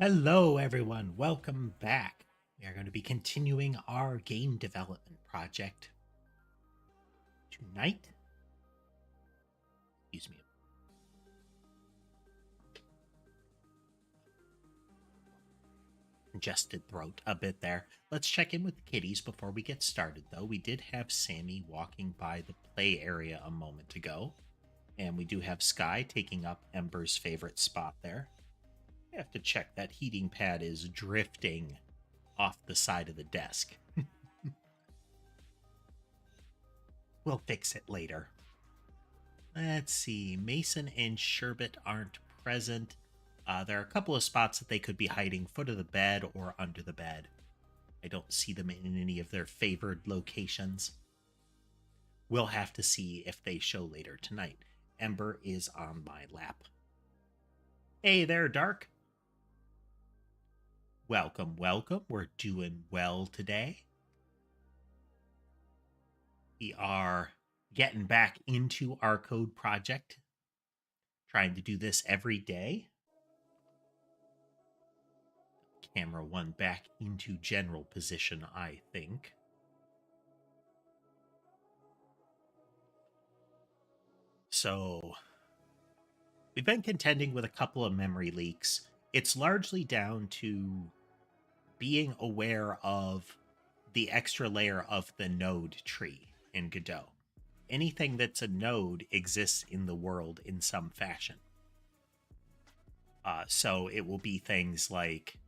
Hello, everyone. Welcome back. We are going to be continuing our game development project tonight. Excuse me. Congested throat a bit there. Let's check in with the kitties before we get started, though. We did have Sammy walking by the play area a moment ago, and we do have Sky taking up Ember's favorite spot there. We have to check that heating pad is drifting off the side of the desk. We'll fix it later. Let's see. Mason and Sherbet aren't present. There are a couple of spots that they could be hiding: foot of the bed or under the bed. I don't see them in any of their favored locations. We'll have to see if they show later tonight. Ember is on my lap. Hey there, Dark. Welcome, welcome. We're doing well today. We are getting back into our code project, trying to do this every day. Camera 1 back into general position, I think. So, we've been contending with a couple of memory leaks. It's largely down to being aware of the extra layer of the node tree in Godot. Anything that's a node exists in the world in some fashion. So it will be things like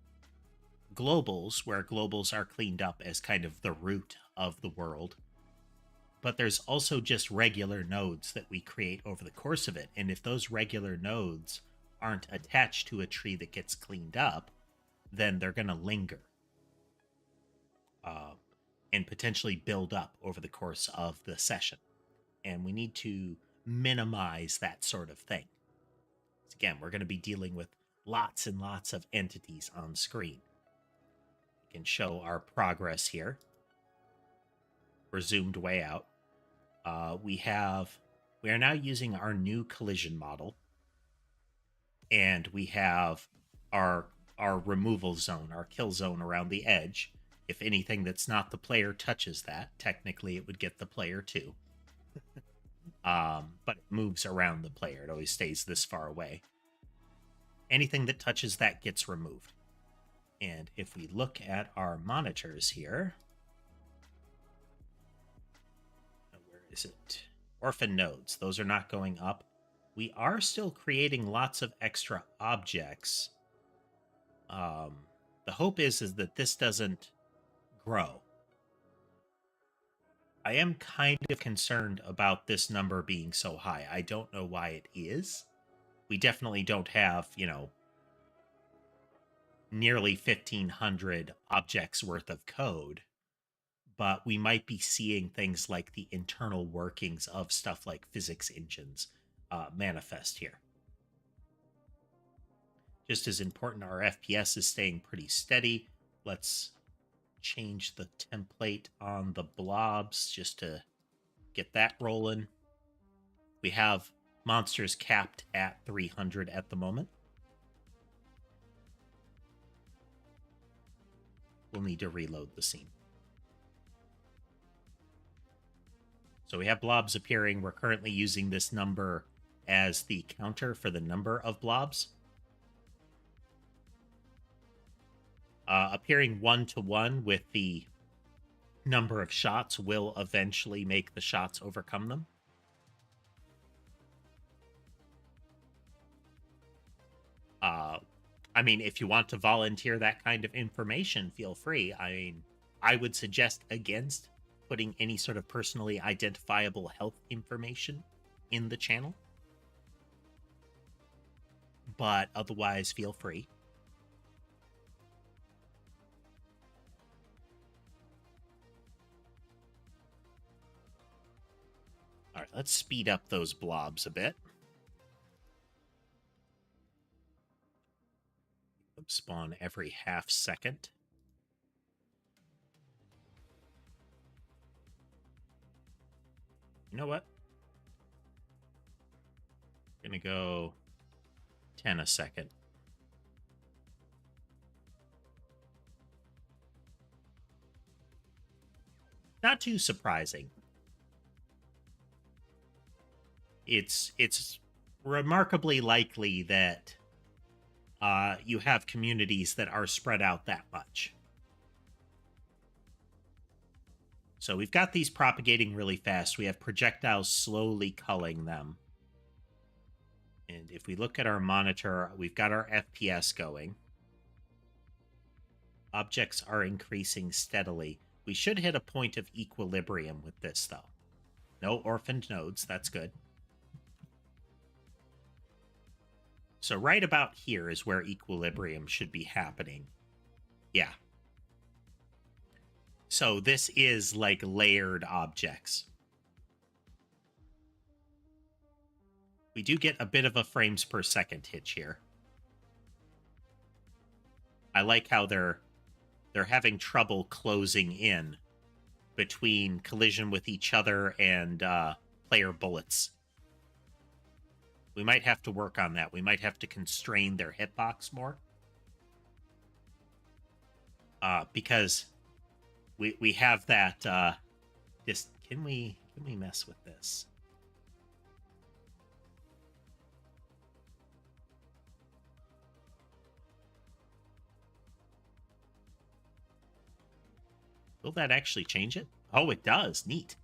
globals, where globals are cleaned up as kind of the root of the world. But there's also just regular nodes that we create over the course of it. And if those regular nodes aren't attached to a tree that gets cleaned up, then they're going to linger and potentially build up over the course of the session. And we need to minimize that sort of thing. Again, we're going to be dealing with lots and lots of entities on screen. We can show our progress here. We're zoomed way out. We are now using our new collision model, and we have our removal zone, our kill zone around the edge. If anything that's not the player touches that, technically it would get the player too. But it moves around the player. It always stays this far away. Anything that touches that gets removed. And if we look at our monitors here, where is it? Orphan nodes. Those are not going up. We are still creating lots of extra objects. The hope is that this doesn't grow. I am kind of concerned about this number being so high. I don't know why it is. We definitely don't have, nearly 1,500 objects worth of code, but we might be seeing things like the internal workings of stuff like physics engines manifest here. Just as important, our FPS is staying pretty steady. Let's change the template on the blobs just to get that rolling. We have monsters capped at 300 at the moment. We'll need to reload the scene. So we have blobs appearing. We're currently using this number as the counter for the number of blobs. Appearing 1-to-1 with the number of shots will eventually make the shots overcome them. I mean, if you want to volunteer that kind of information, feel free. I mean, I would suggest against putting any sort of personally identifiable health information in the channel. But otherwise, feel free. All right, let's speed up those blobs a bit. Spawn every half second. You know what? I'm gonna go 10 a second. not too surprising. It's remarkably likely that you have communities that are spread out that much. So we've got these propagating really fast. We have projectiles slowly culling them. And if we look at our monitor, we've got our FPS going. Objects are increasing steadily. We should hit a point of equilibrium with this, though. No orphaned nodes. That's good. So right about here is where equilibrium should be happening. Yeah. So this is like layered objects. We do get a bit of a frames per second hitch here. I like how they're having trouble closing in between collision with each other and player bullets. We might have to work on that. We might have to constrain their hitbox more. Because we have that just can we mess with this? Will that actually change it? Oh, it does. Neat.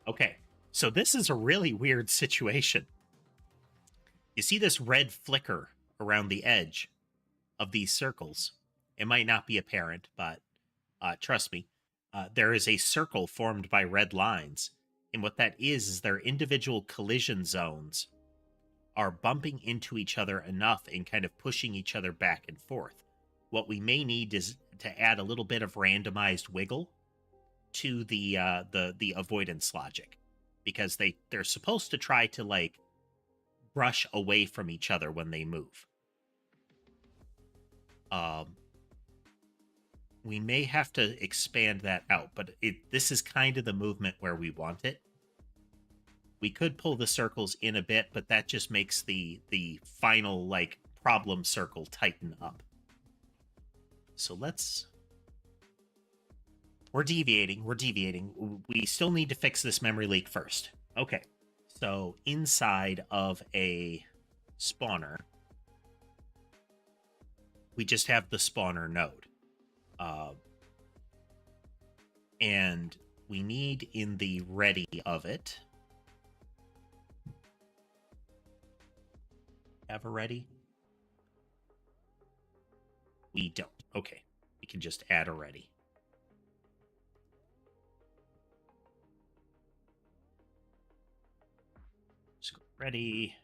Okay. So this is a really weird situation. You see this red flicker around the edge of these circles. It might not be apparent, but trust me, there is a circle formed by red lines. And what that is they're individual collision zones are bumping into each other enough and kind of pushing each other back and forth. What we may need is to add a little bit of randomized wiggle to the avoidance logic, because they're supposed to try to like brush away from each other when they move. We may have to expand that out, but this is kind of the movement where we want it. We could pull the circles in a bit, but that just makes the final like problem circle tighten up. So we're deviating. We still need to fix this memory leak first. Okay. So inside of a spawner, we just have the spawner node. And we need in the ready of it. Have a ready? We don't. Okay. We can just add a ready. Just go ready.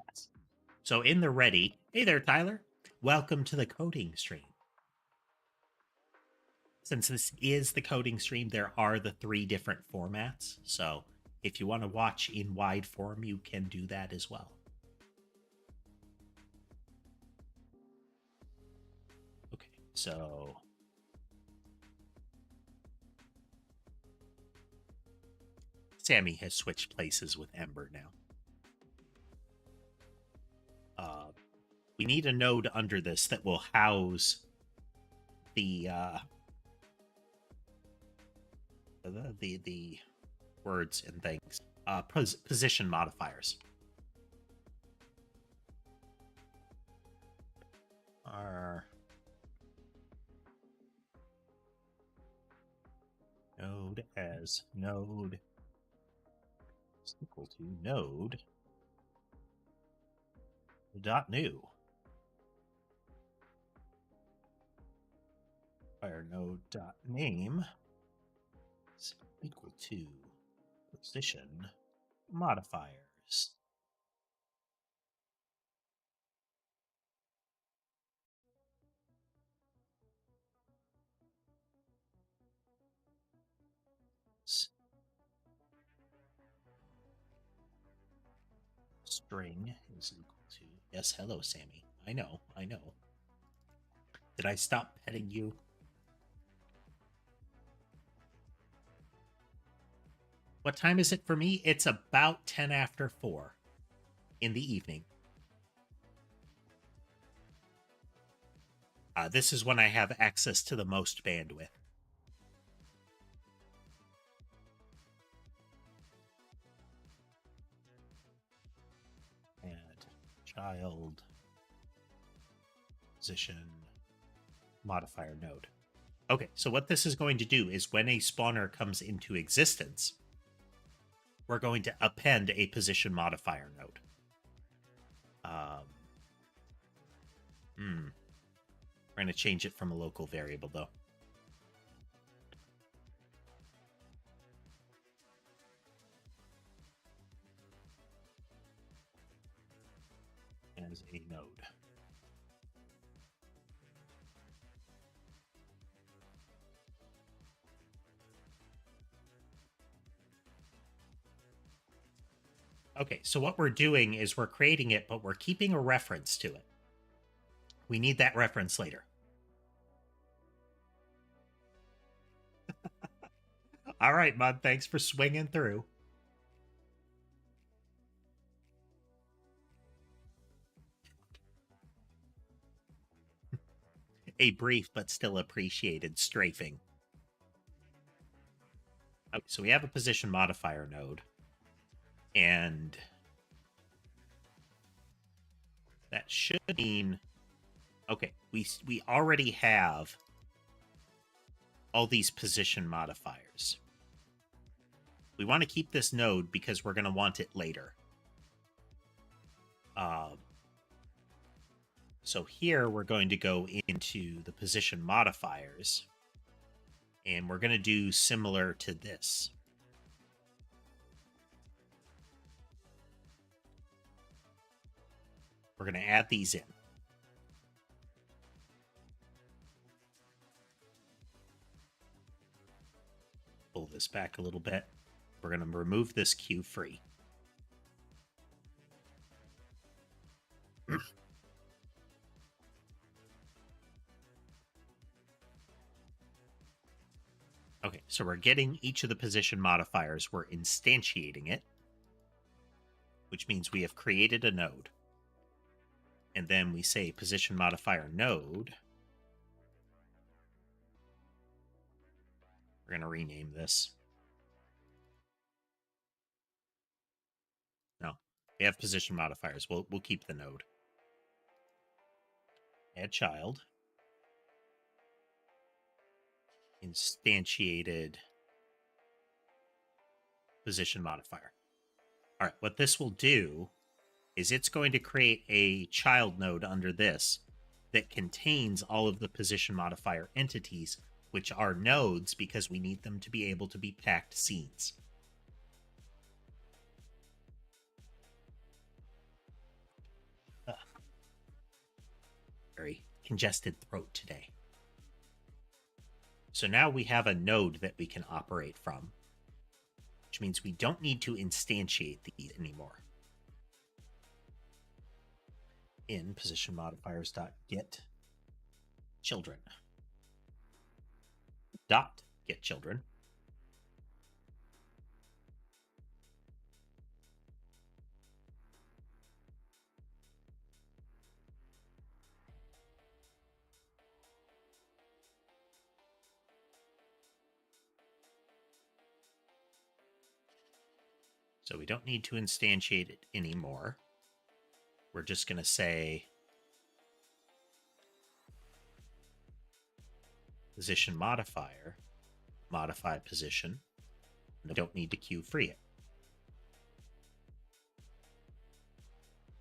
Yes. So in the ready, hey there, Tyler. Welcome to the coding stream. Since this is the coding stream, there are the 3 different formats. So if you want to watch in wide form, you can do that as well. Okay, so Sammy has switched places with Ember now. We need a node under this that will house the words and things. Position modifiers. Our node as node is equal to node dot new. Fire node dot name is equal to position modifiers. String is equal to, yes, hello, Sammy. I know. Did I stop petting you? What time is it for me? It's about 10 after 4 in the evening. This is when I have access to the most bandwidth. child position modifier node. Okay, so what this is going to do is when a spawner comes into existence, we're going to append a position modifier node. We're going to change it from a local variable, though. As a node. Okay, so what we're doing is we're creating it, but we're keeping a reference to it. We need that reference later. All right, Mud, thanks for swinging through. A brief but still appreciated strafing. Okay, so we have a position modifier node. And that should mean, okay, we already have all these position modifiers. We want to keep this node because we're going to want it later. So here we're going to go into the position modifiers, and we're going to do similar to this. We're going to add these in. Pull this back a little bit. We're going to remove this queue free. Okay, so we're getting each of the position modifiers. We're instantiating it, which means we have created a node. And then we say position modifier node. We're going to rename this. No, we have position modifiers. We'll keep the node. Add child. Instantiated position modifier. All right, what this will do is it's going to create a child node under this that contains all of the position modifier entities, which are nodes because we need them to be able to be packed scenes. Very congested throat today. So now we have a node that we can operate from, which means we don't need to instantiate these anymore. In position modifiers.get children. Dot get children. So we don't need to instantiate it anymore. We're just going to say position modifier, modify position. We don't need to queue free it.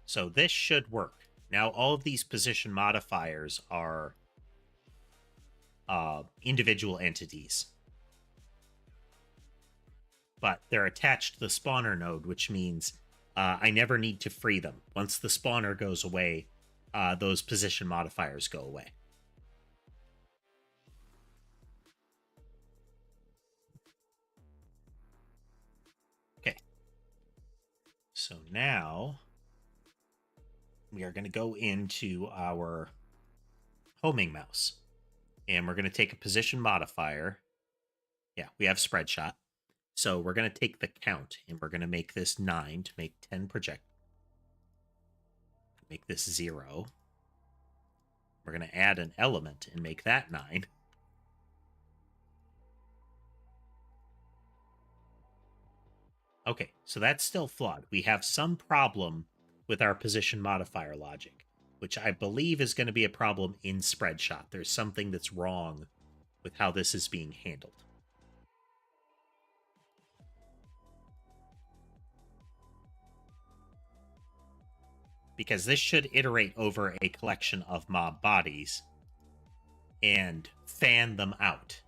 So this should work. Now all of these position modifiers are individual entities. But they're attached to the spawner node, which means I never need to free them. Once the spawner goes away, those position modifiers go away. Okay. So now we are going to go into our homing mouse. And we're going to take a position modifier. Yeah, we have spread shot. So we're going to take the count, and we're going to make this 9 to make 10 project. Make this 0. We're going to add an element and make that 9. Okay, so that's still flawed. We have some problem with our position modifier logic, which I believe is going to be a problem in Spreadshot. There's something that's wrong with how this is being handled. Because this should iterate over a collection of mob bodies and fan them out.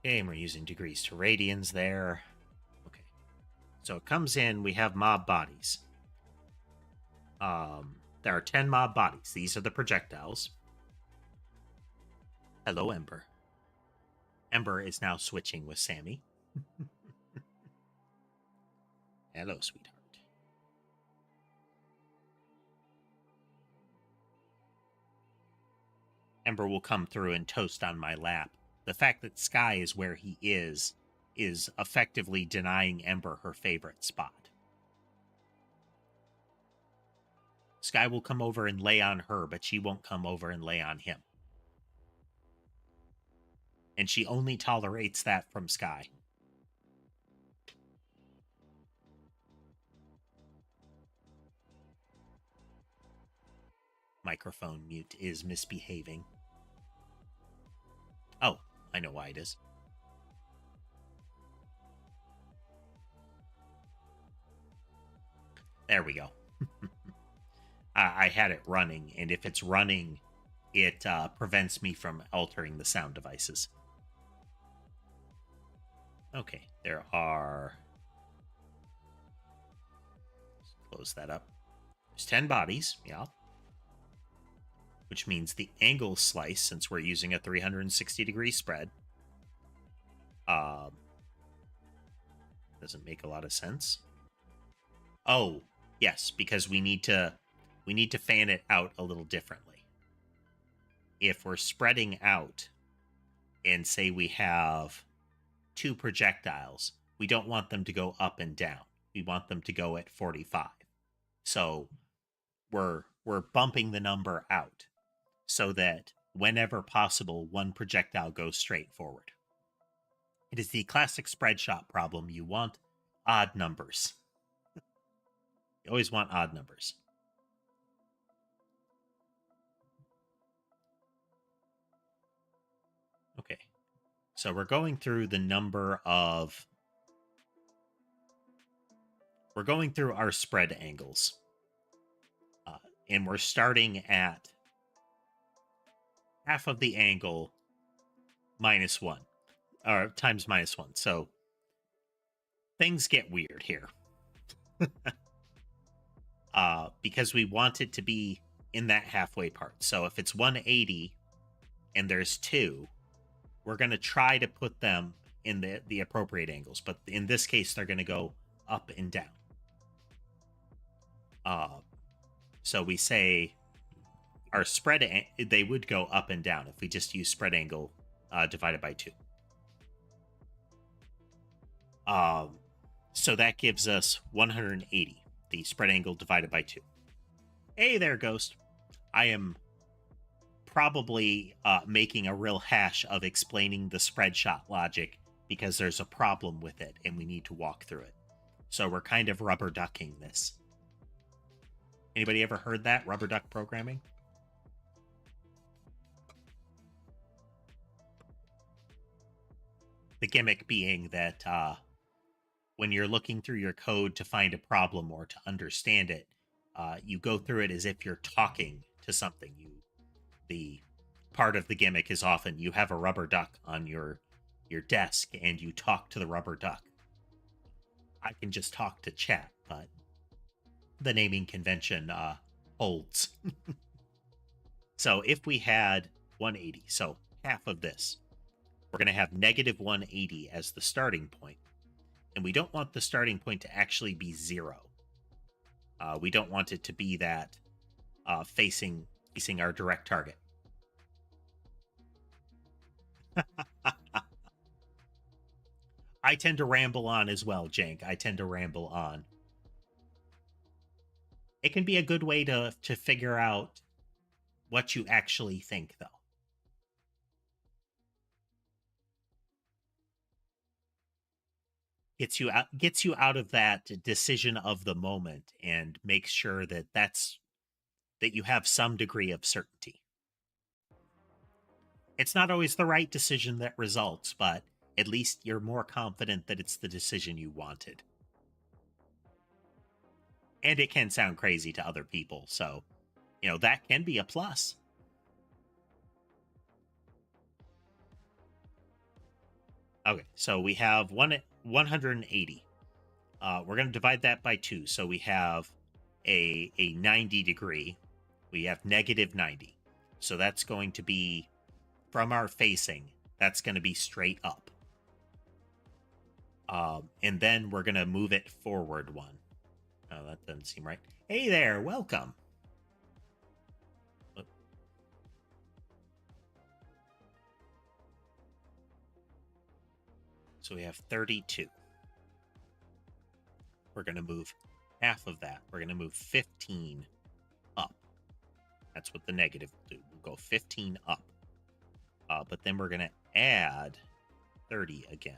Okay, and we're using degrees to radians there. Okay. So it comes in, we have mob bodies. There are 10 mob bodies. These are the projectiles. Hello, Ember. Ember is now switching with Sammy. Hello, sweetheart. Ember will come through and toast on my lap. The fact that Sky is where he is effectively denying Ember her favorite spot. Sky will come over and lay on her, but she won't come over and lay on him. And she only tolerates that from Sky. Microphone mute is misbehaving. Oh, I know why it is. There we go. I had it running, and if it's running, it prevents me from altering the sound devices. Okay, there are... Let's close that up. There's 10 bodies, yeah. Which means the angle slice, since we're using a 360-degree spread, doesn't make a lot of sense. Oh, yes, because we need to fan it out a little differently. If we're spreading out and say we have 2 projectiles, we don't want them to go up and down. We want them to go at 45. So we're bumping the number out so that whenever possible, one projectile goes straight forward. It is the classic Spreadshot problem. You want odd numbers. You always want odd numbers. Okay. So we're going through the number of... We're going through our spread angles. And we're starting at half of the angle minus 1. Or times minus 1. So things get weird here. Because we want it to be in that halfway part. So if it's 180 and there's 2, we're going to try to put them in the appropriate angles. But in this case, they're going to go up and down. So we say our spread, they would go up and down if we just use spread angle divided by 2. So that gives us 180, the spread angle divided by 2. Hey there, Ghost. I am probably making a real hash of explaining the Spreadshot logic because there's a problem with it and we need to walk through it. So we're kind of rubber ducking this. Anybody ever heard that, rubber duck programming? The gimmick being that when you're looking through your code to find a problem or to understand it, you go through it as if you're talking to something. The part of the gimmick is often you have a rubber duck on your desk and you talk to the rubber duck. I can just talk to chat, but the naming convention holds. So if we had 180, so half of this, we're going to have negative 180 as the starting point. And we don't want the starting point to actually be 0. We don't want it to be that facing our direct target. I tend to ramble on as well, Jank. I tend to ramble on. It can be a good way to figure out what you actually think, though. Gets you out of that decision of the moment and makes sure that that you have some degree of certainty. It's not always the right decision that results, but at least you're more confident that it's the decision you wanted. And it can sound crazy to other people, so that can be a plus. Okay, so we have 180. We're going to divide that by 2. So we have a 90 degree. We have negative 90. So that's going to be, from our facing, that's going to be straight up. And then we're going to move it forward 1. Oh, that doesn't seem right. Hey there, welcome. So we have 32. We're going to move half of that. We're going to move 15 up. That's what the negative will do. We'll go 15 up. But then we're going to add 30 again.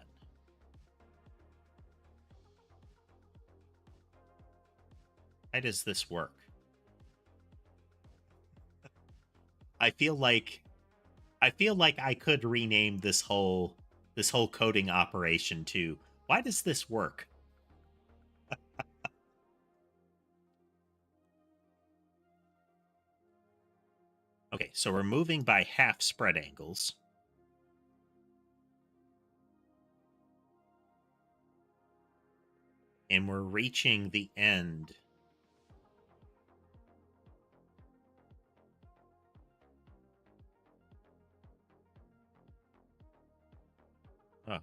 How does this work? I feel like I could rename this whole coding operation to why does this work? Okay, so we're moving by half spread angles. And we're reaching the end. Oh.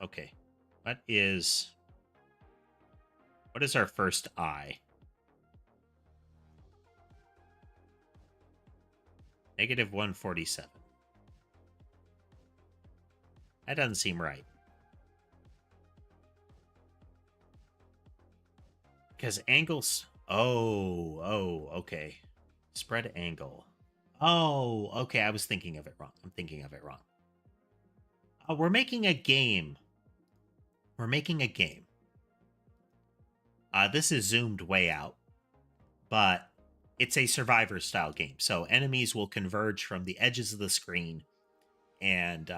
Okay. What is our first eye? Negative 147. That doesn't seem right. Because angles... Oh, okay. Spread angle. Oh, okay. I was thinking of it wrong. I'm thinking of it wrong. We're making a game. We're making a game. This is zoomed way out, but it's a survivor style game. So enemies will converge from the edges of the screen, and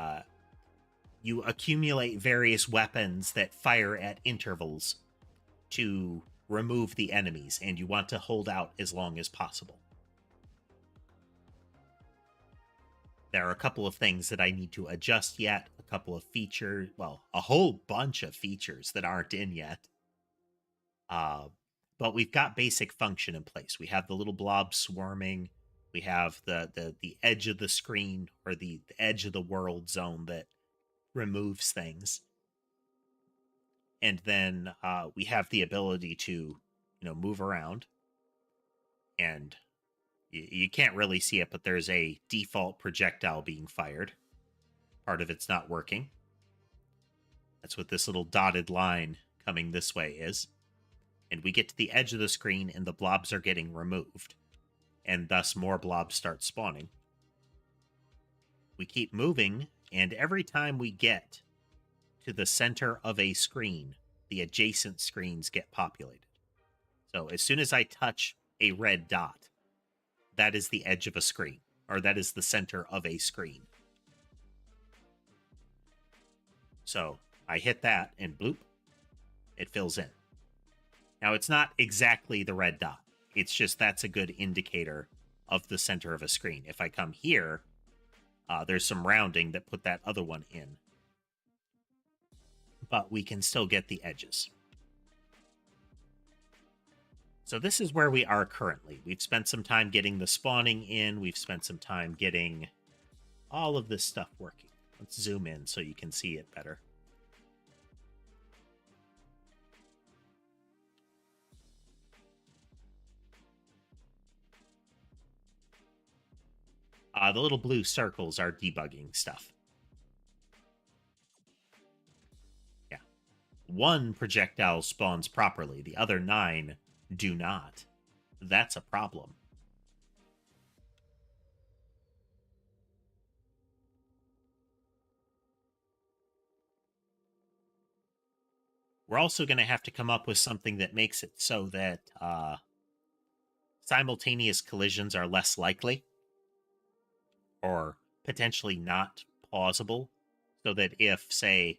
you accumulate various weapons that fire at intervals to remove the enemies, and you want to hold out as long as possible. There are a couple of things that I need to adjust yet, a couple of features, well, a whole bunch of features that aren't in yet. But we've got basic function in place. We have the little blob swarming. We have the edge of the screen, or the edge of the world zone that removes things. And then we have the ability to, move around. And you can't really see it, but there's a default projectile being fired. Part of it's not working. That's what this little dotted line coming this way is. And we get to the edge of the screen, and the blobs are getting removed. And thus more blobs start spawning. We keep moving, and every time we get to the center of a screen, the adjacent screens get populated. So as soon as I touch a red dot, that is the edge of a screen, or that is the center of a screen. So I hit that, and bloop, it fills in. Now, it's not exactly the red dot. It's just that's a good indicator of the center of a screen. If I come here, there's some rounding that put that other one in. But we can still get the edges. So this is where we are currently. We've spent some time getting the spawning in. We've spent some time getting all of this stuff working. Let's zoom in so you can see it better. The little blue circles are debugging stuff. Yeah. One projectile spawns properly. The other 9 do not, that's a problem. We're also going to have to come up with something that makes it so that simultaneous collisions are less likely or potentially not plausible. So that if, say,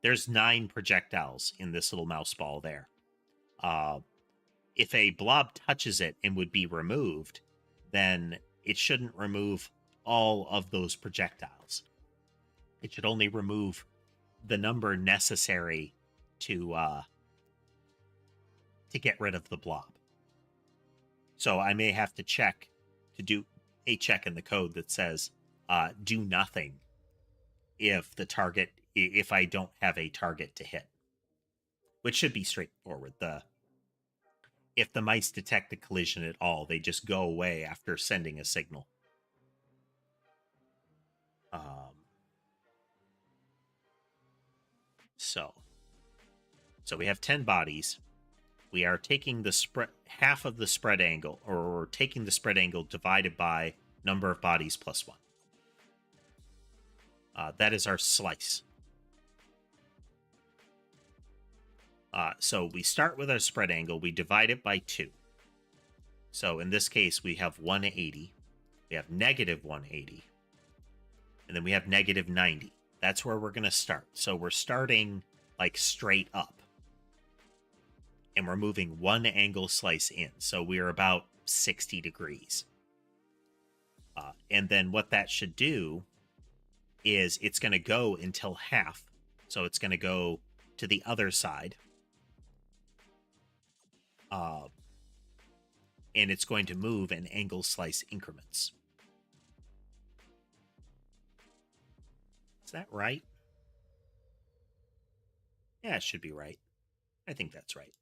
there's 9 projectiles in this little mouse ball there, if a blob touches it and would be removed, then it shouldn't remove all of those projectiles. It should only remove the number necessary to get rid of the blob. So I may have to do a check in the code that says do nothing if I don't have a target to hit, which should be straightforward. If the mice detect a collision at all, they just go away after sending a signal. So we have 10 bodies. We are taking the half of the spread angle, or taking the spread angle divided by number of bodies plus 1. That is our slice. So we start with our spread angle. We divide it by 2. So in this case, we have 180. We have negative 180. And then we have negative 90. That's where we're going to start. So we're starting like straight up. And we're moving 1 angle slice in. So we're about 60 degrees. And then what that should do is it's going to go until half. So it's going to go to the other side. And it's going to move in angle slice increments. Is that right? Yeah, it should be right. I think that's right.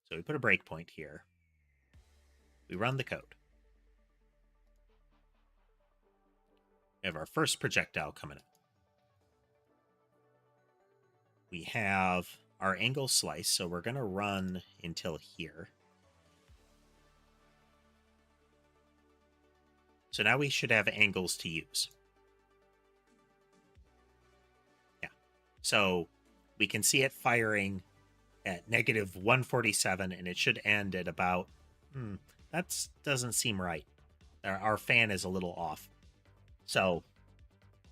So we put a breakpoint here. We run the code. We have our first projectile coming up. We have our angle slice, so we're going to run until here. So now we should have angles to use. Yeah. So we can see it firing at negative 147, and it should end at about... that doesn't seem right. Our fan is a little off. So...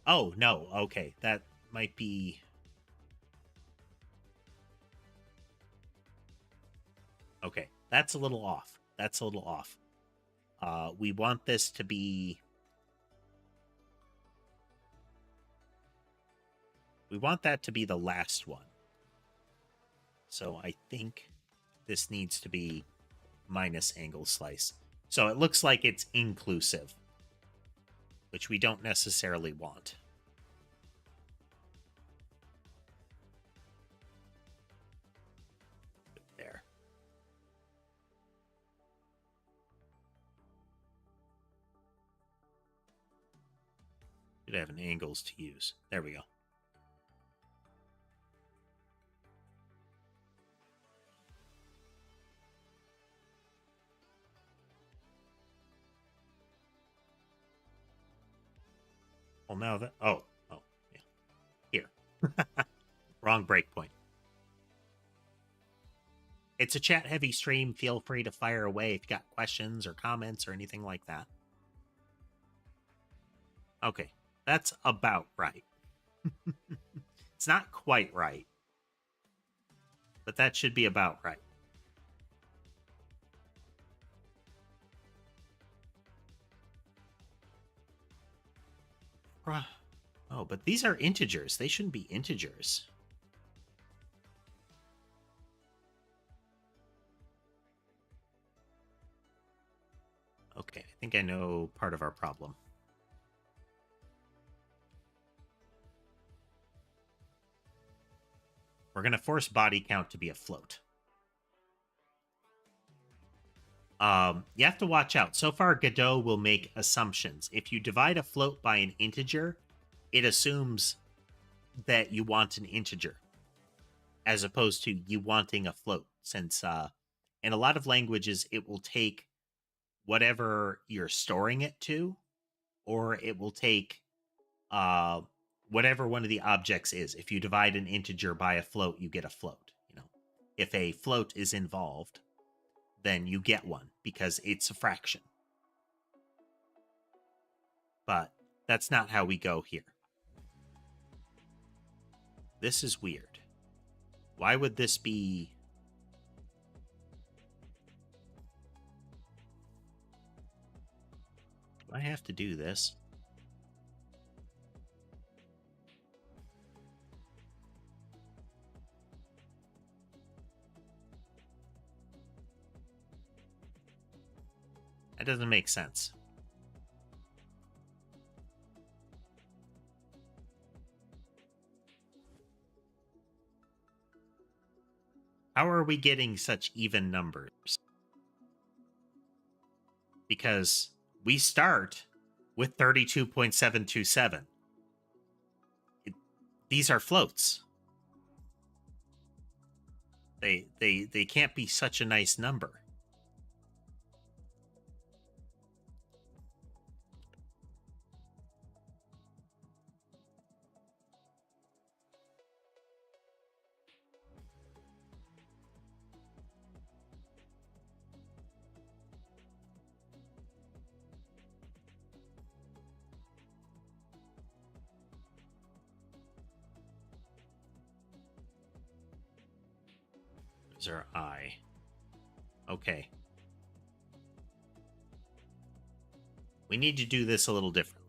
Oh, no. Okay. That might be... Okay. That's a little off. That's a little off. We want this to be... We want that to be the last one. So I think this needs to be minus angle slice. So it looks like it's inclusive, which we don't necessarily want. There. Should have an angles to use. There we go. Well, now that... Oh, yeah. Here. Wrong breakpoint. It's a chat-heavy stream. Feel free to fire away if you got questions or comments or anything like that. Okay, that's about right. It's not quite right, but that should be about right. Oh, but these are integers. They shouldn't be integers. Okay, I think I know part of our problem. We're going to force body count to be a float. You have to watch out. So far, Godot will make assumptions. If you divide a float by an integer, it assumes that you want an integer, as opposed to you wanting a float, since In a lot of languages, it will take whatever you're storing it to, or it will take uh, whatever one of the objects is. If you divide an integer by a float, you get a float. If a float is involved, then you get one because it's a fraction. But that's not how we go here. This is weird. Why would this be? Do I have to do this? That doesn't make sense. How are we getting such even numbers? Because we start with 32.727. These are floats. They can't be such a nice number. Those are I. Okay. We need to do this a little differently.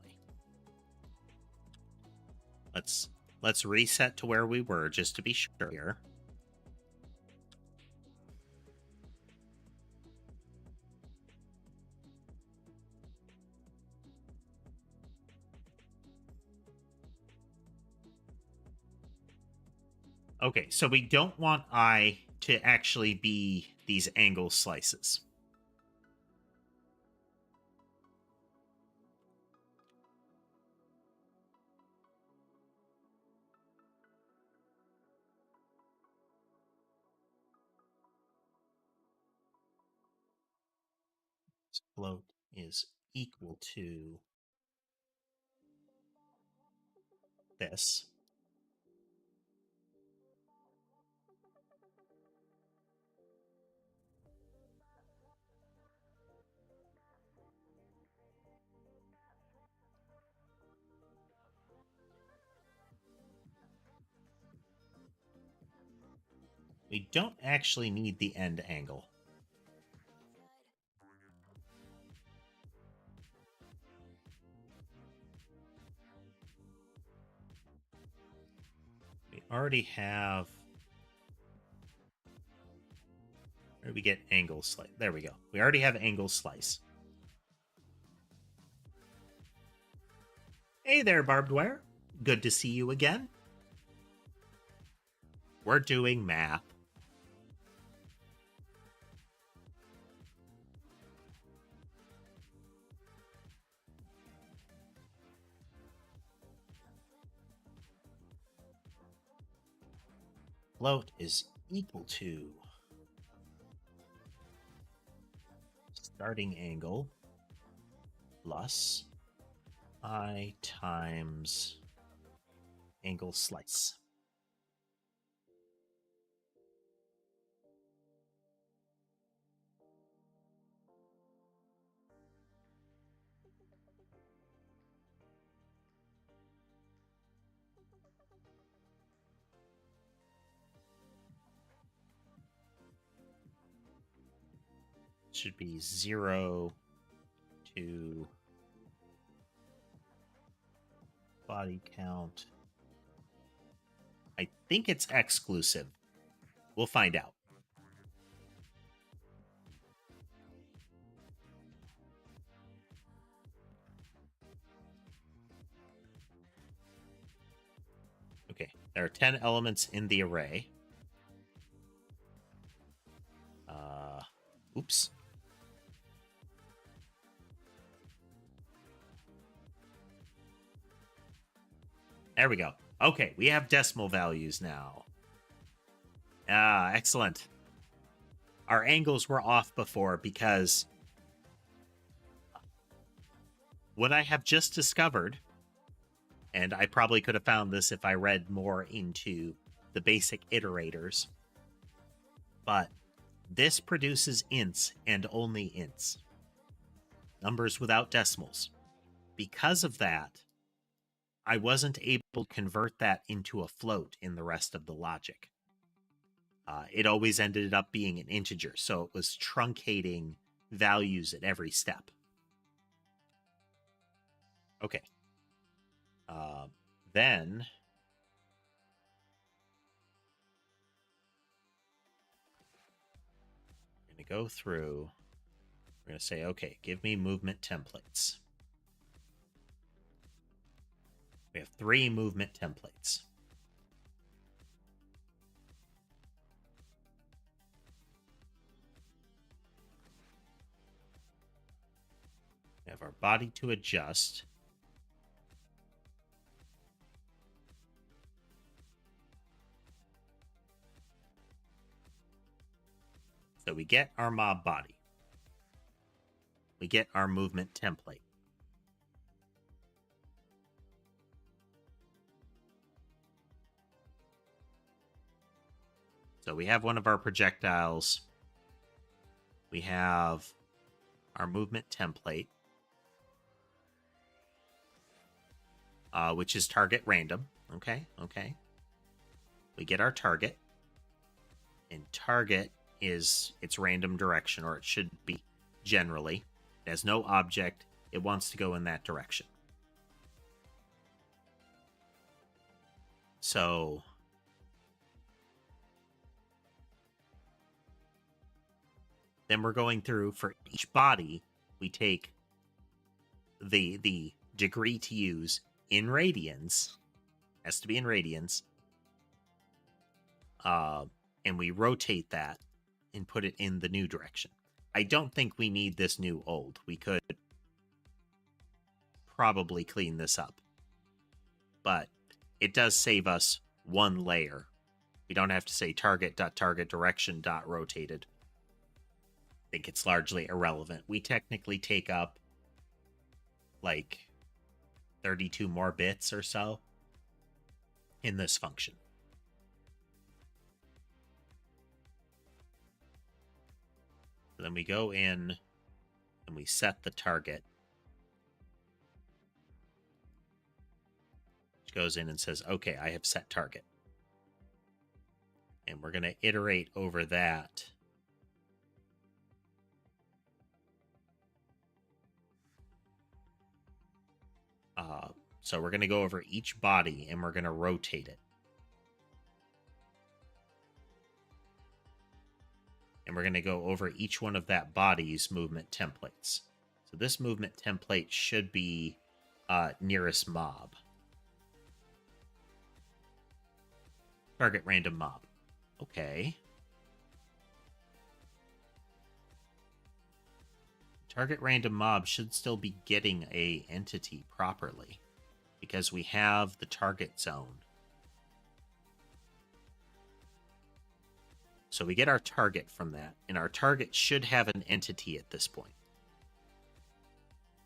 Let's reset to where we were just to be sure here. Okay, so we don't want I to actually be these angle slices. Float is equal to this. We don't actually need the end angle. We already have... Where do we get angle slice? There we go. We already have angle slice. Hey there, barbed wire. Good to see you again. We're doing math. Float is equal to starting angle plus I times angle slice. Should be 0 to body count. I think it's exclusive. We'll find out. Okay, there are 10 elements in the array. Oops. There we go. Okay, we have decimal values now. Ah, excellent. our angles were off before because what I have just discovered, and I probably could have found this if I read more into the basic iterators, but this produces ints and only ints, numbers without decimals. Because of that, I wasn't able to convert that into a float in the rest of the logic. It always ended up being an integer, so it was truncating values at every step. Okay. Then we're going to go through. We're going to say, okay, give me movement templates. We have 3 movement templates. We have our body to adjust. So we get our mob body. We get our movement template. So we have one of our projectiles. We have our movement template, which is target random. Okay. We get our target, and target is its random direction, or it should be generally. It has no object. It wants to go in that direction. So then we're going through for each body. We take the degree to use in radians. Has to be in radians. And we rotate that and put it in the new direction. I don't think we need this new old. We could probably clean this up. But it does save us one layer. We don't have to say target.target direction.rotated. I think it's largely irrelevant. We technically take up like 32 more bits or so in this function. So then we go in and we set the target, which goes in and says, okay, I have set target. And we're going to iterate over that. So we're going to go over each body and we're going to rotate it. And we're going to go over each one of that body's movement templates. So this movement template should be nearest mob. Target random mob. Okay. Target random mob should still be getting a entity properly because we have the target zone. So we get our target from that, and our target should have an entity at this point.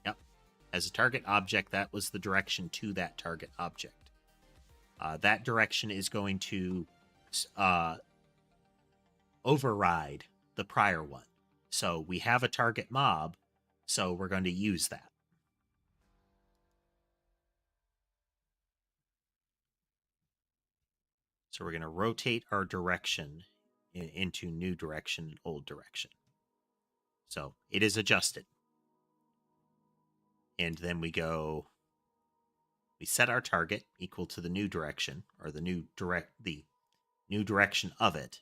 Yep. As a target object, that was the direction to that target object. That direction is going to override the prior one. So we have a target mob, so we're going to use that. So we're going to rotate our direction into new direction and old direction. So it is adjusted. And then we set our target equal to the new direction, or the new direction of it,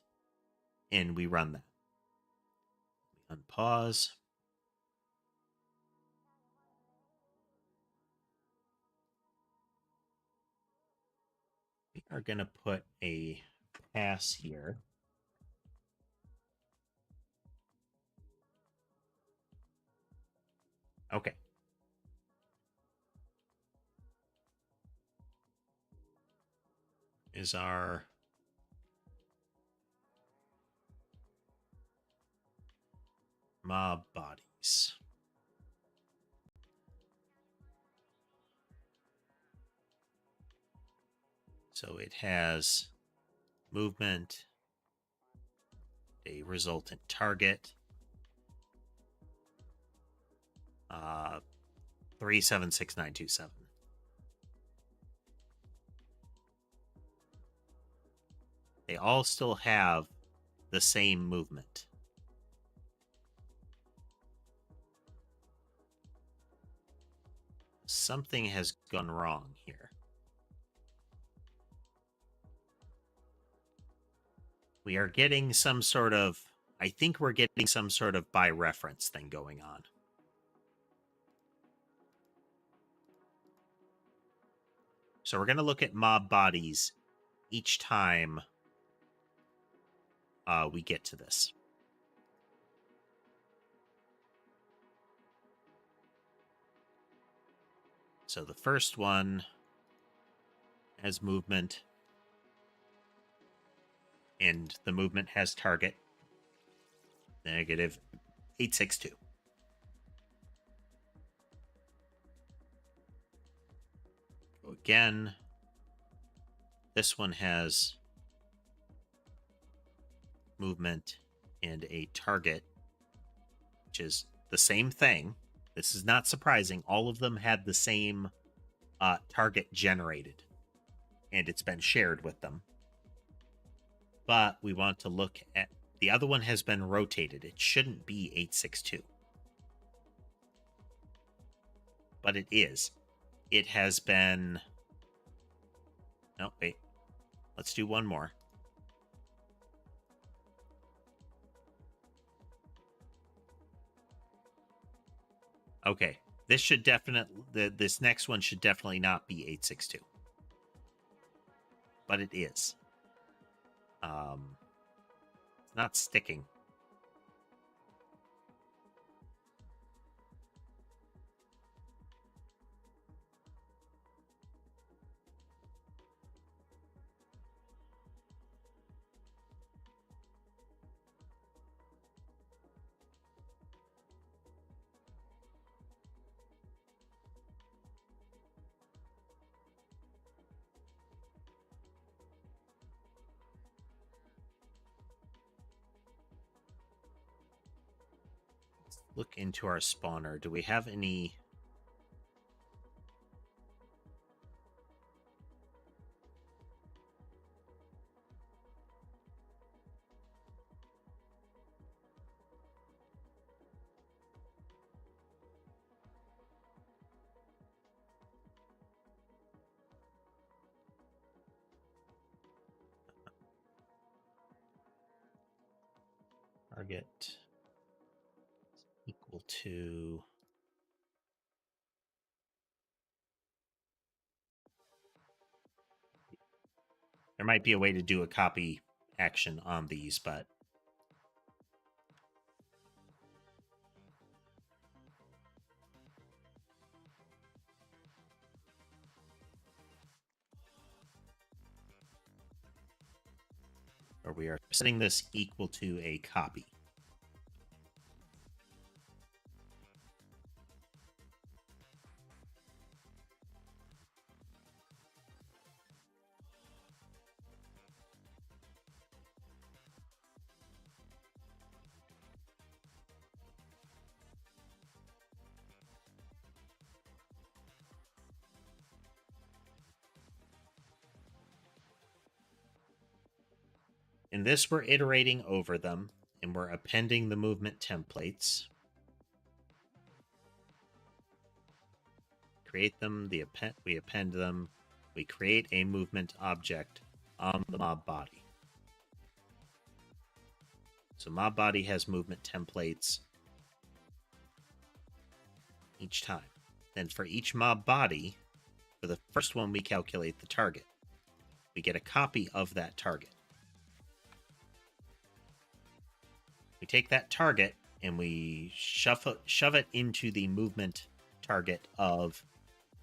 and we run that. We unpause. We are going to put a pass here. Okay. Is our mob bodies. So it has movement, a resultant target, 376927. They all still have the same movement. Something has gone wrong here. We are getting some sort of, I think we're getting some sort of by reference thing going on. So we're going to look at mob bodies each time we get to this. So the first one has movement, and the movement has target, negative 862. Go again. This one has movement and a target, which is the same thing. This is not surprising. All of them had the same target generated, and it's been shared with them. But we want to look at the other one has been rotated. It shouldn't be 862. But it is. It has been... No, wait. Let's do one more. Okay. This should definitely... This next one should definitely not be 862. But it is. It's not sticking. Look into our spawner. Do we have any... target equal to... There might be a way to do a copy action on these, but... Or we are setting this equal to a copy. In this, we're iterating over them, and we're appending the movement templates. Create them, we append them, we create a movement object on the mob body. So mob body has movement templates each time. Then for each mob body, for the first one, we calculate the target. We get a copy of that target. We take that target and we shove it into the movement target of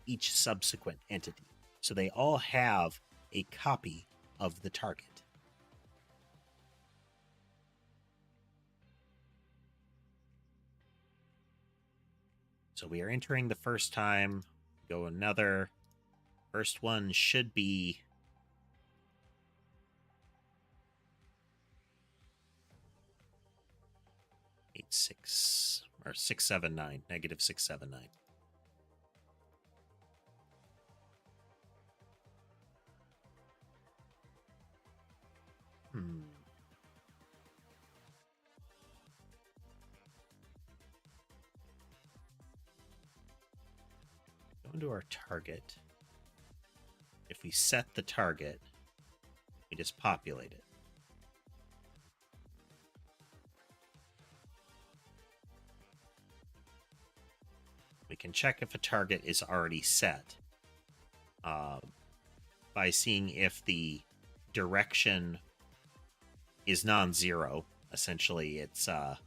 each subsequent entity. So they all have a copy of the target. So we are entering the first time. Go another. First one should be 86 or 679, negative 679. Go into our target. If we set the target, we just populate it. We can check if a target is already set by seeing if the direction is non-zero. Essentially, it's a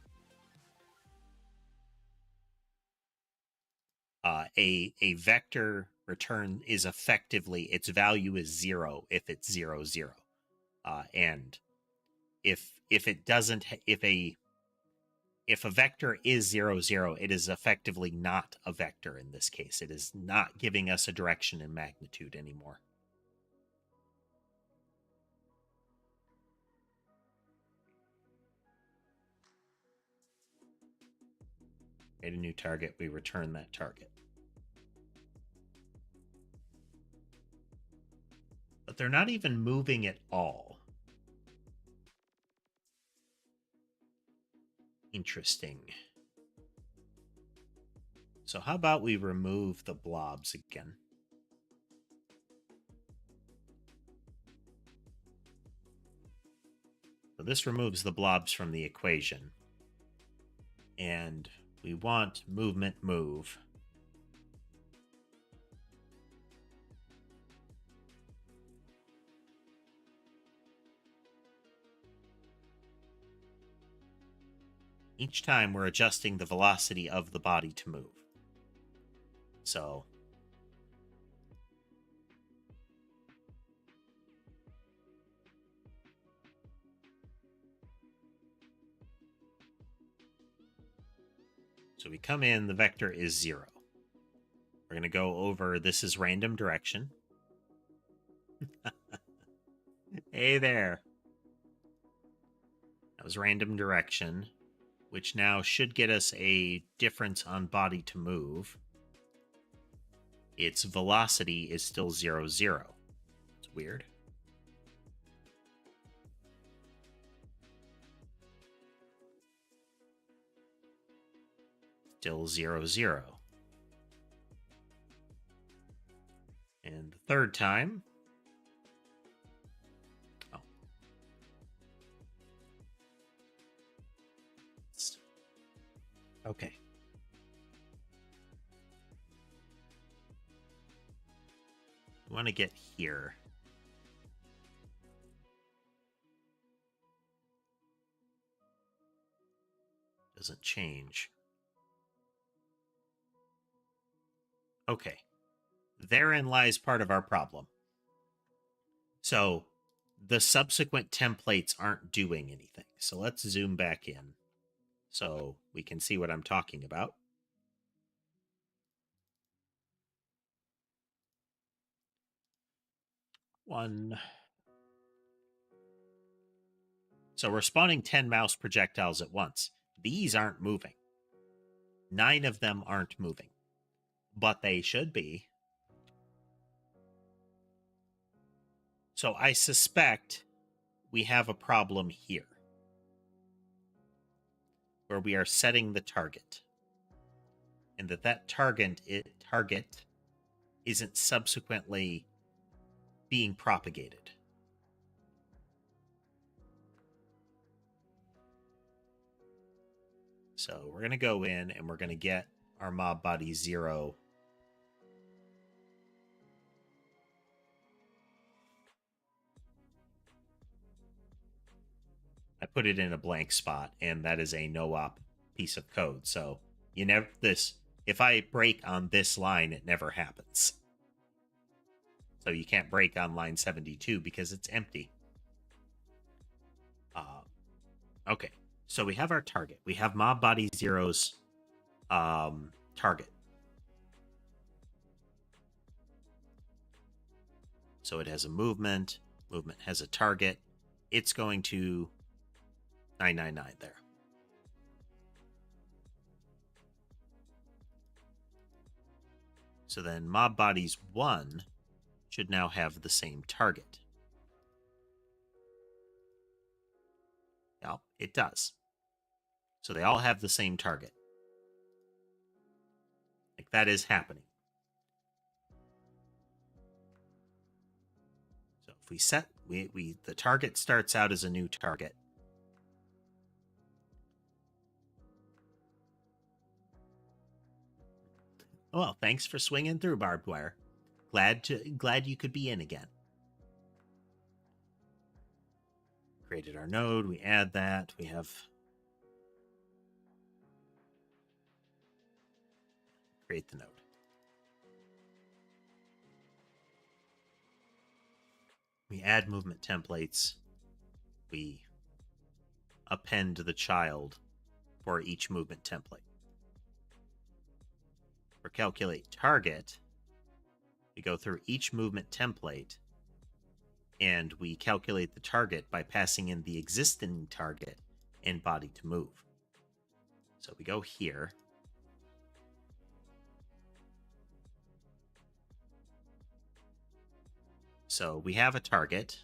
vector return is effectively its value is 0 if it's 0 0, and if it doesn't if a vector is 0 0, it is effectively not a vector in this case. It is not giving us a direction and magnitude anymore. Create a new target, we return that target. But they're not even moving at all. Interesting. So how about we remove the blobs again? So this removes the blobs from the equation. And we want movement move. Each time we're adjusting the velocity of the body to move. So we come in, the vector is 0. We're going to go over, this is random direction. Hey there. That was random direction, which now should get us a difference on body to move. Its velocity is still 0 0. It's weird. Still 0 0. And the third time. Oh. Okay. We want to get here. Doesn't change. Okay. Therein lies part of our problem. So the subsequent templates aren't doing anything. So let's zoom back in so we can see what I'm talking about. One. So we're spawning 10 mouse projectiles at once. These aren't moving. 9 of them aren't moving. But they should be. So I suspect we have a problem here, where we are setting the target. And that target isn't subsequently being propagated. So we're going to go in and we're going to get our mob body 0. I put it in a blank spot, and that is a no-op piece of code. So you never if I break on this line, it never happens. So you can't break on line 72 because it's empty. Okay, so we have our target. We have mob body 0's target. So it has a movement. Movement has a target. It's going to 999 there. So then mob bodies 1 should now have the same target. Yep, it does. So they all have the same target. Like, that is happening. So if we set, the target starts out as a new target. Well, thanks for swinging through, barbed wire. Glad you could be in again. Created our node. We add that. We have create the node. We add movement templates. We append the child for each movement template. For calculate target, we go through each movement template and we calculate the target by passing in the existing target and body to move. So we go here. So we have a target.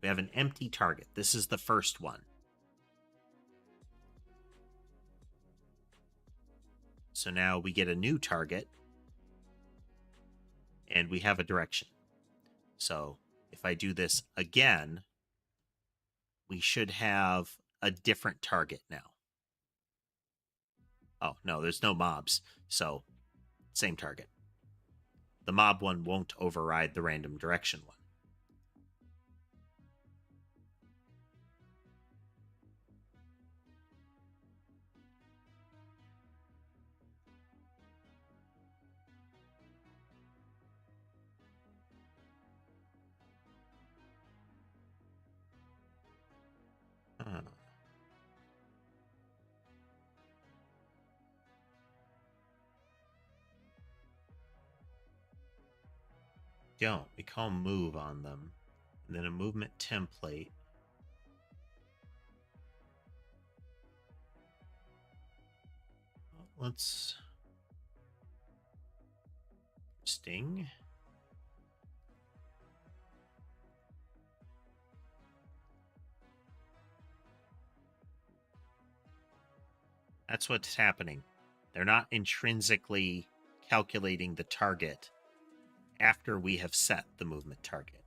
We have an empty target. This is the first one. So now we get a new target and we have a direction. So if I do this again, we should have a different target now. Oh, no, there's no mobs. So same target. The mob one won't override the random direction one. Don't. We call move on them. And then a movement template. Let's sting. That's what's happening. They're not intrinsically calculating the target after we have set the movement target.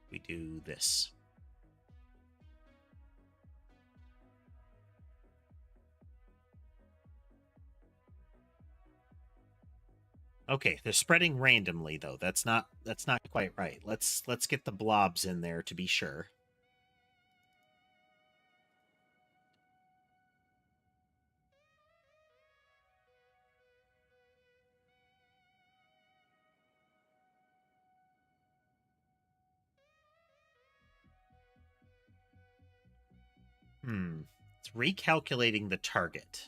We do this. Okay, they're spreading randomly though. That's not quite right. Let's get the blobs in there to be sure. It's recalculating the target.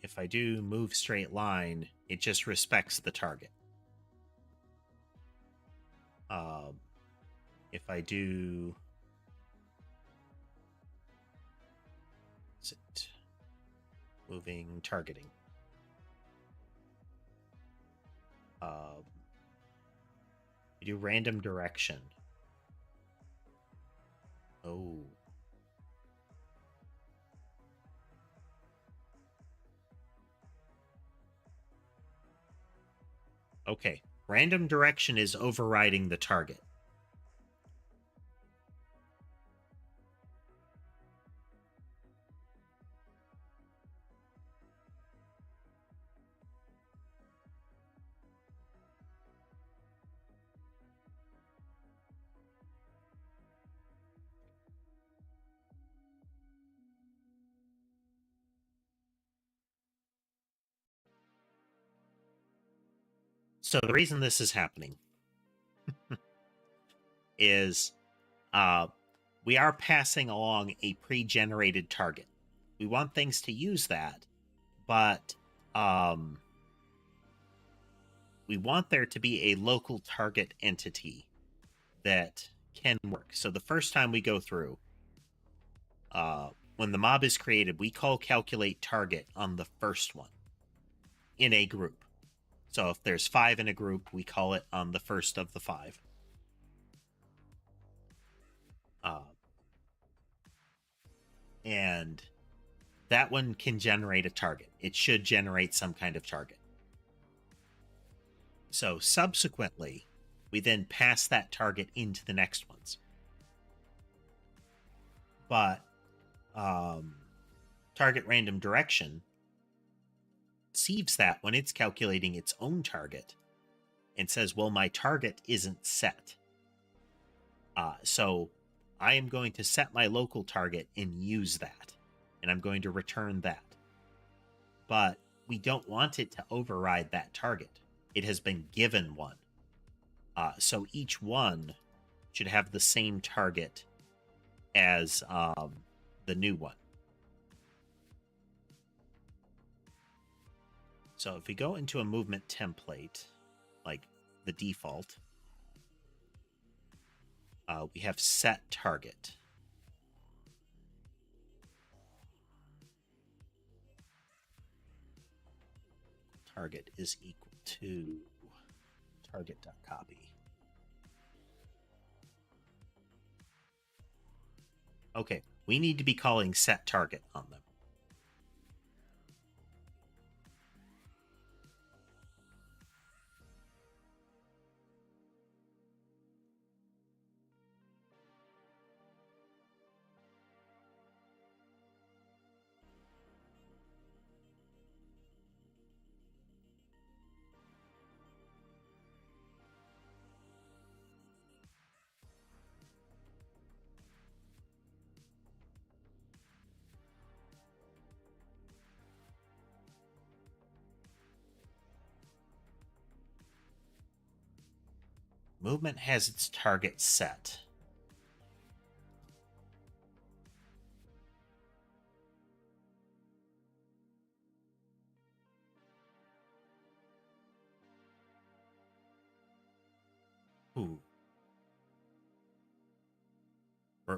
If I do move straight line, it just respects the target. If I do... Is it moving targeting? You do random direction. Oh. Okay. Random direction is overriding the target. So the reason this is happening is we are passing along a pre-generated target. We want things to use that, but we want there to be a local target entity that can work. So the first time we go through, when the mob is created, we call calculate target on the first one in a group. So if there's 5 in a group, we call it on the first of the 5. And that one can generate a target. It should generate some kind of target. So subsequently, we then pass that target into the next ones. But target random direction receives that when it's calculating its own target and says, well, my target isn't set. So I am going to set my local target and use that. And I'm going to return that. But we don't want it to override that target. It has been given one. So each one should have the same target as the new one. So if we go into a movement template, like the default, we have set target. Target is equal to target.copy. Okay, we need to be calling set target on them. Movement has its target set. Ooh.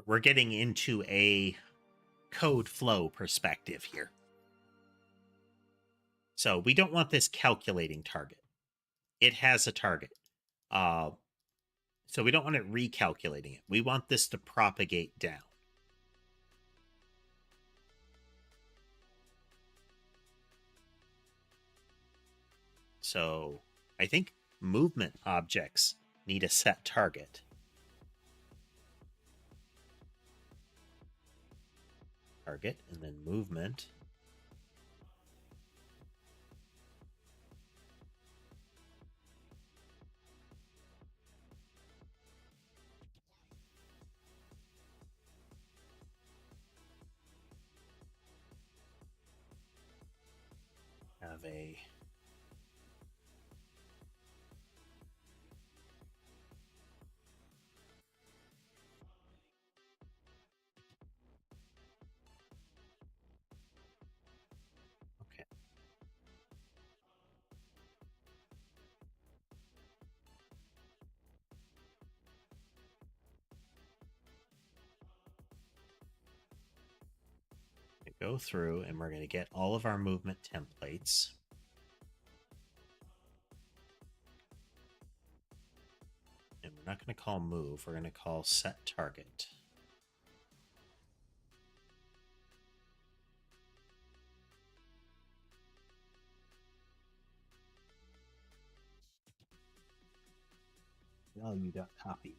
We're getting into a code flow perspective here. So we don't want this calculating target. It has a target. So we don't want it recalculating it. We want this to propagate down. So I think movement objects need a set target. Target and then movement. Have a okay. Go through and we're going to get all of our movement templates. And we're not going to call move, we're going to call set target. Value.copy.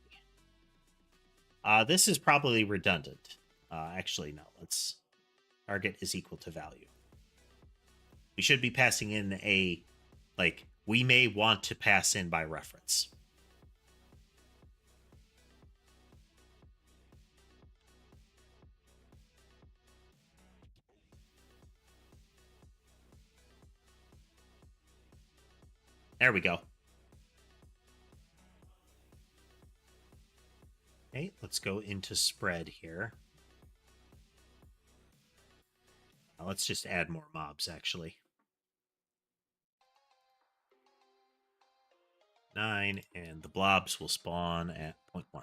This is probably redundant. Actually, no. Let's target is equal to value. We should be passing in a, like, we may want to pass in by reference. There we go. let's go into spread here. Let's just add more mobs, actually. 9, and the blobs will spawn at 0.1.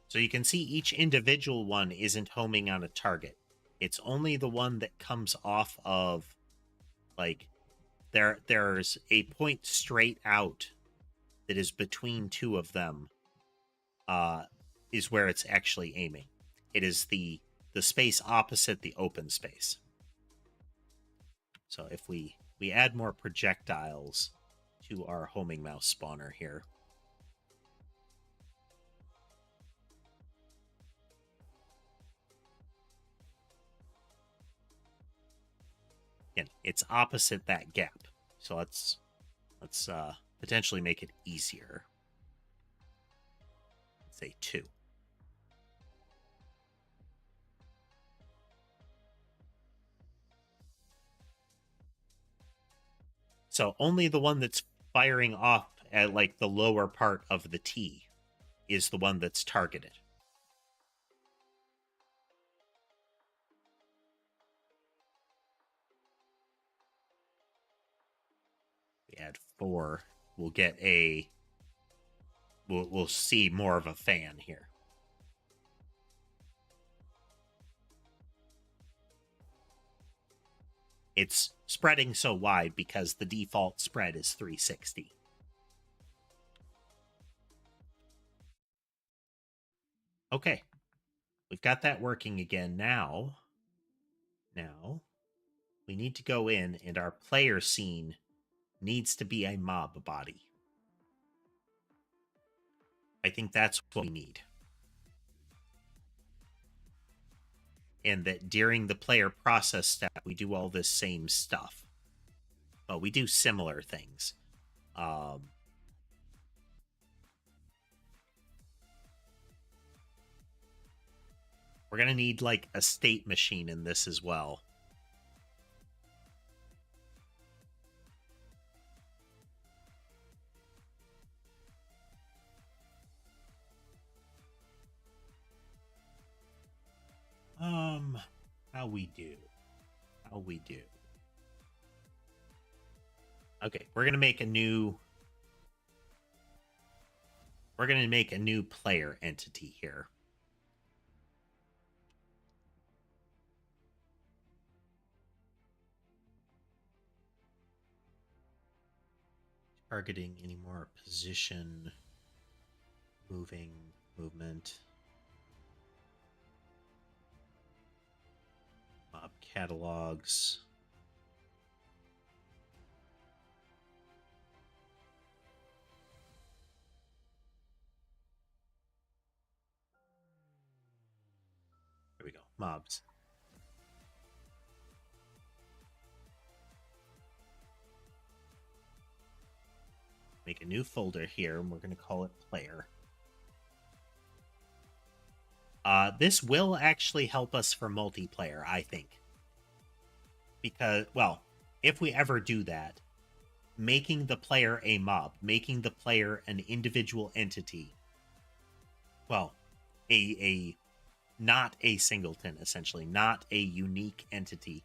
So you can see each individual one isn't homing on a target. It's only the one that comes off of, like, there's a point straight out that is between two of them, is where it's actually aiming. It is the space opposite the open space. So if we add more projectiles to our homing mouse spawner here, and it's opposite that gap. So let's potentially make it easier. Let's say 2. So only the one that's firing off at like the lower part of the T is the one that's targeted. We add 4. We'll get a... We'll see more of a fan here. It's spreading so wide because the default spread is 360. Okay, we've got that working again. Now we need to go in, and our player scene needs to be a mob body. I think that's what we need. And that during the player process step, we do all this same stuff. Well, we do similar things. We're going to need, like, a state machine in this as well. How we do. Okay, we're gonna make a new player entity here. Targeting anymore, position, movement. Mob catalogs. There we go. Mobs. Make a new folder here, and we're going to call it player. This will actually help us for multiplayer, I think. Because, well, if we ever do that, making the player a mob, making the player an individual entity, well, not a singleton, essentially, not a unique entity,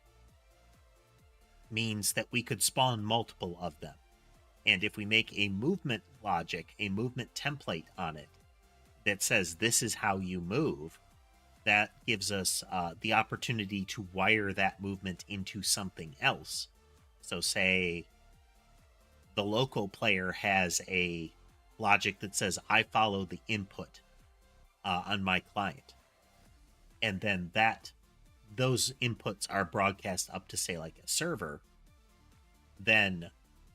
means that we could spawn multiple of them. And if we make a movement logic, a movement template on it that says this is how you move, that gives us the opportunity to wire that movement into something else. So say the local player has a logic that says, I follow the input on my client. And then those inputs are broadcast up to, say, like a server. Then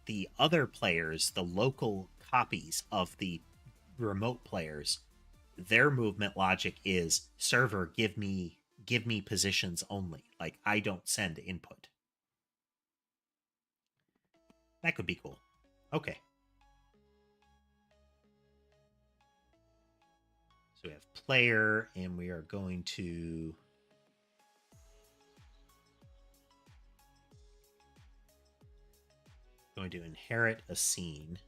the other players, the local copies of the remote players, their movement logic is, server, give me positions only. Like, I don't send input. That could be cool. Okay. So we have player, and we are going to inherit a scene.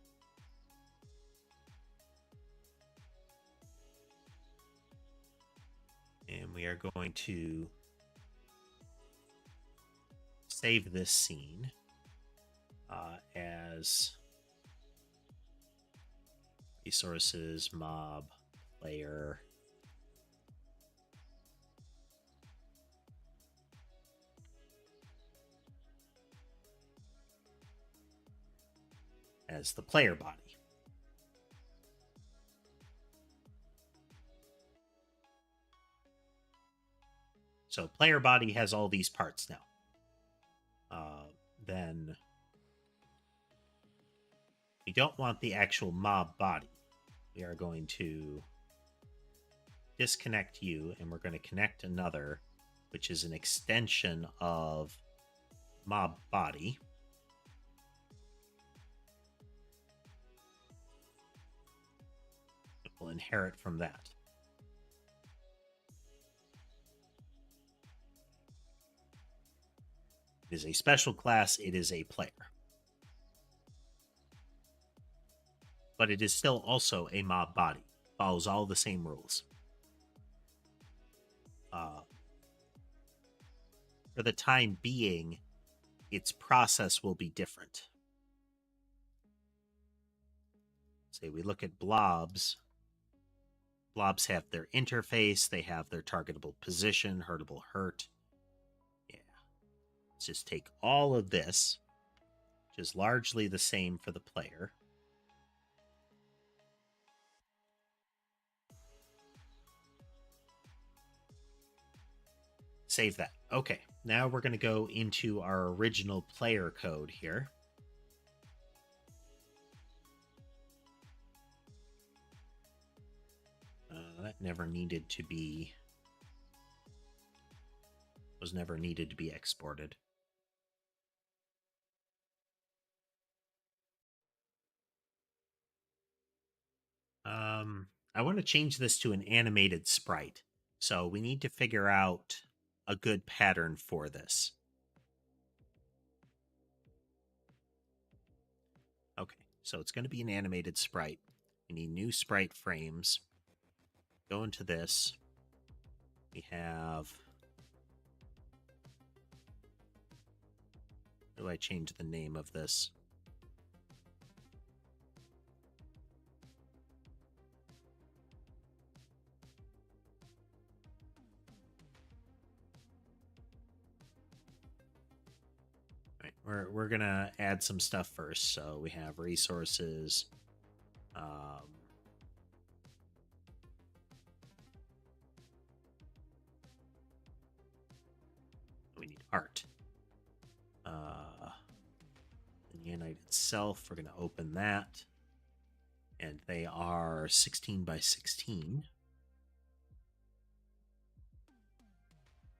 And we are going to save this scene as resources, mob, player. As the player body. So player body has all these parts now. Then we don't want the actual mob body. We are going to disconnect you, and we're going to connect another, which is an extension of mob body. It will inherit from that. It is a special class. It is a player. But it is still also a mob body. Follows all the same rules. For the time being, its process will be different. Say we look at blobs. Blobs have their interface. They have their targetable position, hurtable hurt. Yeah. Let's just take all of this, which is largely the same for the player. Save that. Okay, now we're going to go into our original player code here. That never needed to be... was never needed to be exported. I want to change this to an animated sprite. So we need to figure out a good pattern for this. Okay, so it's going to be an animated sprite. We need new sprite frames. Go into this. We have... How do I change the name of this? We're gonna add some stuff first. So we have resources. We need art. The Nyanite itself, we're gonna open that, and they are 16 by 16.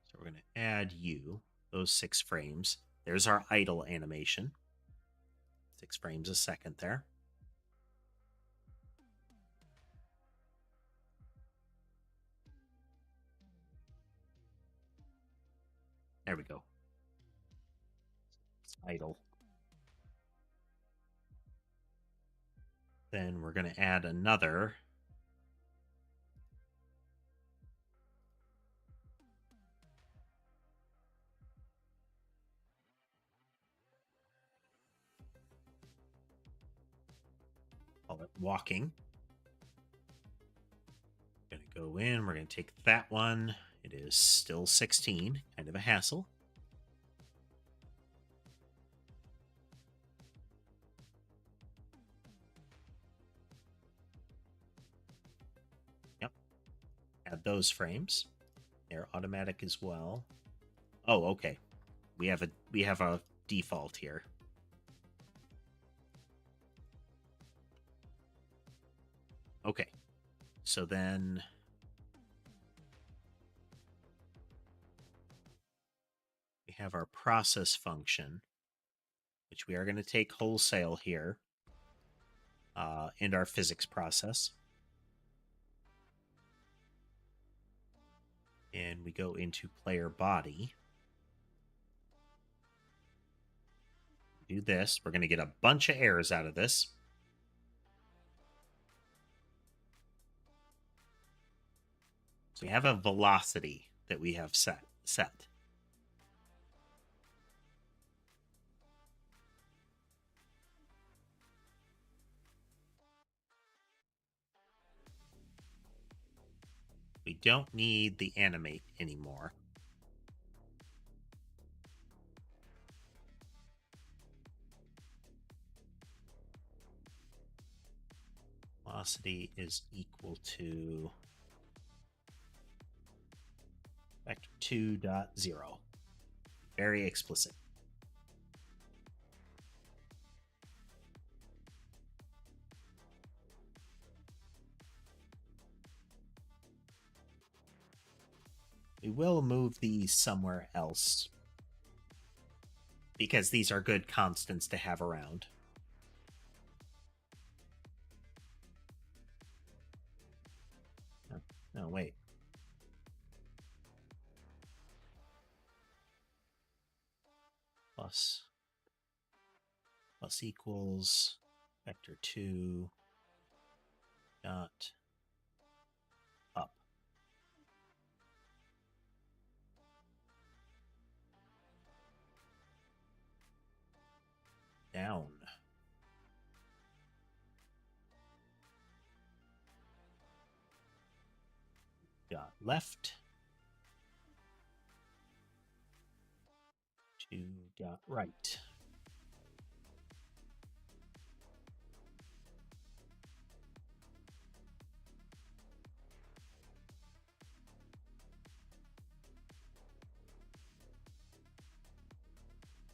So we're gonna add you those 6 frames. There's our idle animation. 6 frames a second there. There we go. It's idle. Then we're going to add another. Call it walking. Going to go in. We're going to take that one. It is still 16. Kind of a hassle. Yep. Add those frames. They're automatic as well. Oh, okay. We have a default here. Okay. So then we have our process function, which we are going to take wholesale here, and our physics process. and we go into player body, do this. We're going to get a bunch of errors out of this. So we have a velocity that we have set. We don't need the animate anymore. Velocity is equal to vector 2.0. Very explicit. We will move these somewhere else because these are good constants to have around. No, wait. Plus equals vector 2 dot up. Down. Dot left. 2 dot right.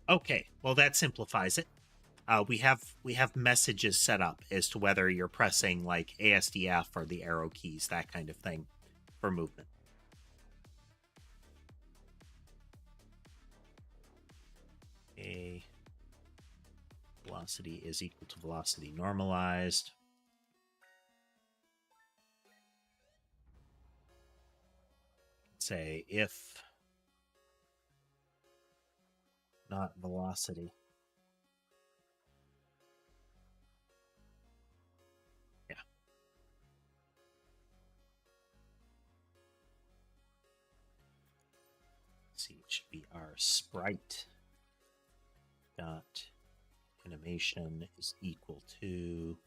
Okay, well that simplifies it. We have messages set up as to whether you're pressing like ASDF or the arrow keys, that kind of thing, for movement. A velocity is equal to velocity normalized. Say if not velocity. Yeah. Let's see, it should be our sprite dot animation is equal to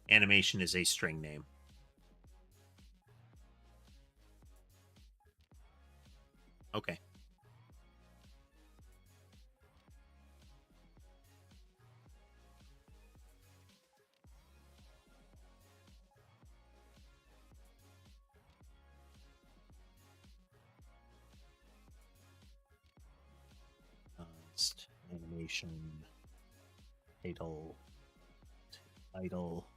animation is a string name. Okay. Animation idle to idle.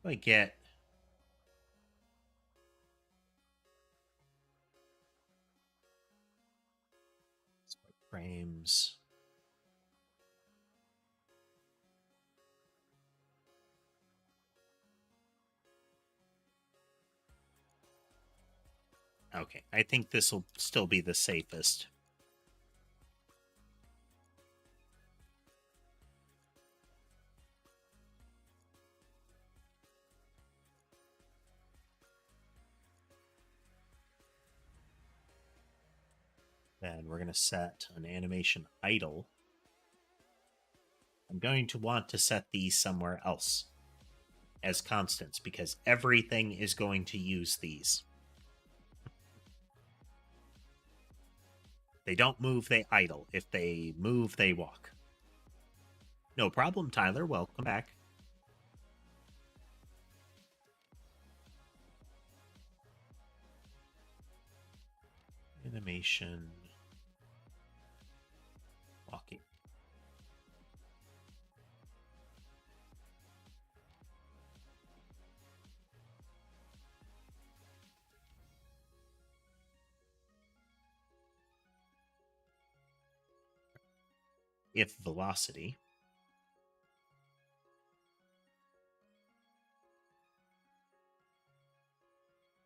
How do I get frames? Okay, I think this will still be the safest. Then we're going to set an animation idle. I'm going to want to set these somewhere else as constants because everything is going to use these. They don't move, they idle. If they move, they walk. No problem, Tyler. Welcome back. Animation. Walking. If velocity.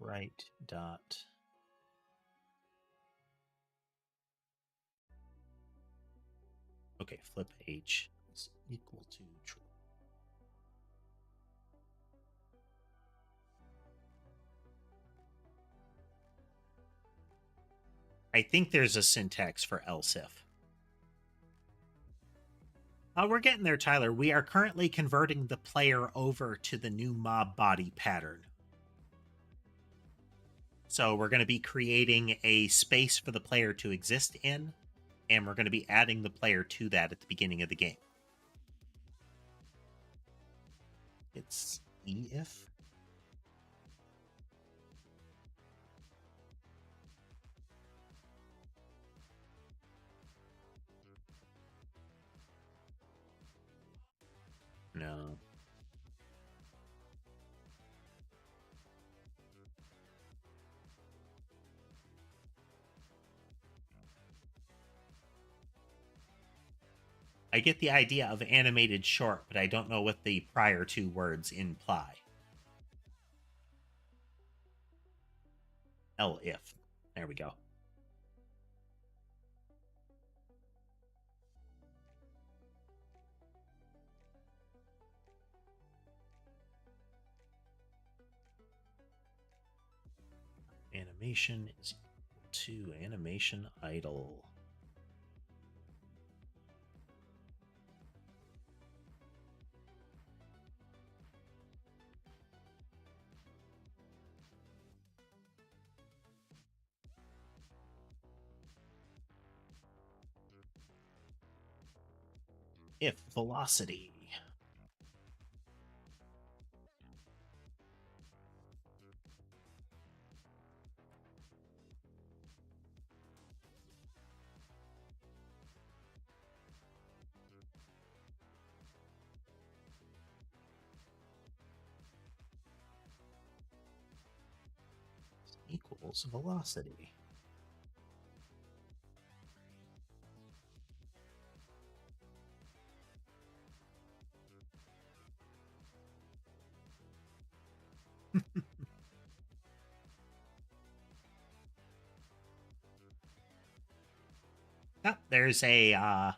Right dot. Okay, flip H is equal to true. I think there's a syntax for else if. We're getting there, Tyler. We are currently converting the player over to the new mob body pattern. So we're going to be creating a space for the player to exist in, and we're going to be adding the player to that at the beginning of the game. It's if. No. I get the idea of animated short, but I don't know what the prior two words imply. If. There we go. Animation is equal to animation idle. If velocity. Equals velocity. Oh, there's a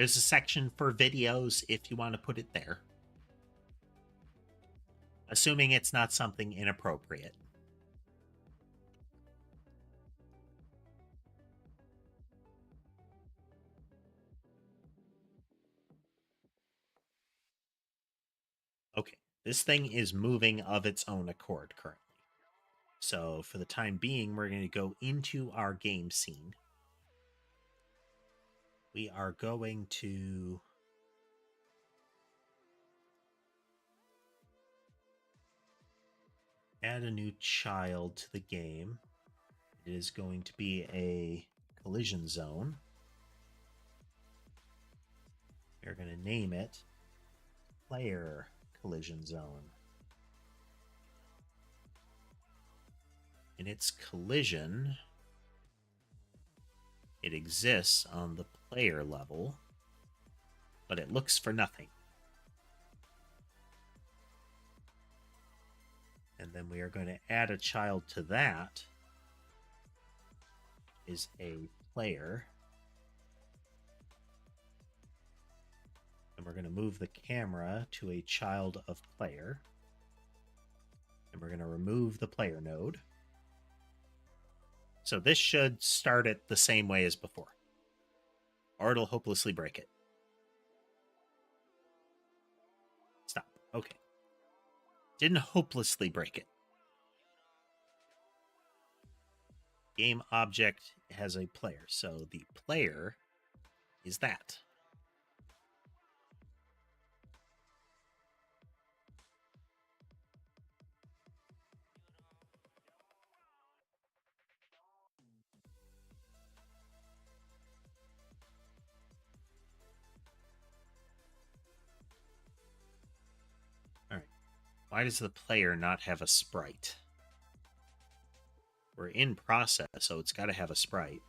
section for videos if you want to put it there. Assuming it's not something inappropriate. Okay, this thing is moving of its own accord currently. So for the time being, we're going to go into our game scene. We are going to add a new child to the game. It is going to be a collision zone. We're going to name it Player Collision Zone. In its collision, it exists on the player level, but it looks for nothing. And then we are going to add a child to that. Is a player. And we're going to move the camera to a child of player. And we're going to remove the player node. So this should start it the same way as before. Or it'll hopelessly break it. Stop. Okay. Didn't hopelessly break it. Game object has a player. So the player is that. Why does the player not have a sprite? We're in process, so it's got to have a sprite.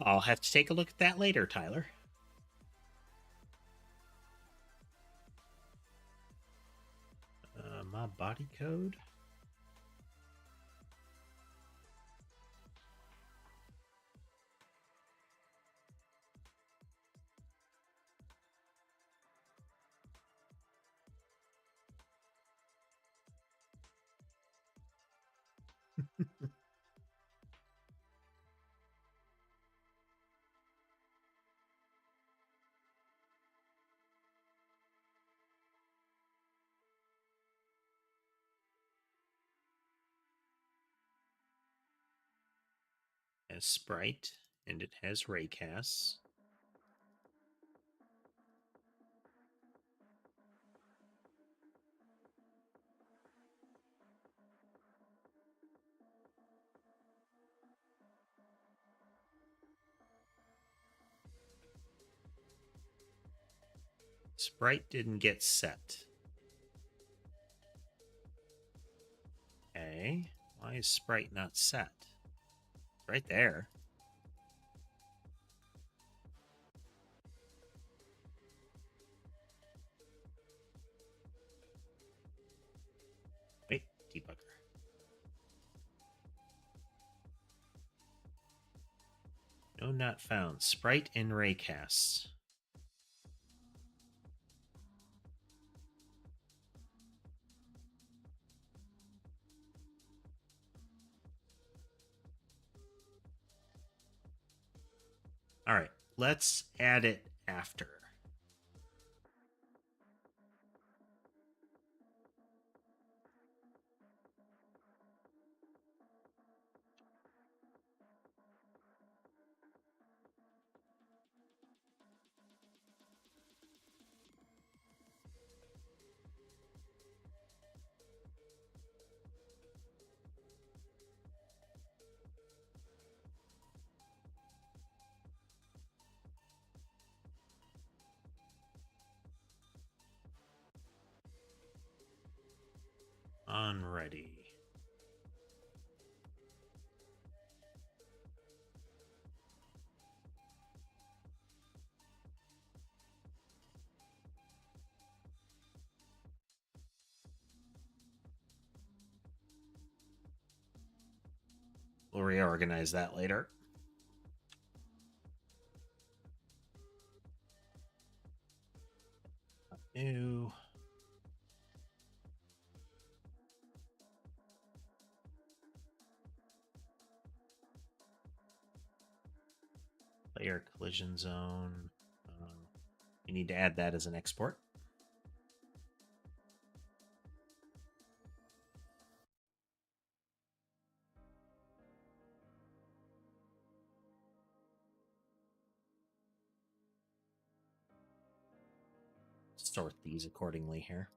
I'll have to take a look at that later, Tyler. My body code? Has sprite, and it has raycasts. Sprite didn't get set. Okay, why is sprite not set? Right there. Wait, debugger. No, not found. Sprite and raycasts. All right, let's add it after. On ready. We'll reorganize that later. New. Player collision zone. You need to add that as an export. Sort these accordingly here.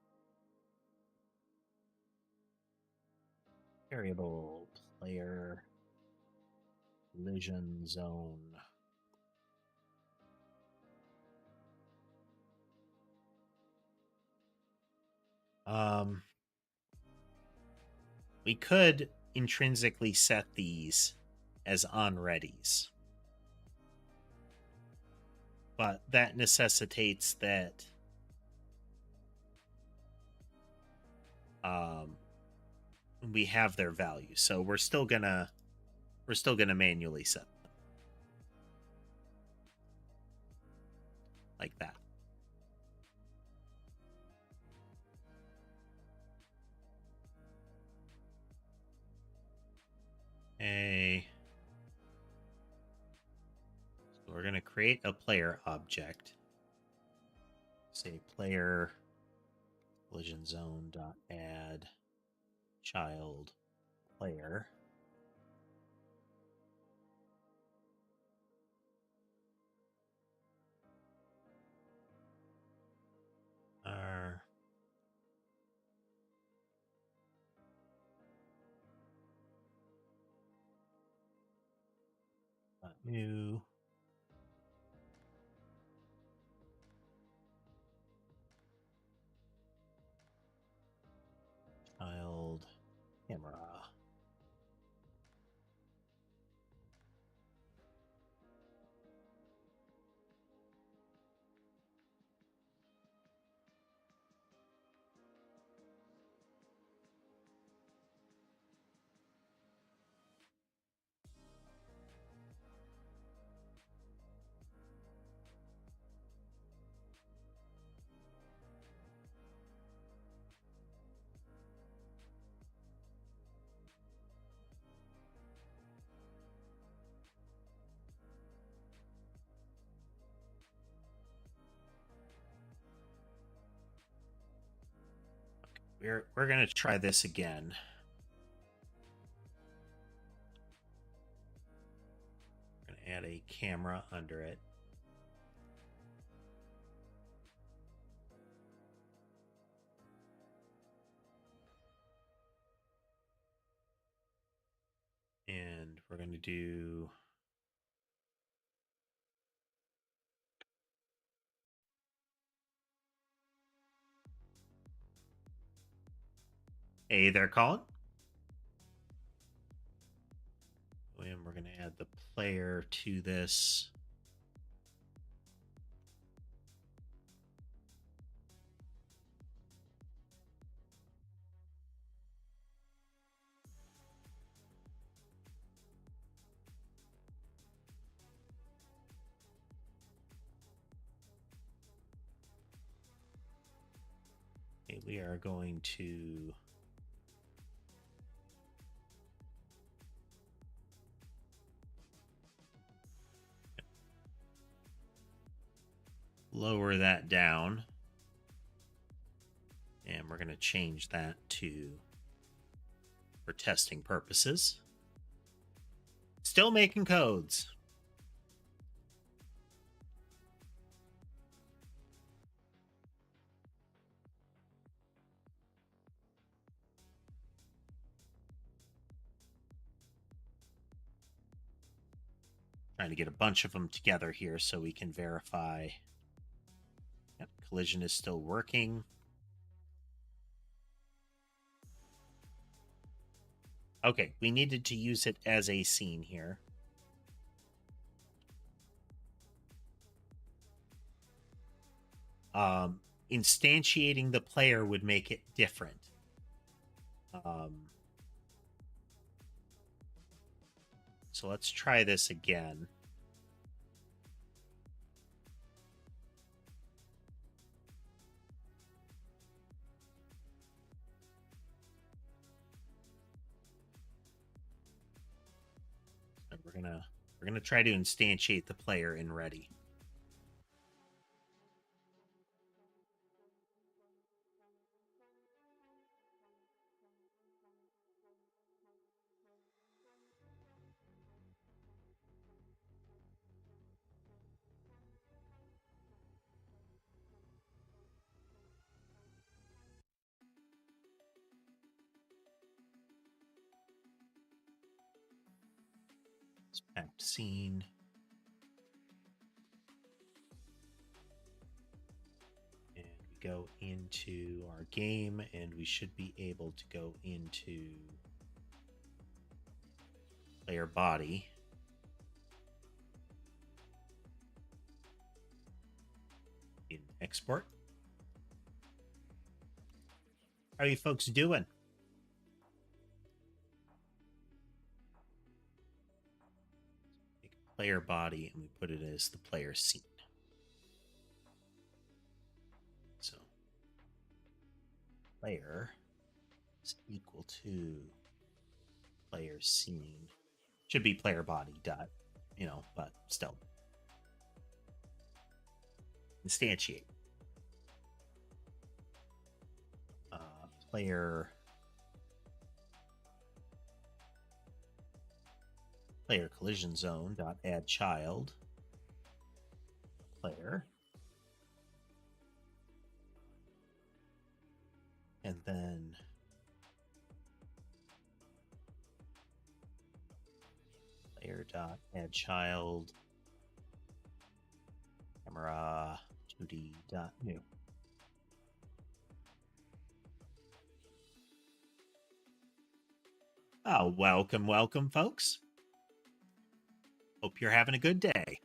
Variable player collision zone. We could intrinsically set these as on readies, but that necessitates that we have their value. So we're still gonna manually set them like that. So we're gonna create a player object. Say player collision zone dot add child player. Our New child camera. We're gonna try this again. We're gonna add a camera under it. And we're gonna do hey there, Colin. And we're going to add the player to this. Okay, we are going to lower that down, and we're going to change that to for testing purposes. Still making codes. Trying to get a bunch of them together here so we can verify. Yep, collision is still working. Okay, we needed to use it as a scene here. Instantiating the player would make it different. So let's try this again. So we're gonna try to instantiate the player in ready. Packed scene. And we go into our game, and we should be able to go into player body. In export. How are you folks doing? Player body, and we put it as the player scene. So player is equal to player scene. Should be player body dot, but still. Instantiate. Player collision zone dot add child player, and then player add child camera 2d.new. Oh, welcome, folks. Hope you're having a good day.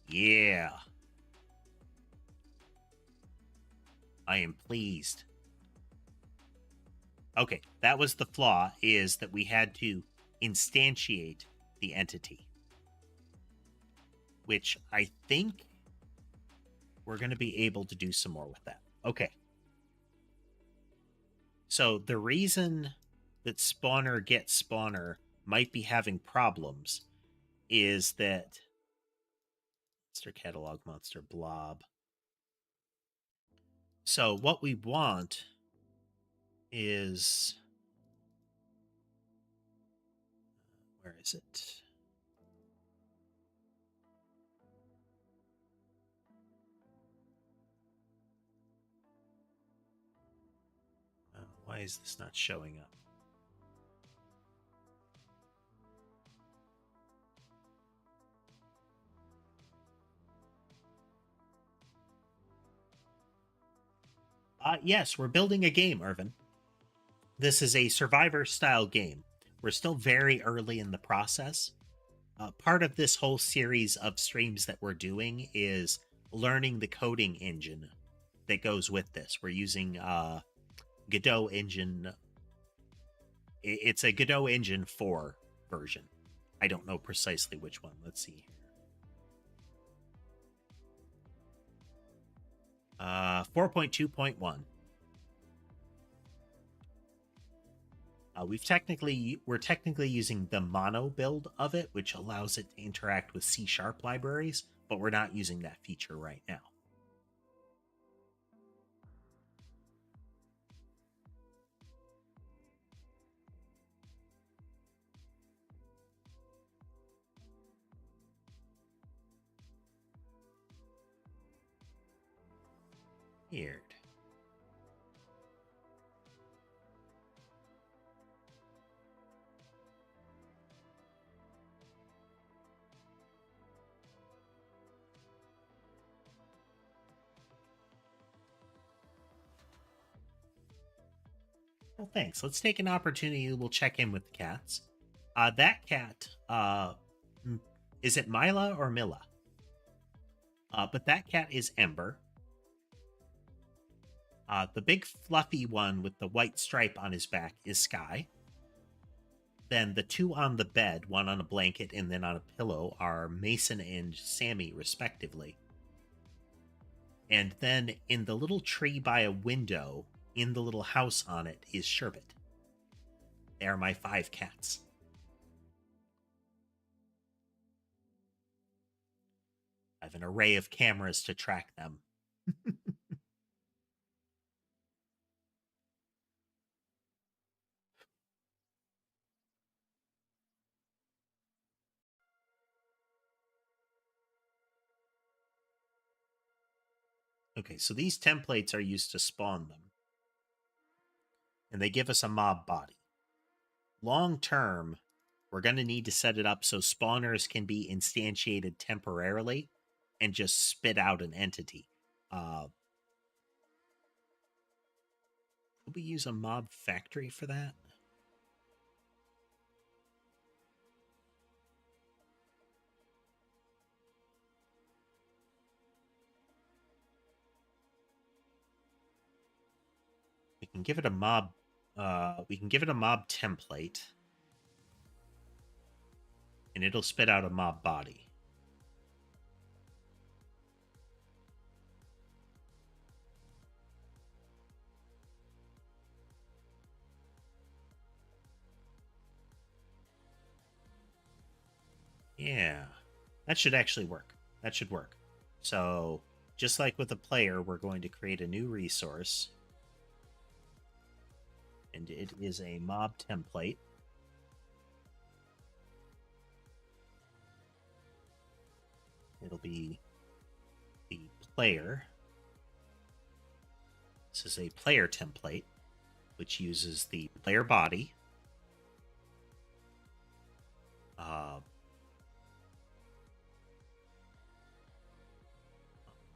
Yeah. I am pleased. Okay, that was the flaw, is that we had to instantiate the entity, which I think we're going to be able to do some more with that. Okay. So the reason that spawner get spawner might be having problems is that monster catalog, monster blob. So what we want is, where is it? Why is this not showing up? Yes, we're building a game, Irvin. This is a survivor-style game. We're still very early in the process. Part of this whole series of streams that we're doing is learning the coding engine that goes with this. We're using Godot engine. It's a Godot engine 4 version. I don't know precisely which one. Let's see here. 4.2.1. We're technically using the mono build of it, which allows it to interact with C# libraries, but we're not using that feature right now. Weird. Well, thanks. Let's take an opportunity. We'll check in with the cats. That cat, is it Mila or Milla? But that cat is Ember. The big fluffy one with the white stripe on his back is Sky. Then the two on the bed, one on a blanket and then on a pillow, are Mason and Sammy, respectively. And then in the little tree by a window, in the little house on it, is Sherbet. They are my 5 cats. I have an array of cameras to track them. Okay, so these templates are used to spawn them. And they give us a mob body. Long term, we're going to need to set it up so spawners can be instantiated temporarily and just spit out an entity. Could we use a mob factory for that? We can give it a mob. We can give it a mob template, and it'll spit out a mob body. Yeah, that should actually work. That should work. So, just like with a player, we're going to create a new resource. And it is a mob template. It'll be the player. This is a player template, which uses the player body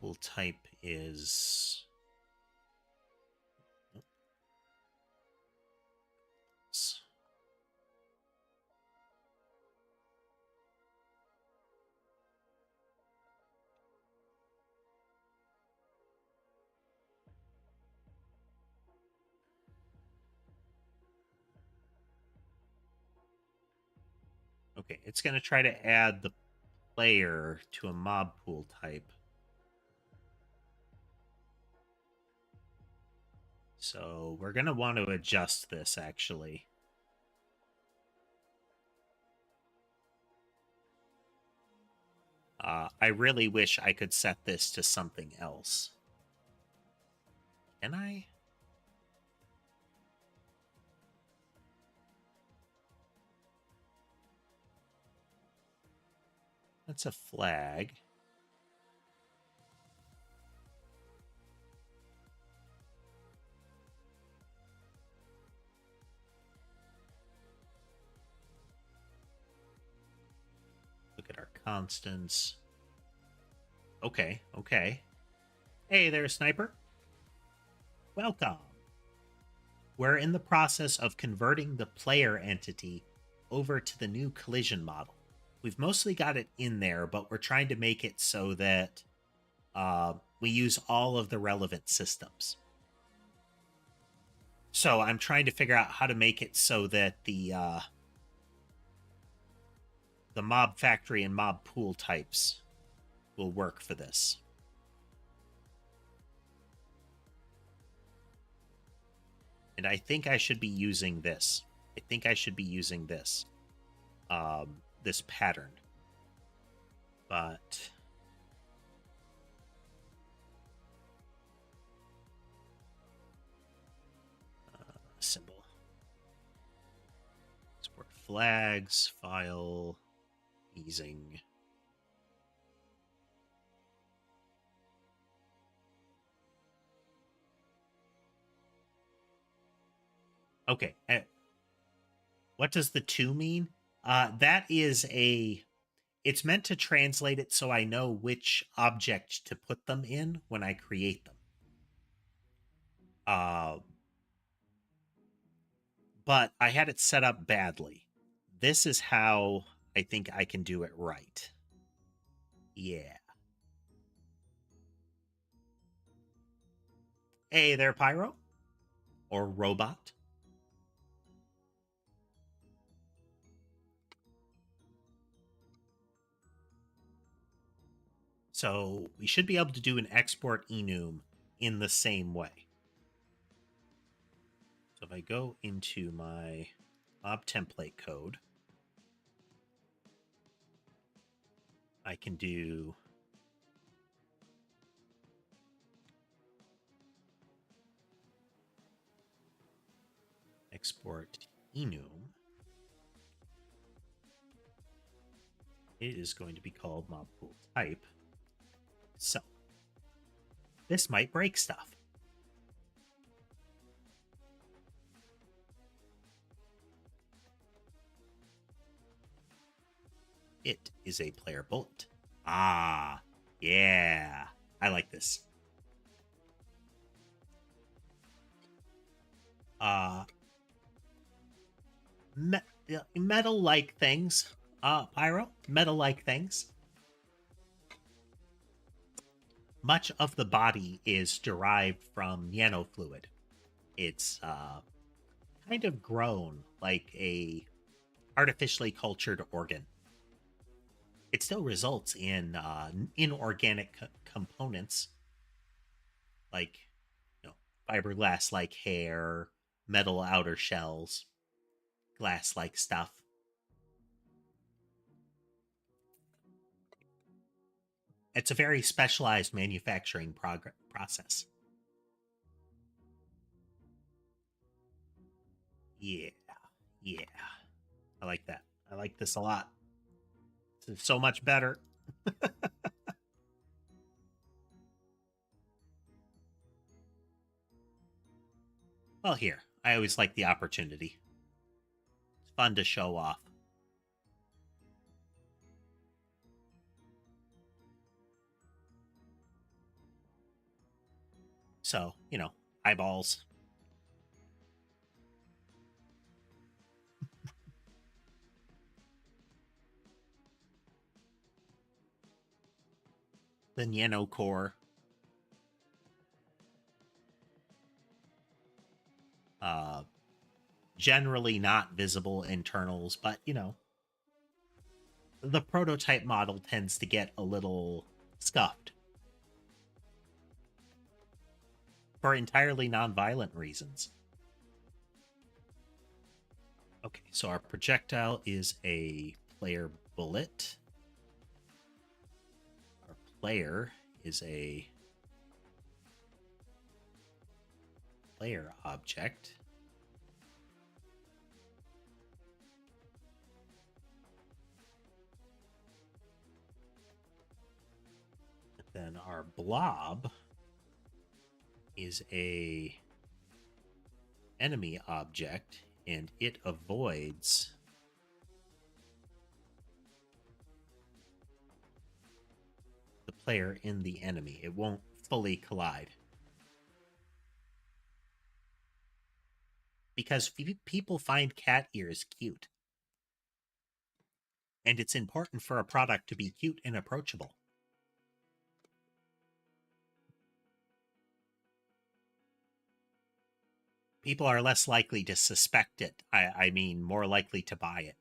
Pool type is... Okay, it's going to try to add the player to a mob pool type. So we're going to want to adjust this, actually. I really wish I could set this to something else. Can I? That's a flag. Look at our constants. Okay, okay. Hey there, sniper. Welcome. We're in the process of converting the player entity over to the new collision model. We've mostly got it in there, but we're trying to make it so that we use all of the relevant systems. So I'm trying to figure out how to make it so that the mob factory and mob pool types will work for this. And I think I should be using this. I think I should be using this. This pattern. But... symbol. Export flags, file, easing. Okay. What does the 2 mean? That is a... It's meant to translate it so I know which object to put them in when I create them. But I had it set up badly. This is how I think I can do it right. Yeah. Hey there, Pyro. Or Robot. So we should be able to do an export enum in the same way. So if I go into my mob template code, I can do export enum. It is going to be called mob pool type. So this might break stuff. It is a player bullet. Ah, yeah. I like this. Metal-like things. Pyro, metal-like things. Much of the body is derived from nanofluid. It's kind of grown like a artificially cultured organ. It still results in inorganic components like, fiberglass like hair, metal outer shells, glass like stuff. It's a very specialized manufacturing process. Yeah, yeah. I like that. I like this a lot. It's so much better. Well, here. I always like the opportunity. It's fun to show off. So, eyeballs. The Nano core. Generally not visible internals, but the prototype model tends to get a little scuffed for entirely non-violent reasons. Okay, so our projectile is a player bullet. Our player is a player object. Then our blob is a enemy object, and it avoids the player in the enemy. It won't fully collide. Because people find cat ears cute. And it's important for a product to be cute and approachable. People are less likely to suspect it. I mean, more likely to buy it.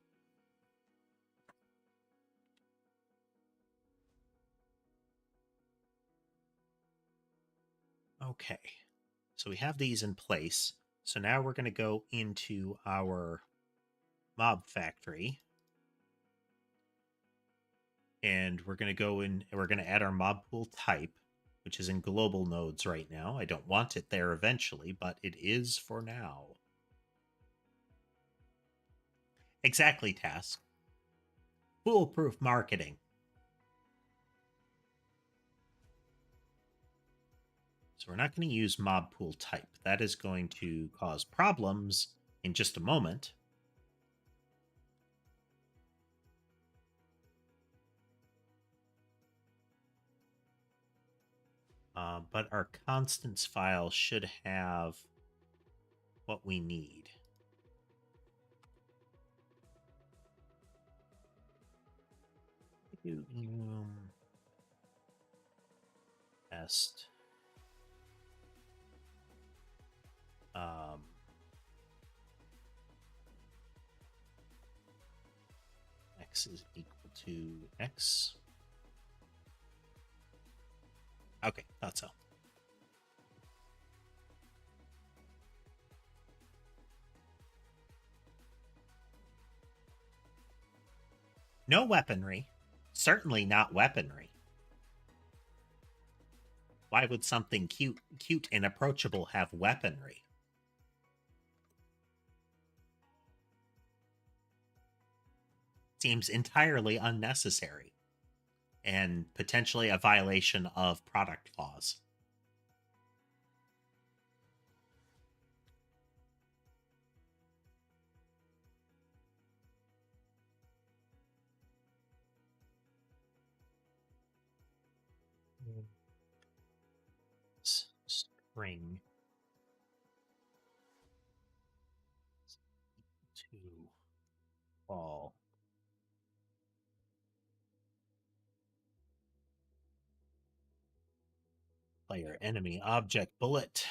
Okay, so we have these in place. So now we're going to go into our mob factory. And we're going to go in, and we're going to add our mob pool type, which is in global nodes right now. I don't want it there eventually, but it is for now. Exactly, task. Foolproof marketing. So we're not going to use mob pool type. That is going to cause problems in just a moment. But our constants file should have what we need. Test. X is equal to X. Okay, thought so. No weaponry. Certainly not weaponry. Why would something cute and approachable have weaponry? Seems entirely unnecessary and potentially a violation of product laws. String to all player enemy object bullet.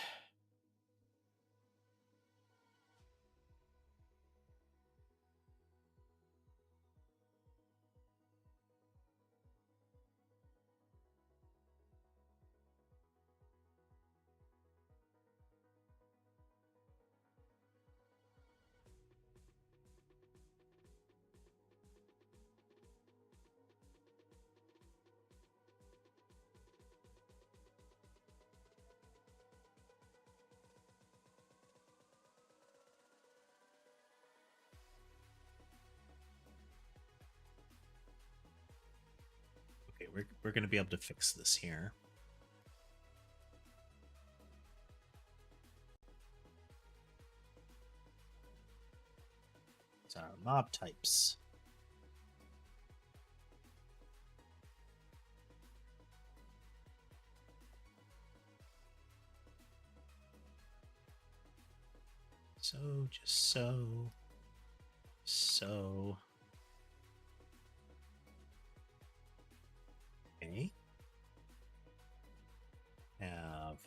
Okay, we're going to be able to fix this here. So our mob types. So, just so. So. Okay. Have.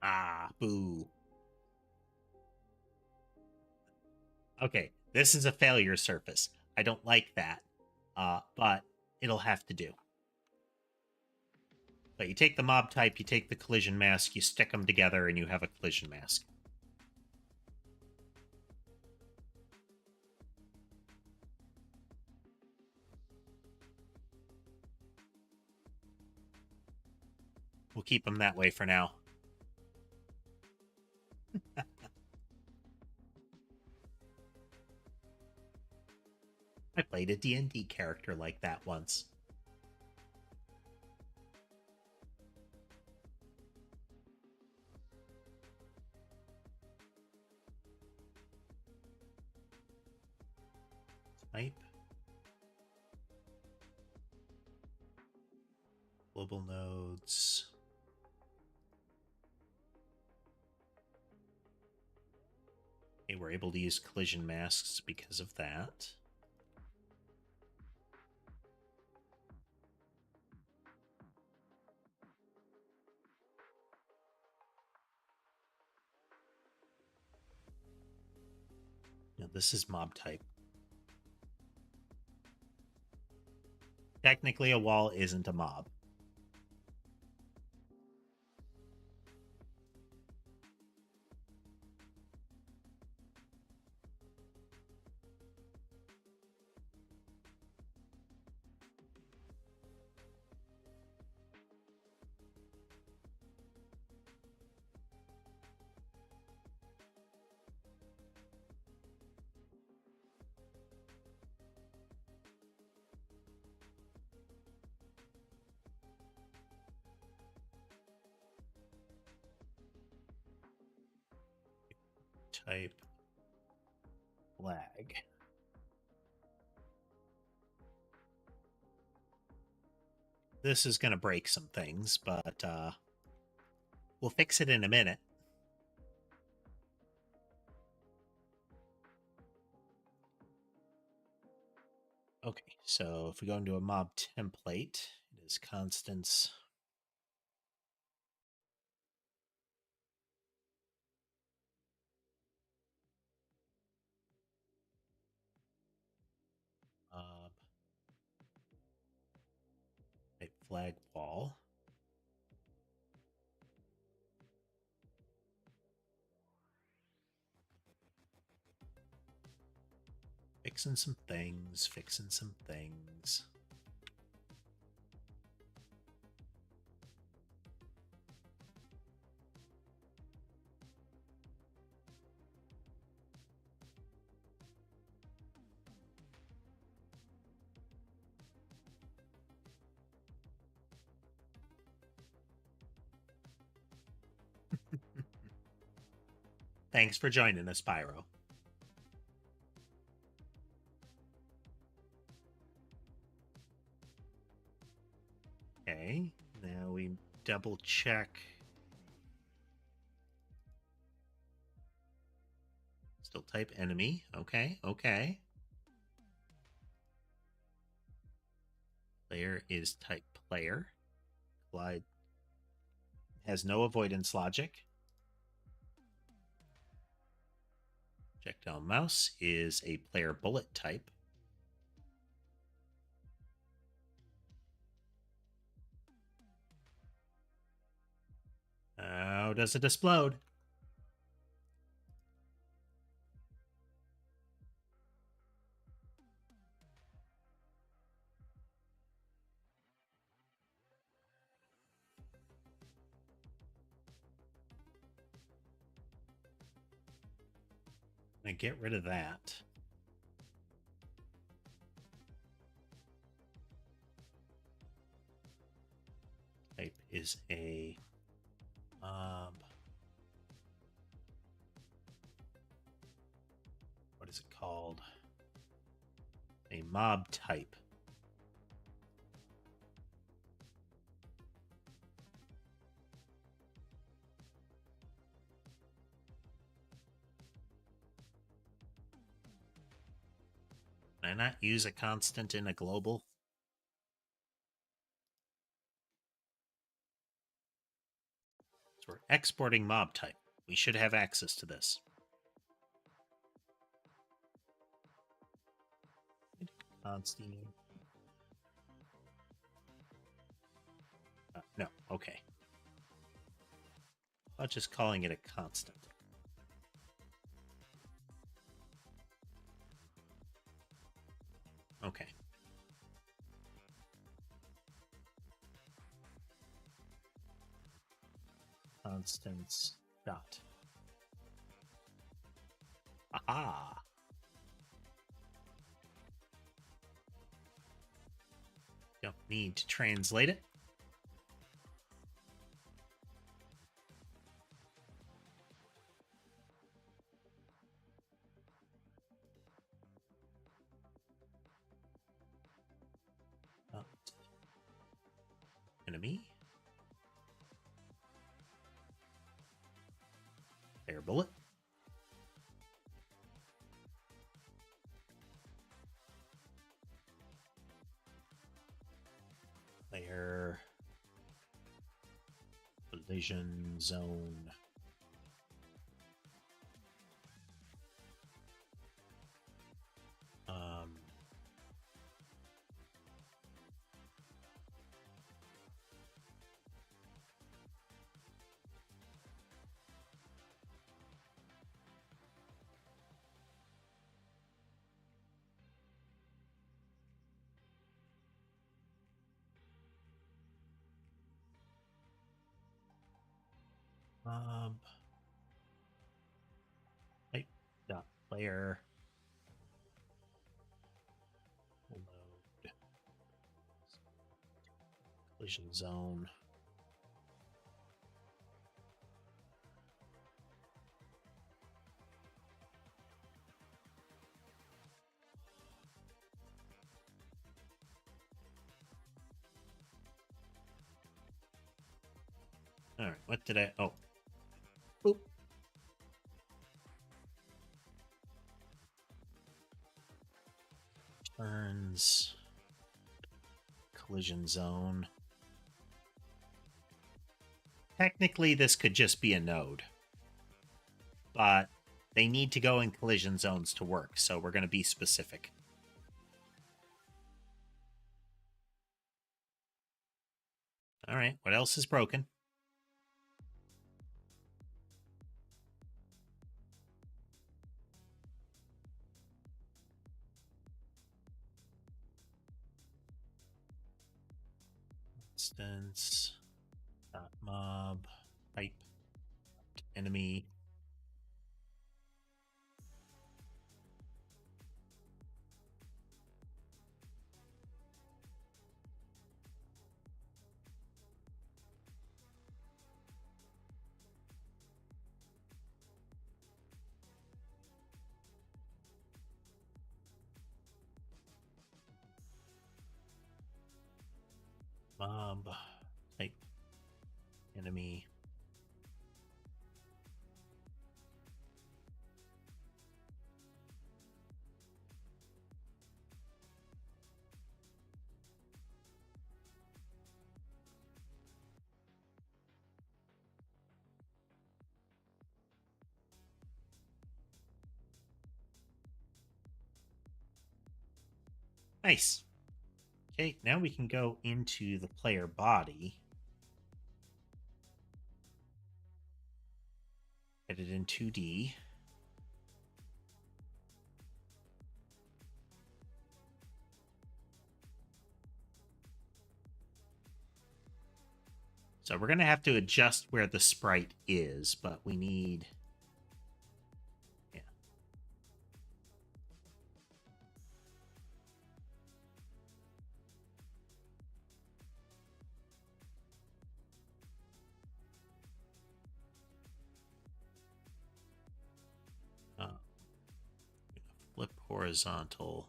Ah, boo. Okay, this is a failure surface. I don't like that, but it'll have to do. But you take the mob type, you take the collision mask, you stick them together, and you have a collision mask. We'll keep them that way for now. I played a D&D character like that once. Type. Global nodes. Okay, we're able to use collision masks because of that. Now this is mob type. Technically, a wall isn't a mob. Type flag. This is going to break some things, but we'll fix it in a minute. Okay, so if we go into a mob template, it is constants. Mob type flag wall. Fixing some things, fixing some things. Thanks for joining us, Pyro. Okay, now we double check. Still type enemy. Okay, okay. Player is type player. Glide has no avoidance logic. Projectile mouse is a player bullet type. How does it explode? I'm gonna get rid of that. is a mob. What is it called? A mob type. Can I not use a constant in a global? So we're exporting mob type. We should have access to this. Constant. No, okay. Not just calling it a constant. Okay. Constants dot. Aha! Don't need to translate it. Enemy. Air bullet. Player. Collision zone. Type dot player. Load. Collision zone. All right, what did I? Oh, boop. Turns. Collision zone. Technically, this could just be a node, but they need to go in collision zones to work, so we're going to be specific. All right, what else is broken? Instance. Mob. Type. Enemy. Mob. Type. Enemy. Nice. Okay, now we can go into the player body. Edit in 2D. So we're going to have to adjust where the sprite is, but we need... Yeah. horizontal.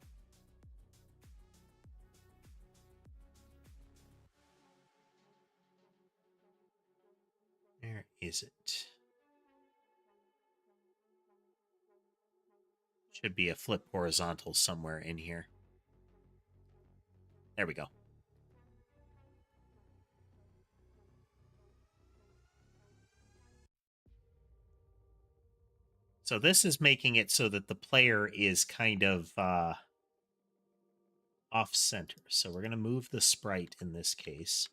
Where is it? Should be a flip horizontal somewhere in here. There we go. So this is making it so that the player is kind of off-center. So we're going to move the sprite in this case.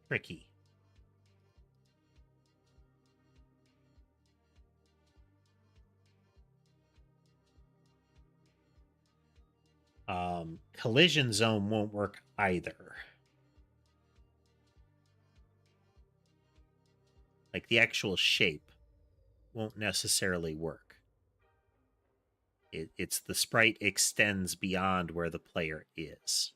Tricky. Collision zone won't work either. Like the actual shape won't necessarily work. It's the sprite extends beyond where the player is.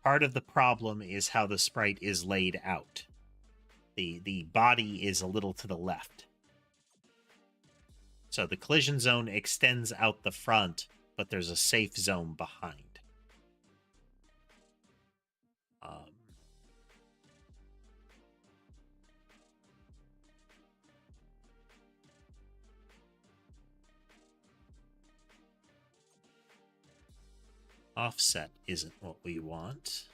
Part of the problem is how the sprite is laid out. The body is a little to the left. So the collision zone extends out the front, but there's a safe zone behind. Offset isn't what we want.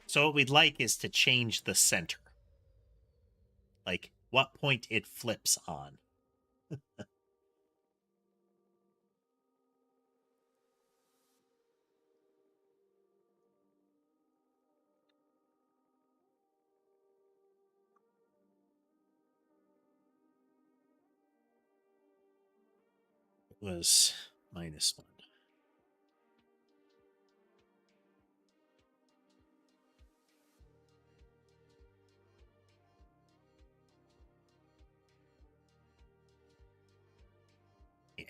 So what we'd like is to change the center. Like what point it flips on. It was -1. Yeah.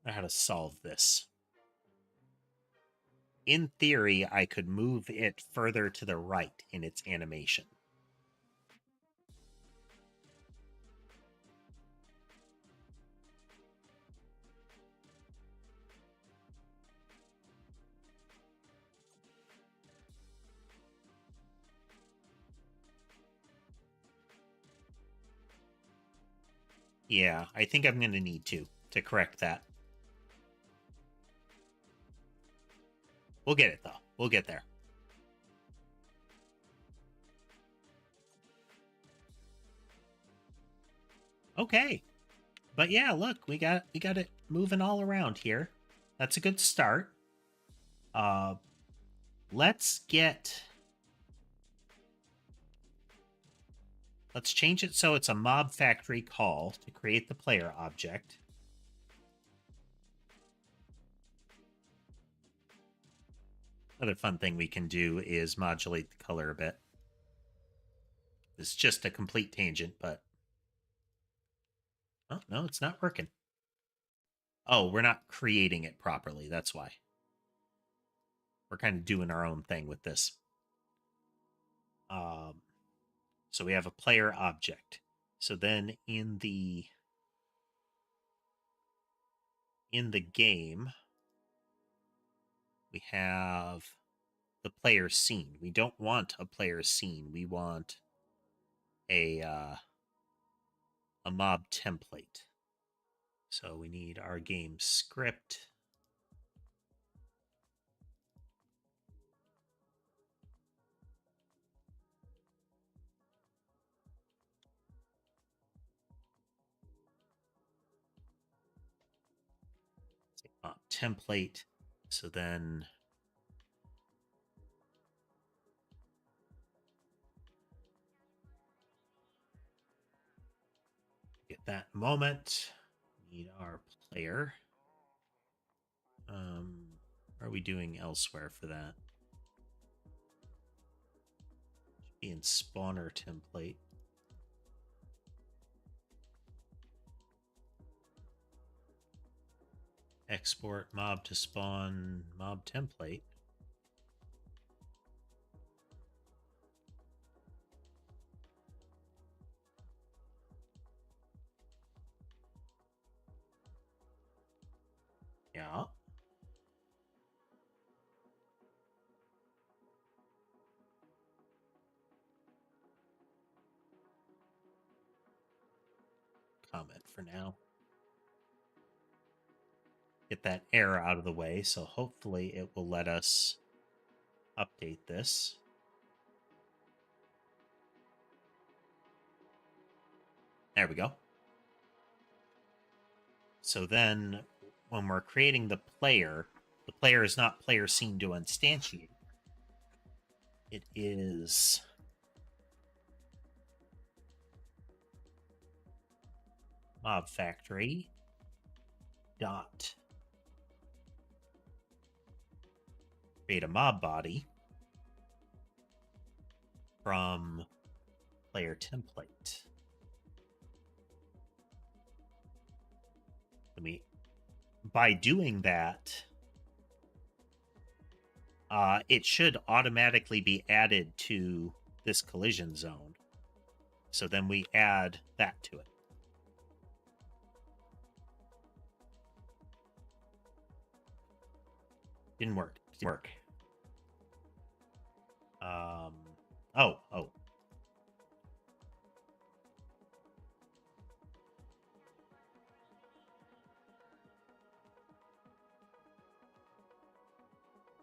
I know how to solve this. In theory, I could move it further to the right in its animation. Yeah, I think I'm going to need to correct that. We'll get it, though. We'll get there. Okay. But yeah, look, we got it moving all around here. That's a good start. Let's change it so it's a mob factory call to create the player object. Another fun thing we can do is modulate the color a bit. It's just a complete tangent, but... Oh, no, it's not working. Oh, we're not creating it properly. That's why. We're kind of doing our own thing with this. So we have a player object. So then in the game, we have the player scene. We don't want a player scene. We want a mob template. So we need our game script. template. So then get that moment. Need our player. What are we doing elsewhere for that? Should be in spawner template. Export mob to spawn mob template. Yeah. Comment for now. Get that error out of the way, so hopefully it will let us update this. There we go. So then when we're creating the player is not player scene to instantiate. It is mob factory dot create a mob body from player template. By doing that, it should automatically be added to this collision zone. So then we add that to it. Didn't work. Oh.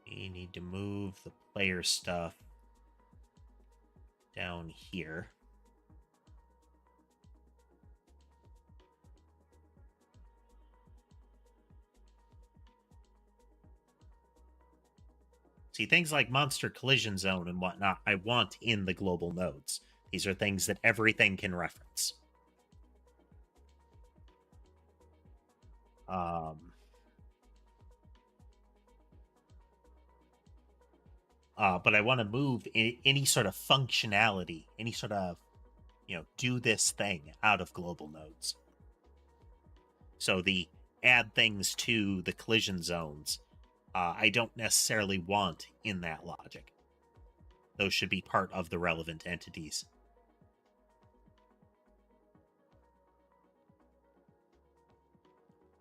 We need to move the player stuff down here. See, things like monster collision zone and whatnot, I want in the global nodes. These are things that everything can reference. But I want to move any sort of functionality, any sort of, do this thing out of global nodes. So the add things to the collision zones, I don't necessarily want in that logic. Those should be part of the relevant entities.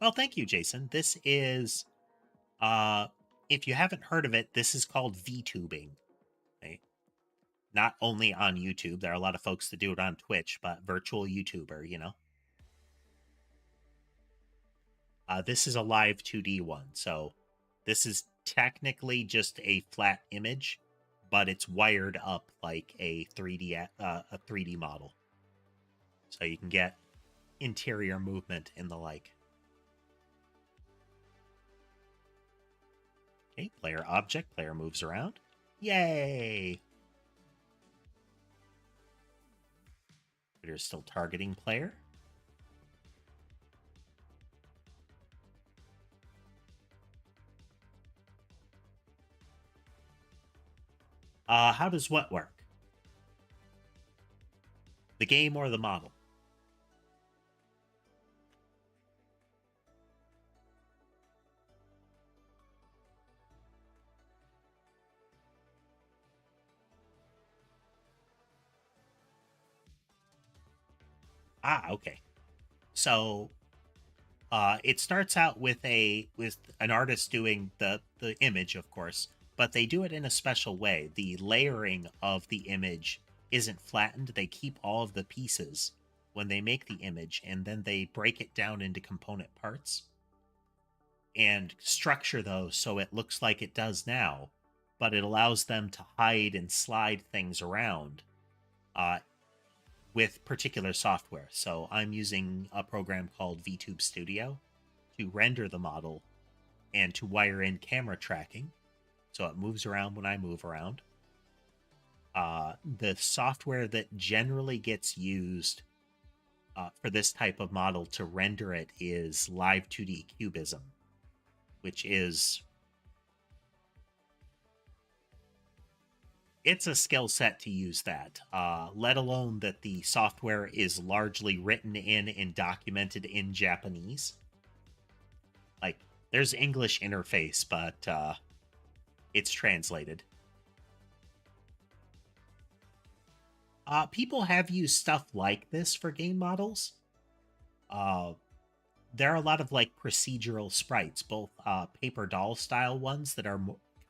Well, thank you, Jason. This is, if you haven't heard of it, this is called vtubing. Okay? Not only on YouTube, there are a lot of folks that do it on Twitch, but virtual YouTuber, This is a live 2D one, so this is technically just a flat image, but it's wired up like a 3D model, so you can get interior movement and the like. Okay, player object, player moves around. Yay! Computer's still targeting player. How does what work? The game or the model? Okay. So it starts out with an artist doing the image, of course, but they do it in a special way. The layering of the image isn't flattened. They keep all of the pieces when they make the image, and then they break it down into component parts and structure those so it looks like it does now, but it allows them to hide and slide things around with particular software. So I'm using a program called VTube Studio to render the model and to wire in camera tracking, so it moves around when I move around. The software that generally gets used for this type of model to render it is Live 2D Cubism, which is... it's a skill set to use that, let alone that the software is largely written in and documented in Japanese. Like, there's English interface, but it's translated. People have used stuff like this for game models. There are a lot of like procedural sprites, both paper doll style ones that are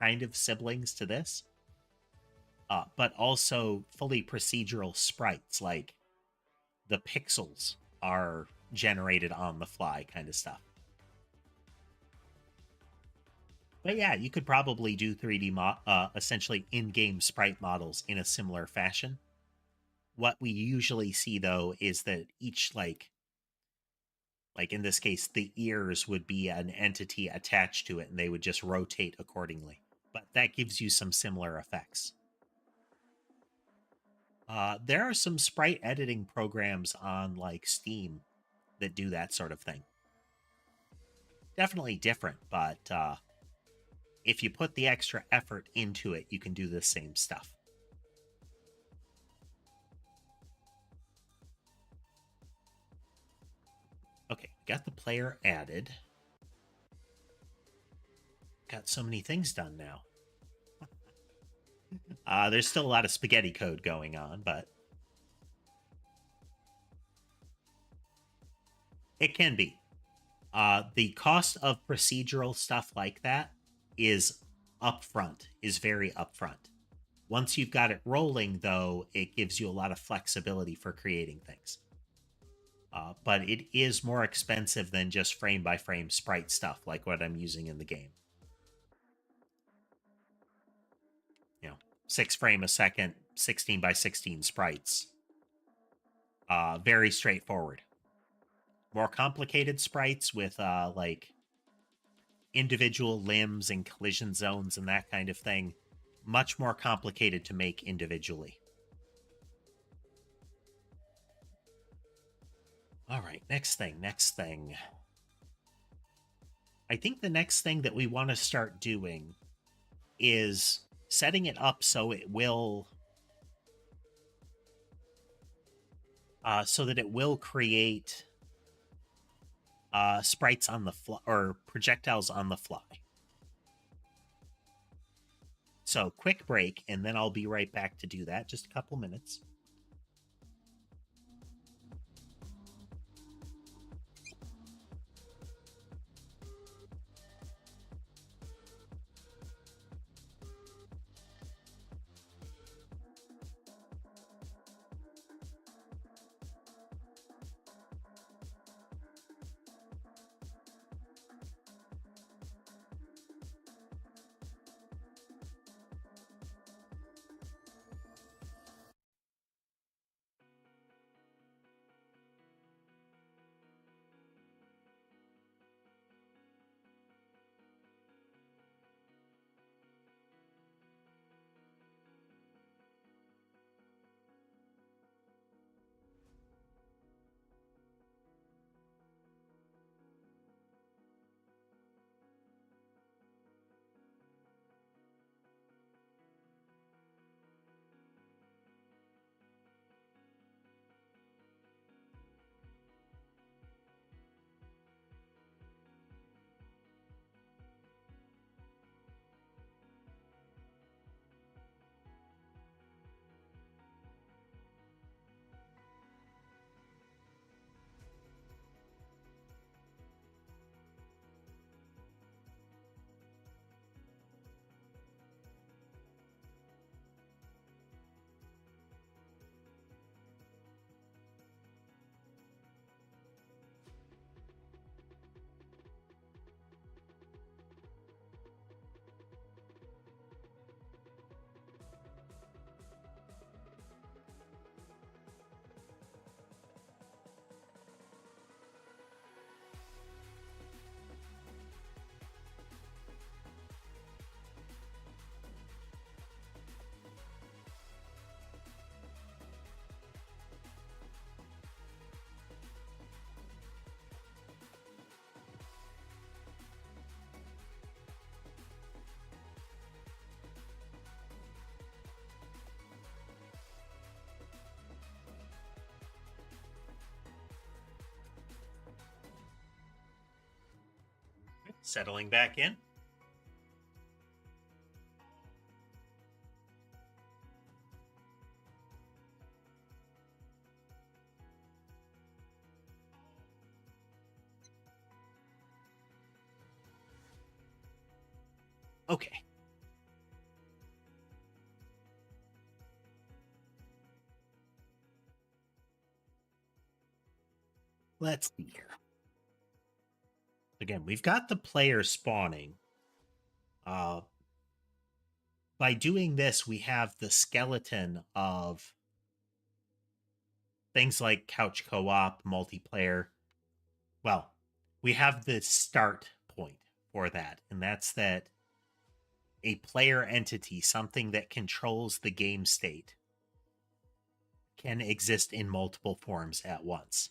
kind of siblings to this, but also fully procedural sprites, like the pixels are generated on the fly kind of stuff. But yeah, you could probably do 3D essentially in-game sprite models in a similar fashion. What we usually see, though, is that each, like in this case, the ears would be an entity attached to it, and they would just rotate accordingly. But that gives you some similar effects. There are some sprite editing programs on, like, Steam that do that sort of thing. Definitely different, but if you put the extra effort into it, you can do the same stuff. Okay, got the player added. Got so many things done now. There's still a lot of spaghetti code going on, but it can be. The cost of procedural stuff like that is upfront, is very upfront. Once you've got it rolling, though, it gives you a lot of flexibility for creating things. But it is more expensive than just frame-by-frame sprite stuff like what I'm using in the game. 6 frame a second, 16 by 16 sprites. Very straightforward. More complicated sprites with like individual limbs and collision zones and that kind of thing, much more complicated to make individually. All right, next thing. I think the next thing that we want to start doing is setting it up so it will create sprites on the fly, or projectiles on the fly. So quick break, and then I'll be right back to do that. Just a couple minutes. Settling back in. Okay. Let's see here. Again, we've got the player spawning. By doing this, we have the skeleton of things like couch co-op, multiplayer. Well, we have the start point for that, and that's that a player entity, something that controls the game state, can exist in multiple forms at once.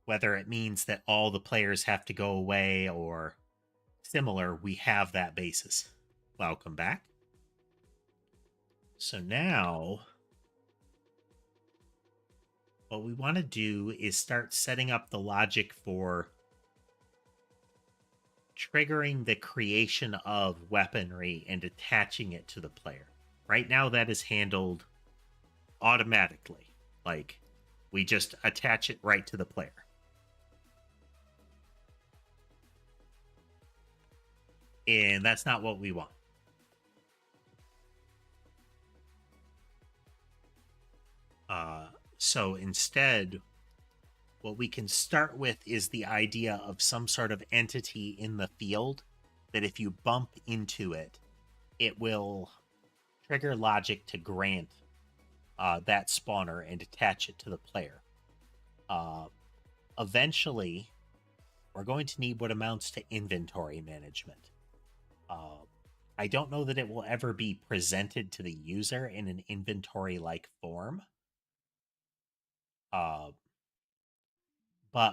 Whether it means that all the players have to go away or similar, we have that basis. Welcome back. So now, what we want to do is start setting up the logic for triggering the creation of weaponry and attaching it to the player. Right now, that is handled automatically. Like, we just attach it right to the player. And that's not what we want. So instead, what we can start with is the idea of some sort of entity in the field that if you bump into it, it will trigger logic to grant that spawner and attach it to the player. Eventually, we're going to need what amounts to inventory management. I don't know that it will ever be presented to the user in an inventory-like form. But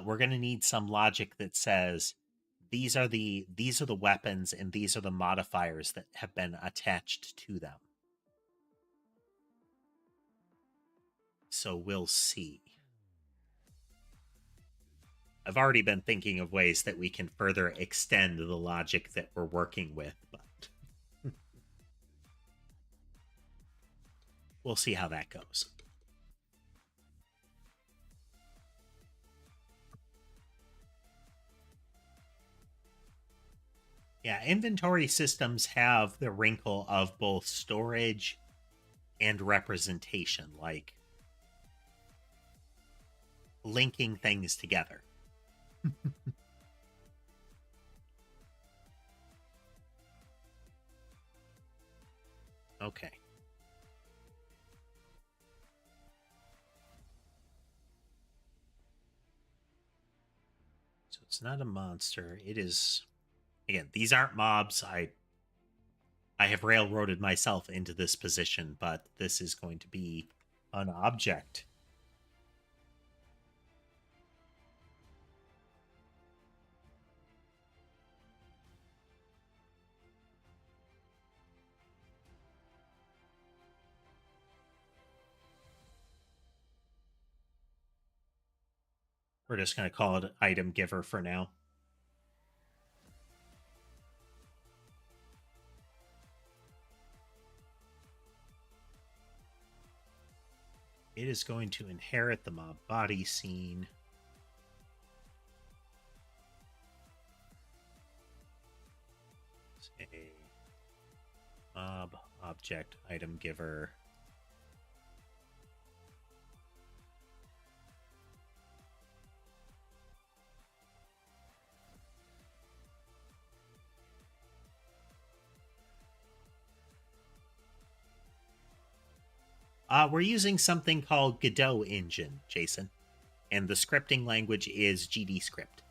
we're going to need some logic that says these are the weapons and these are the modifiers that have been attached to them. So we'll see. I've already been thinking of ways that we can further extend the logic that we're working with, but we'll see how that goes. Yeah, inventory systems have the wrinkle of both storage and representation, like linking things together. Okay. So it's not a monster. It is, again, these aren't mobs. I have railroaded myself into this position, but this is going to be an object. We're just going to call it item giver for now. It is going to inherit the mob body scene. Say mob object item giver. We're using something called Godot engine, Jason, and the scripting language is GDScript.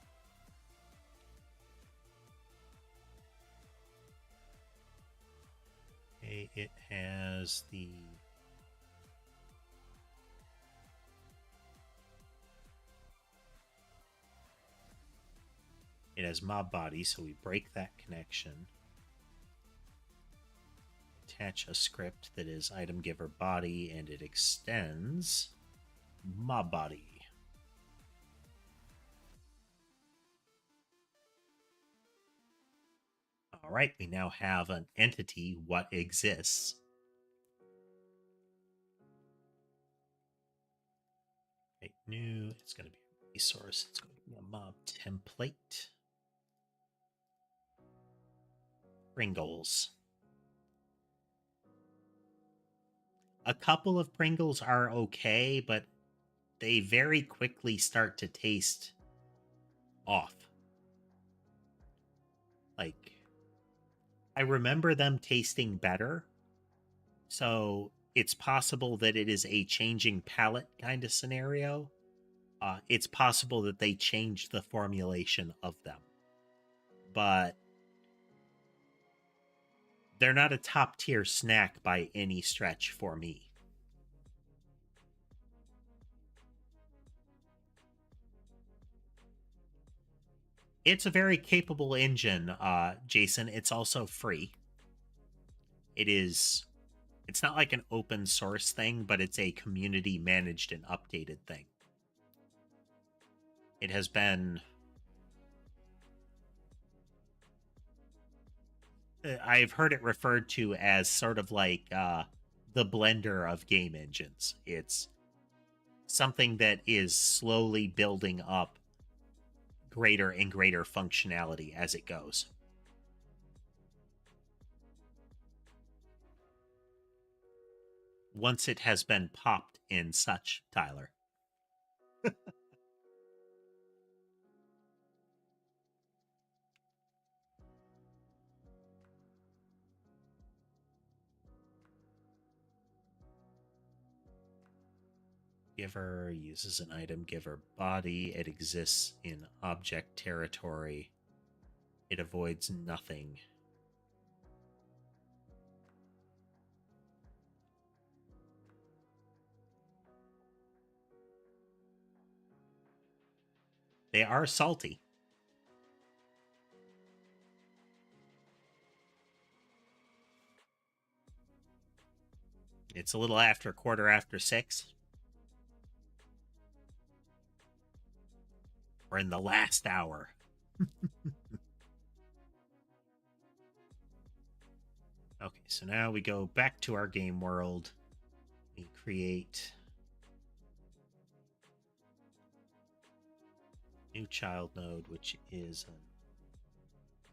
Okay, it has the it has mob body, so we break that connection. Attach a script that is item giver body, and it extends mob body. All right, we now have an entity, what exists. Right, new, it's going to be a resource. It's going to be a mob template. Pringles. A couple of Pringles are okay, but they very quickly start to taste off. Like, I remember them tasting better, so it's possible that it is a changing palate kind of scenario. It's possible that they changed the formulation of them, but they're not a top tier snack by any stretch for me. It's a very capable engine, Jason. It's also free. It's not like an open source thing, but it's a community managed and updated thing. It has been, I've heard it referred to as sort of like the blender of game engines. It's something that is slowly building up greater and greater functionality as it goes. Once it has been popped in such, Tyler. Giver uses an item giver body. It exists in object territory. It avoids nothing. They are salty. It's a little after 6:15. We're in the last hour. Okay, so now we go back to our game world. We create new child node, which is an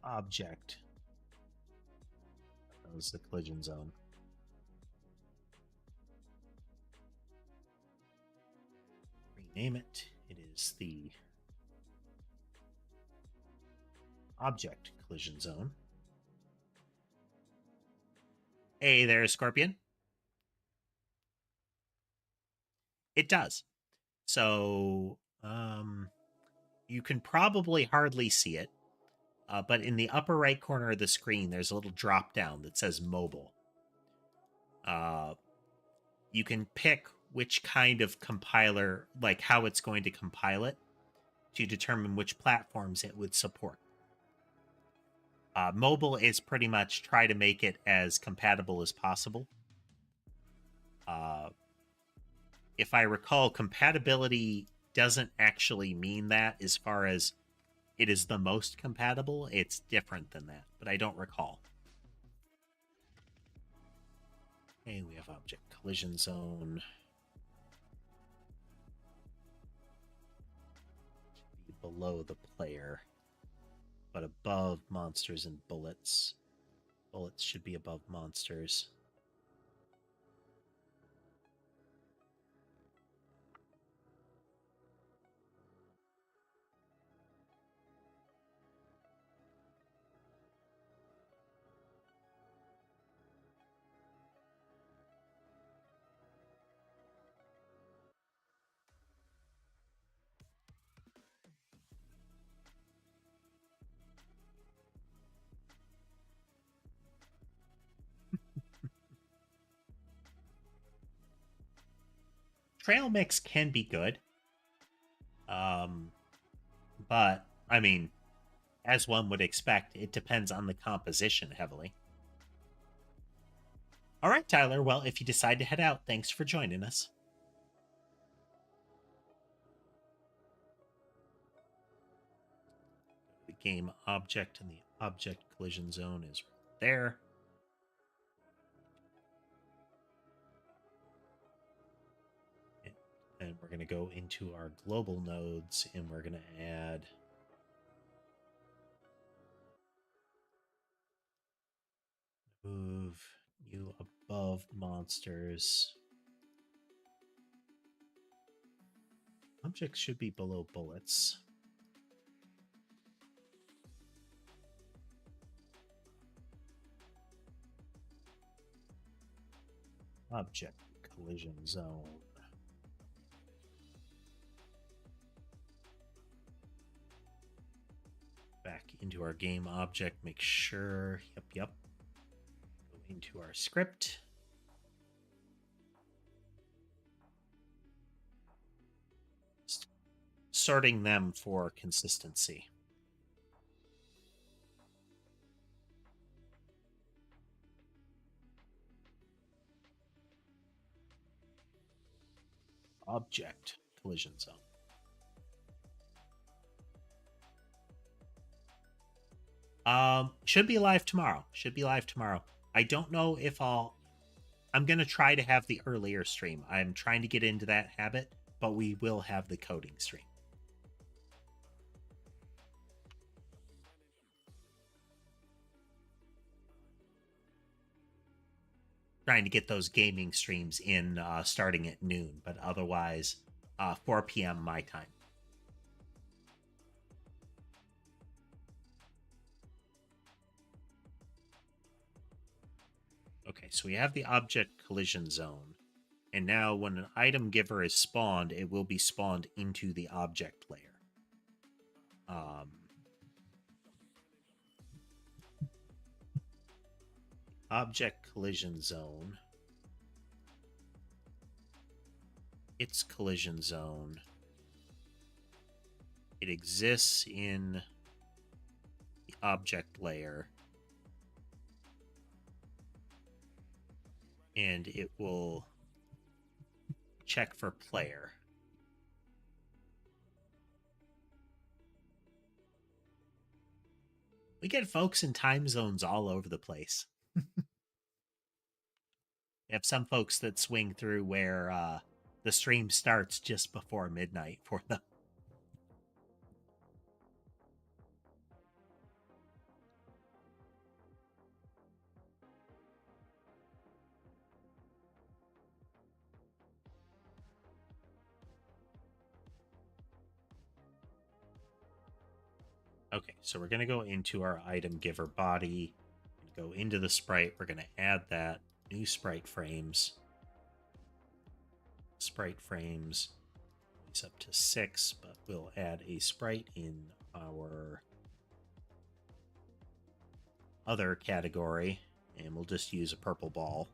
object. That was the collision zone. Rename it. It is the object collision zone. Hey there, Scorpion. It does. So, you can probably hardly see it, but in the upper right corner of the screen, there's a little drop down that says mobile. You can pick which kind of compiler, like how it's going to compile it, to determine which platforms it would support. Mobile is pretty much try to make it as compatible as possible. If I recall, compatibility doesn't actually mean that as far as it is the most compatible. It's different than that, but I don't recall. Okay, we have object collision zone. Should be below the player, but above monsters and bullets. Bullets should be above monsters. Trail mix can be good. But, I mean, as one would expect, it depends on the composition heavily. All right, Tyler. Well, if you decide to head out, thanks for joining us. The game object and the Object collision zone is right there. And we're going to go into our global nodes and we're going to add move you above monsters. Objects should be below bullets. Object collision zone. Back into our game object, make sure, yep. Go into our script. Sorting them for consistency. Object collision zone. Should be live tomorrow. I don't know if I'm going to try to have the earlier stream. I'm trying to get into that habit, but we will have the coding stream. Trying to get those gaming streams in starting at noon, but otherwise 4 p.m. my time. Okay, so we have the object collision zone. And now when an item giver is spawned, it will be spawned into the object layer. Object collision zone. Its collision zone. It exists in the object layer. And it will check for player. We get folks in time zones all over the place. We have some folks that swing through where the stream starts just before midnight for them. Okay, so we're going to go into our item giver body, go into the sprite. We're going to add that new sprite frames. Sprite frames is up to 6, but we'll add a sprite in our other category, and we'll just use a purple ball.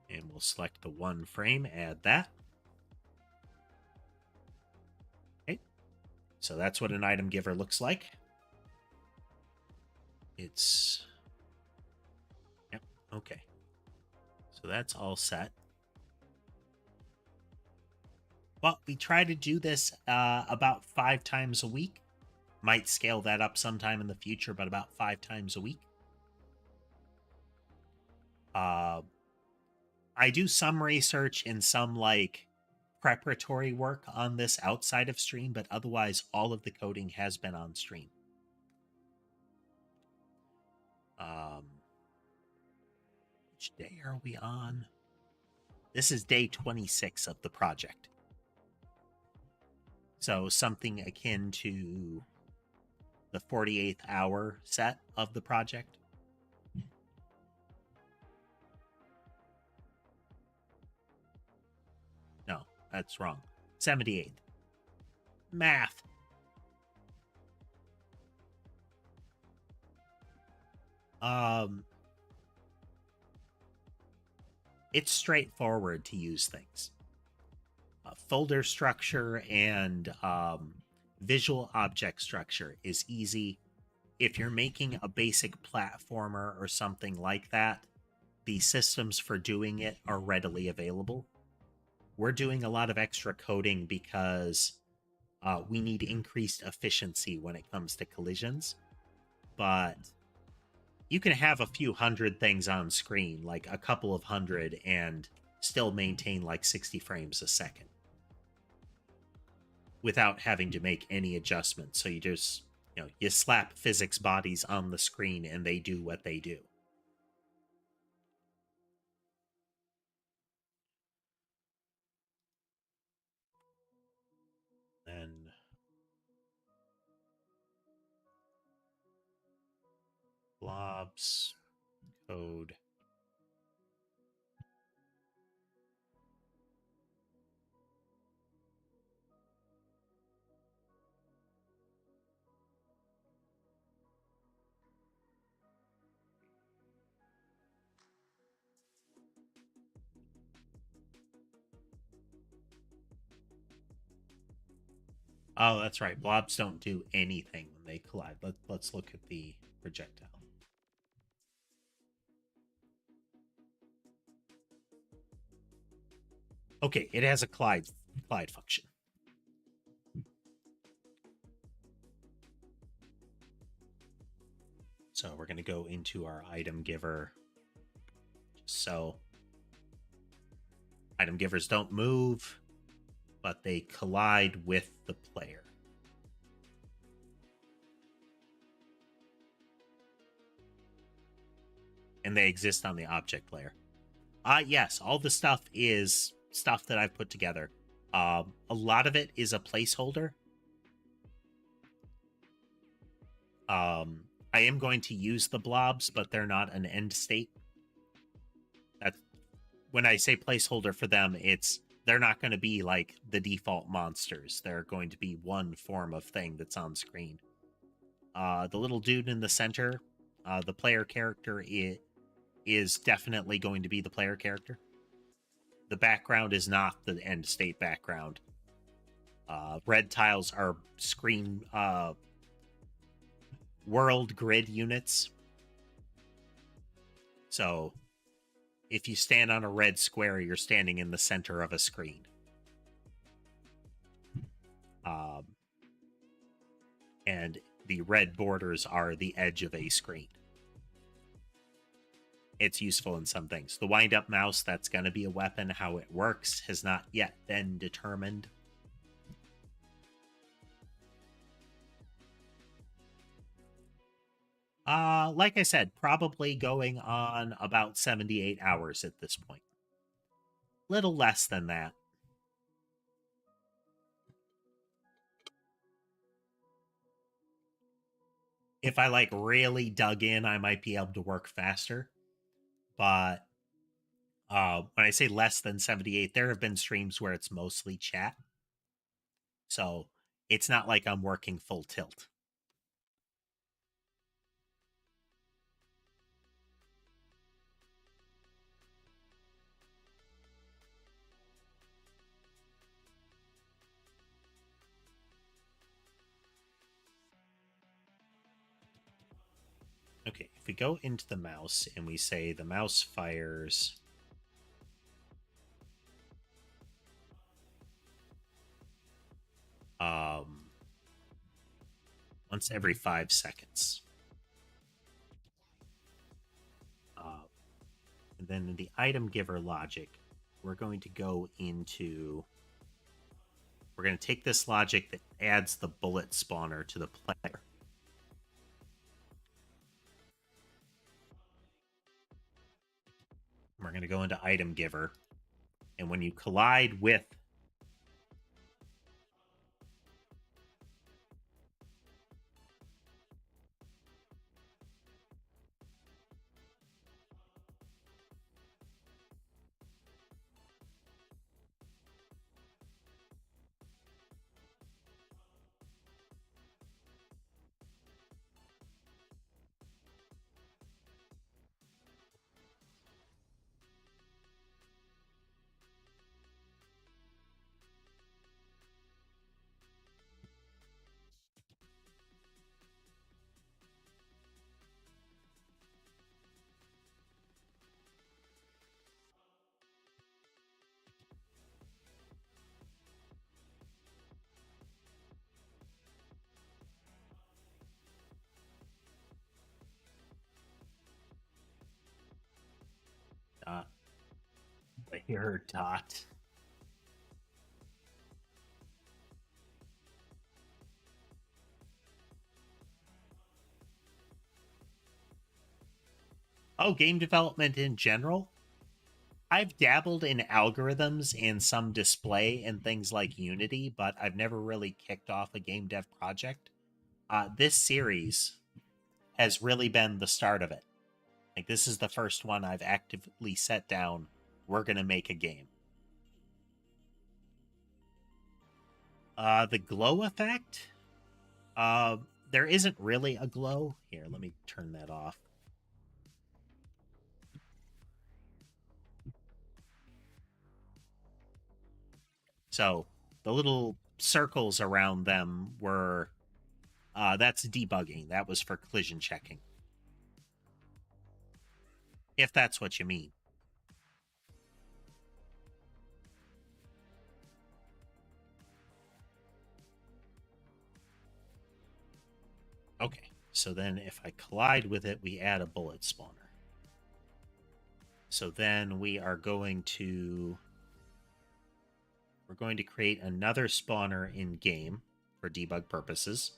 And we'll select the one frame, add that. Okay, so that's what an item giver looks like. It's, yep, okay. So that's all set. But we try to do this about 5 times a week. Might scale that up sometime in the future, but about 5 times a week. I do some research and some like preparatory work on this outside of stream, but otherwise all of the coding has been on stream. Which day are we on? This is day 26 of the project. So something akin to the 48th hour set of the project. No, that's wrong. 78th. Math. It's straightforward to use things. Folder structure and visual object structure is easy. If you're making a basic platformer or something like that, the systems for doing it are readily available. We're doing a lot of extra coding because we need increased efficiency when it comes to collisions. But you can have a few hundred things on screen, like a couple of hundred, and still maintain like 60 frames a second without having to make any adjustments. So you just, you slap physics bodies on the screen and they do what they do. Then blobs, code. Oh, that's right. Blobs don't do anything when they collide. Let's look at the projectile. Okay, it has a collide function. So we're going to go into our item giver. So item givers don't move, but they collide with the player. And they exist on the object layer. Yes, all the stuff is stuff that I've put together. A lot of it is a placeholder. I am going to use the blobs, but they're not an end state. That's when I say placeholder for them, they're not going to be like the default monsters. They're going to be one form of thing that's on screen. The little dude in the center, the player character, is definitely going to be the player character. The background is not the end state background. Red tiles are screen world grid units. So if you stand on a red square, you're standing in the center of a screen. And the red borders are the edge of a screen. It's useful in some things. The wind-up mouse, that's going to be a weapon. How it works has not yet been determined. Like I said, probably going on about 78 hours at this point. Little less than that. If I like really dug in, I might be able to work faster. But when I say less than 78, there have been streams where it's mostly chat. So it's not like I'm working full tilt. Okay, if we go into the mouse and we say the mouse fires once every 5 seconds. And then in the item giver logic, we're going to go into... We're going to take this logic that adds the bullet spawner to the player. We're going to go into item giver. And when you collide with Fire dot. Oh, game development in general? I've dabbled in algorithms and some display and things like Unity, but I've never really kicked off a game dev project. This series has really been the start of it. Like, this is the first one I've actively set down. We're going to make a game. The glow effect? There isn't really a glow. Here, let me turn that off. So the little circles around them were that's debugging. That was for collision checking. If that's what you mean. Okay, so then if I collide with it, we add a bullet spawner. So then we are going to create another spawner in game for debug purposes.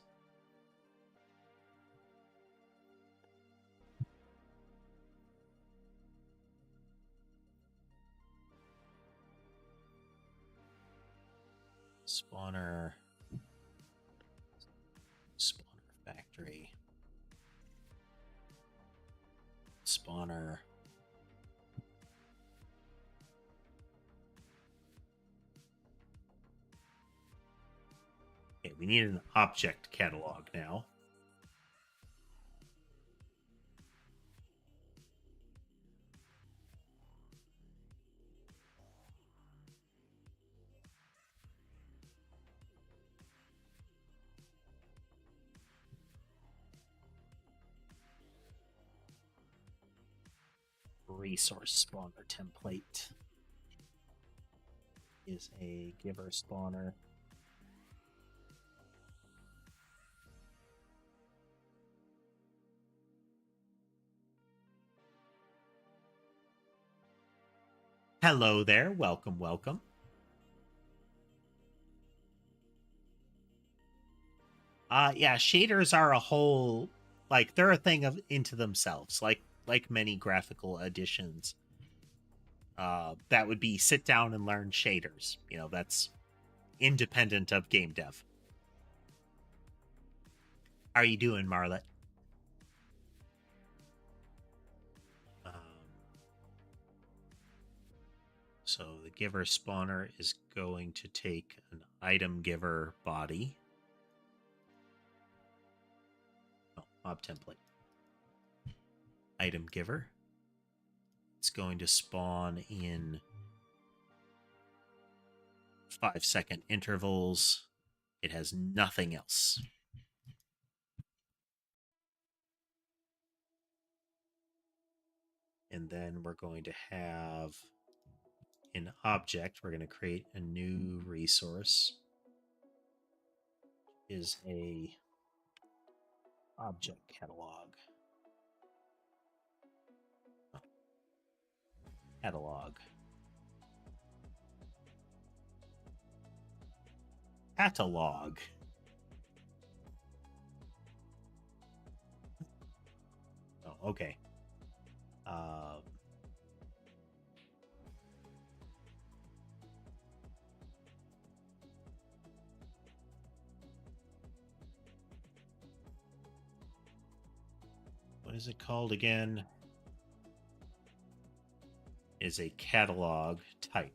Spawner factory. Spawner. Okay, we need an object catalog now. Resource spawner template is a giver spawner. Hello there, welcome, welcome. Yeah, shaders are a whole, like, they're a thing of into themselves, like many graphical additions. That would be sit down and learn shaders. You know, that's independent of game dev. How are you doing, Marlet? So the giver spawner is going to take an item giver body. Oh, mob template. Item giver. It's going to spawn in 5-second intervals. It has nothing else. And then we're going to have an object. We're going to create a new resource. Is a object catalog. Catalog. Catalog. Oh, okay. What is it called again? Is a catalog type.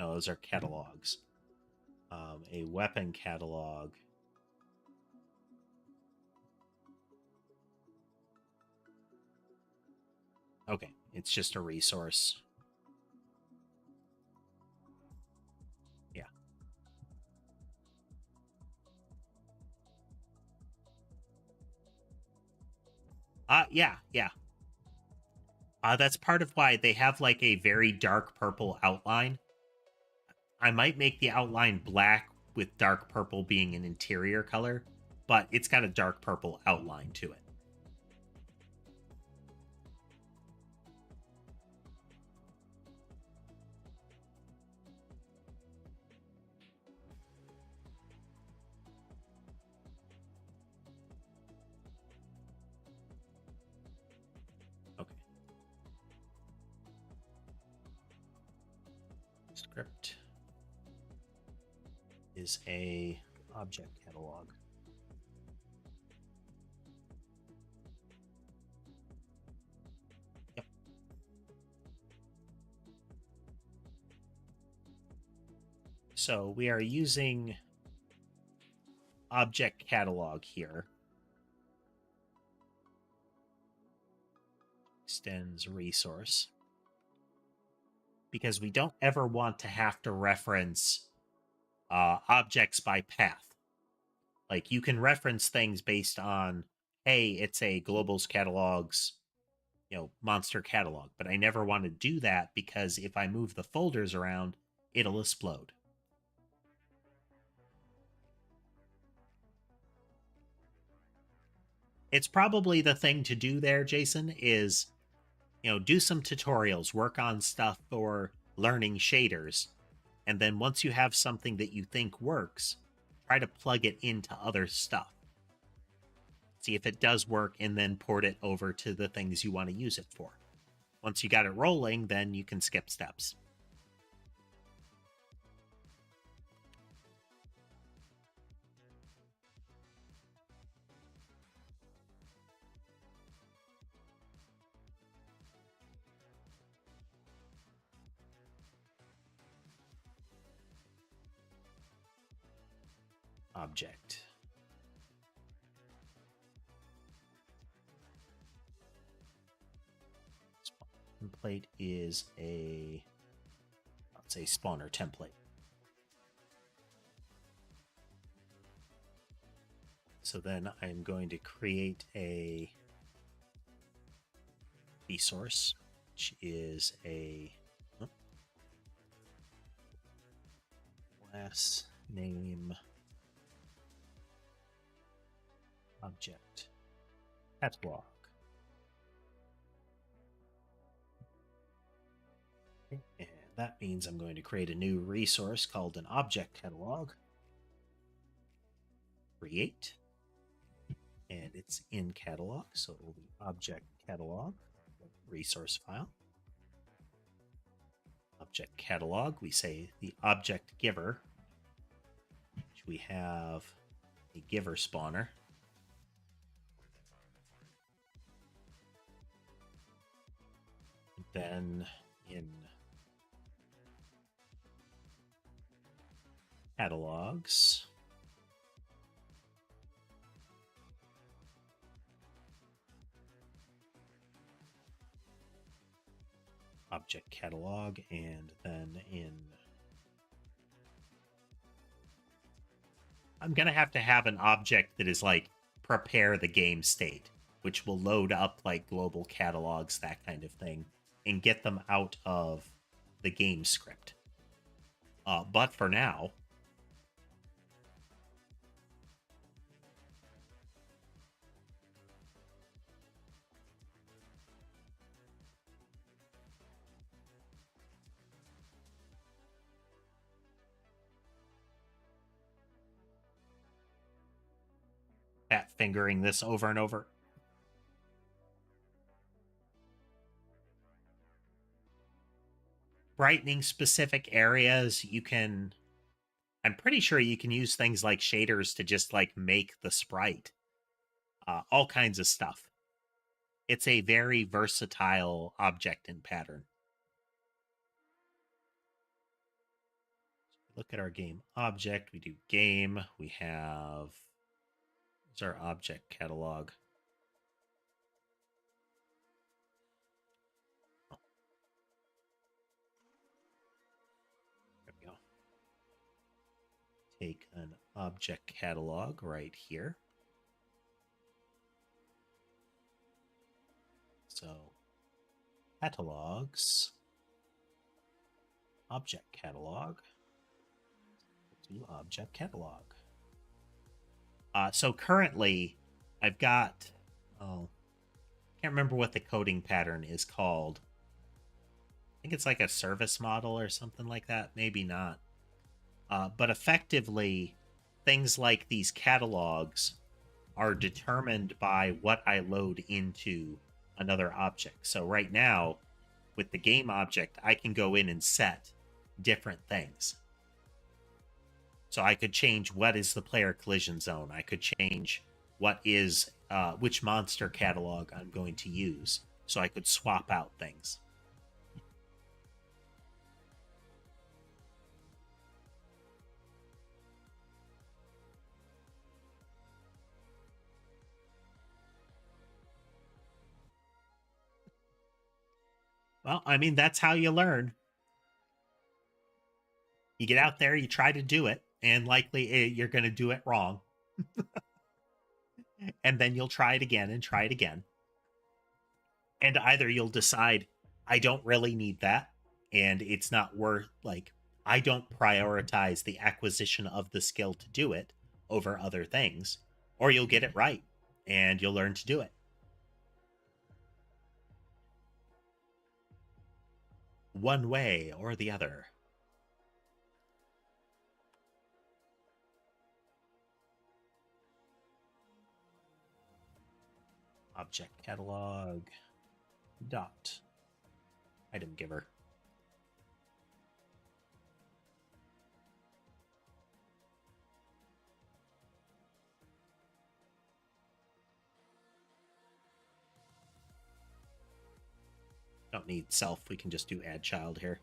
No, those are catalogs. A weapon catalog. Okay, it's just a resource. Yeah. Yeah. That's part of why they have like a very dark purple outline. I might make the outline black with dark purple being an interior color, but it's got a dark purple outline to it. Script is a object catalog. Yep. So we are using object catalog here. Extends resource. Because we don't ever want to have to reference objects by path. Like you can reference things based on, hey, it's a globals catalogs, monster catalog. But I never want to do that because if I move the folders around, it'll explode. It's probably the thing to do there, Jason, is do some tutorials, work on stuff for learning shaders, and then once you have something that you think works, try to plug it into other stuff. See if it does work, and then port it over to the things you want to use it for. Once you got it rolling, then you can skip steps. Object. Template is let's say spawner template. So then I'm going to create a resource, which is a class name object catalog. And that means I'm going to create a new resource called an object catalog. Create. And it's in catalog, so it will be object catalog, resource file. Object catalog, we say the object giver, which we have a giver spawner. And then in catalogs, object catalog, and then I'm going to have an object that is like prepare the game state, which will load up like global catalogs, that kind of thing, and get them out of the game script. But for now, fat fingering this over and over. Brightening specific areas, I'm pretty sure you can use things like shaders to just like make the sprite. All kinds of stuff. It's a very versatile object and pattern. Look at our game object. We do game. We have our object catalog. There we go. Take an object catalog right here. So catalogs, object catalog, to object catalog. So currently I've got, can't remember what the coding pattern is called. I think it's like a service model or something like that. Maybe not. But effectively, things like these catalogs are determined by what I load into another object. So right now, with the game object, I can go in and set different things. So I could change what is the player collision zone. I could change what is which monster catalog I'm going to use. So I could swap out things. Well, I mean, that's how you learn. You get out there, you try to do it, and likely you're going to do it wrong. And then you'll try it again and try it again. And either you'll decide, I don't really need that, and it's not worth, like, I don't prioritize the acquisition of the skill to do it over other things, or you'll get it right and you'll learn to do it. One way or the other. Object catalog dot item giver. Don't need self, we can just do add child here.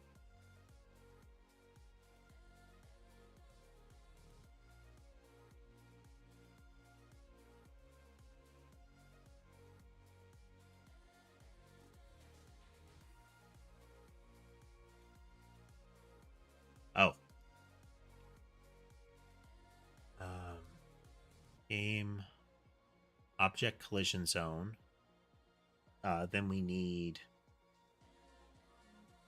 Oh. Game object collision zone. Then we need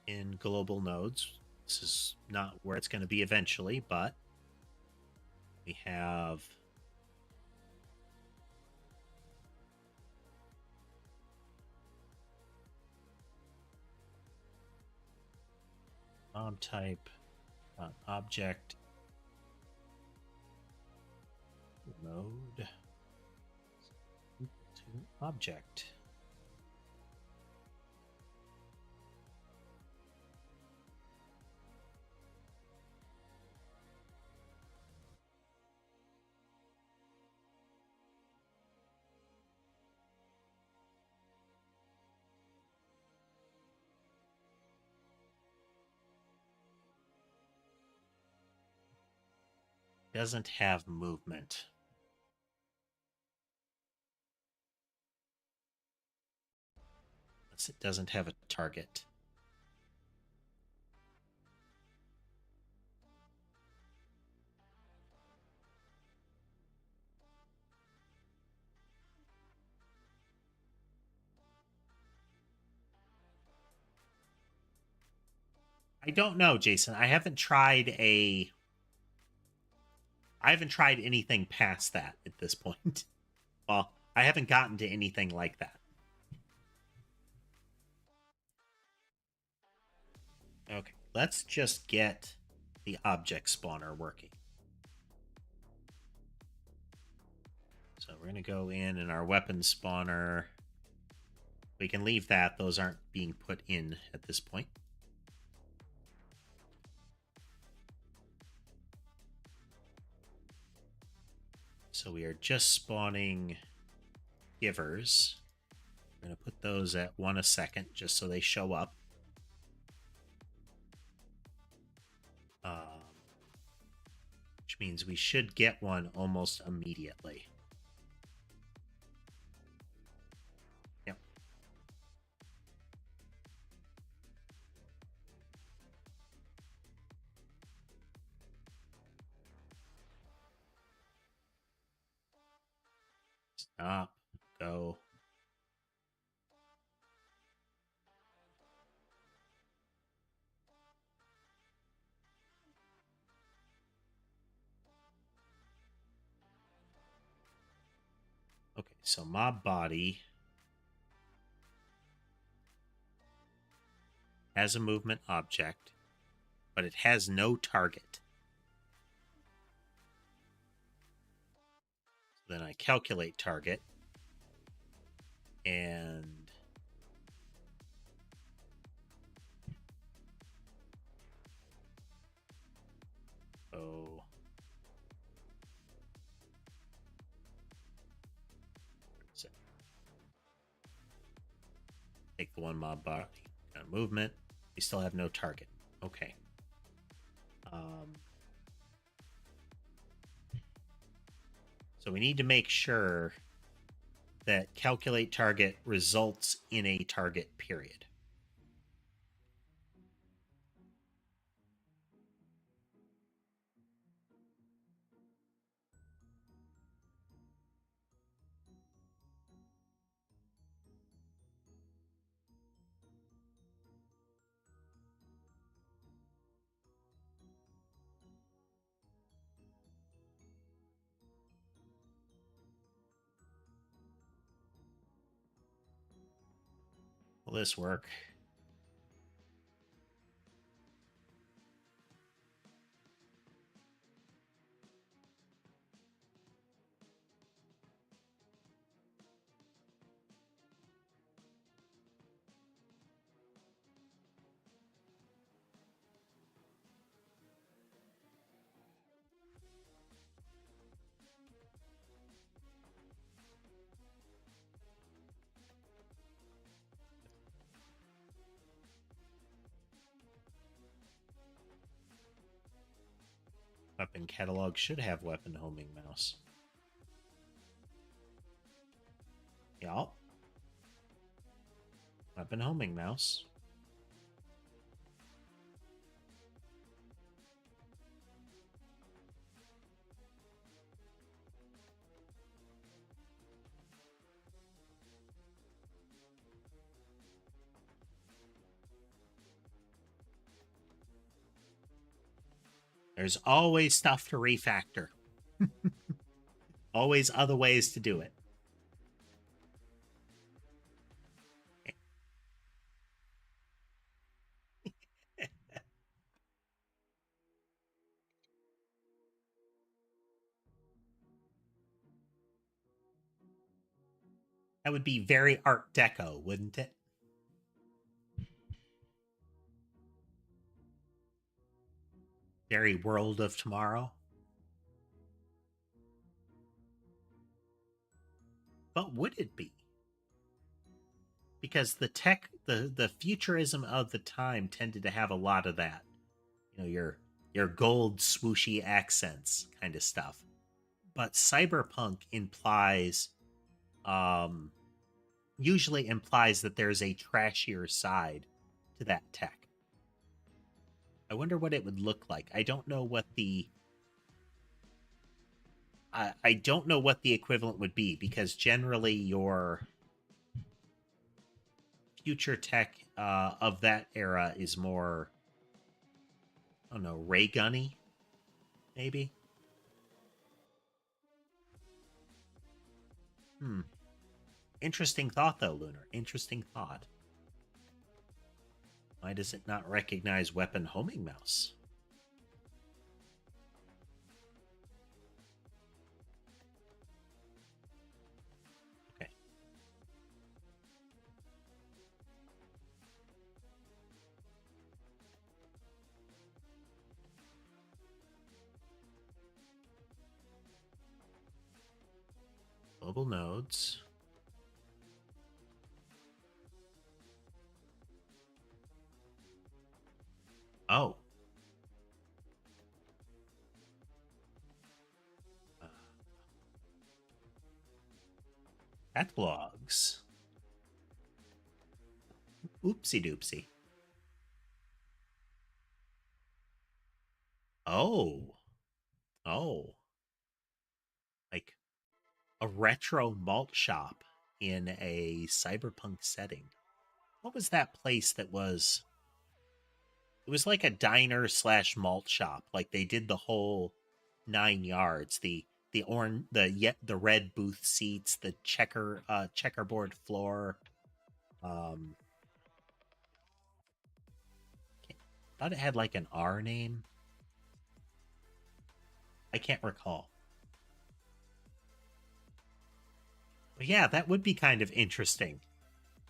in global nodes. This is not where it's going to be eventually, but we have mom type object node to object. Doesn't have movement. It doesn't have a target. I don't know, Jason. I haven't tried anything past that at this point. Well, I haven't gotten to anything like that. Okay, let's just get the object spawner working. So we're going to go in our weapon spawner. We can leave that. Those aren't being put in at this point. So we are just spawning givers. We're going to put those at 1 a second just so they show up. Which means we should get one almost immediately. Yep. Stop. Go. Okay, so mob body has a movement object, but it has no target. So then I calculate target, and Take the one mob body movement. We still have no target. Okay. So we need to make sure that calculate target results in a target period. Will this work? Weapon catalog should have weapon homing mouse. Yup. Weapon homing mouse. There's always stuff to refactor. Always other ways to do it. That would be very Art Deco, wouldn't it? Very World of Tomorrow. But would it be? Because the tech, the futurism of the time tended to have a lot of that. You know, your gold swooshy accents kind of stuff. But cyberpunk implies usually implies that there's a trashier side to that tech. I wonder what it would look like. I don't know what the I don't know what the equivalent would be, because generally your future tech of that era is more, I don't know, ray gunny, maybe. Interesting thought, though, Lunar. Interesting thought. Why does it not recognize weapon homing mouse? Okay. Global nodes. Oh. Catalogs. Oopsie doopsie. Oh. Oh. Like a retro malt shop in a cyberpunk setting. What was that place that was? It was like a diner slash malt shop. Like they did the whole 9 yards. The orange, the red booth seats, the checkerboard floor. Thought it had like an R name. I can't recall. But yeah, that would be kind of interesting.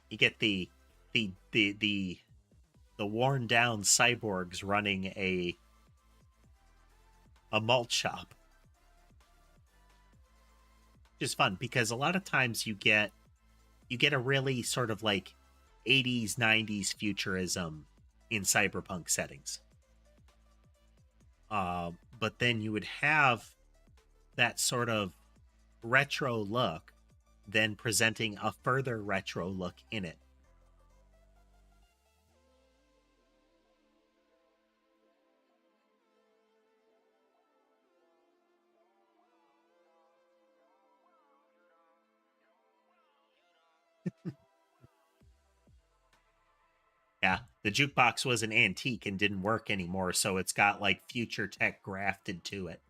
You get the worn down cyborgs running a malt shop. Which is fun because a lot of times you get a really sort of like 80s, 90s futurism in cyberpunk settings. But then you would have that sort of retro look, then presenting a further retro look in it. Yeah, the jukebox was an antique and didn't work anymore, so it's got like future tech grafted to it.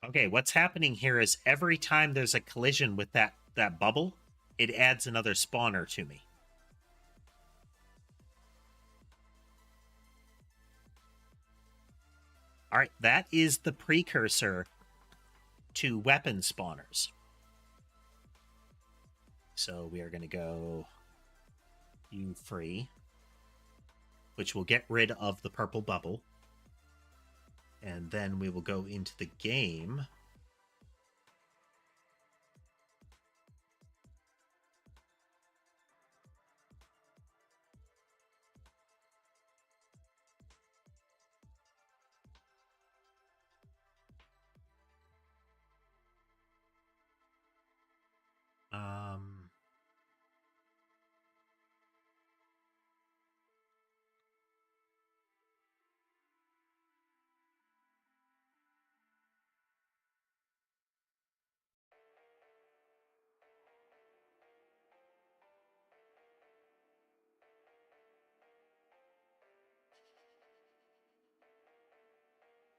Okay, what's happening here is every time there's a collision with that bubble, it adds another spawner to me. All right, that is the precursor to weapon spawners. So we are going to go view free, which will get rid of the purple bubble. And then we will go into the game.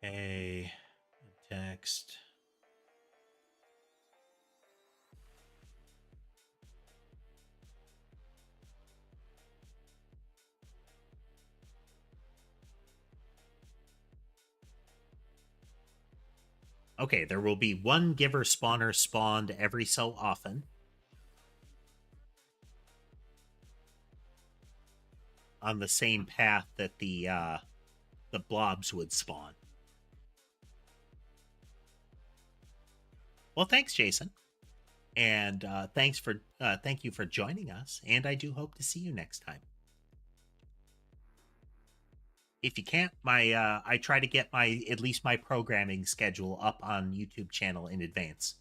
Okay, text. Okay, there will be one giver spawner spawned every so often. On the same path that the blobs would spawn. Well, thanks, Jason, and thank you for joining us. And I do hope to see you next time. If you can't, I try to get at least my programming schedule up on YouTube channel in advance.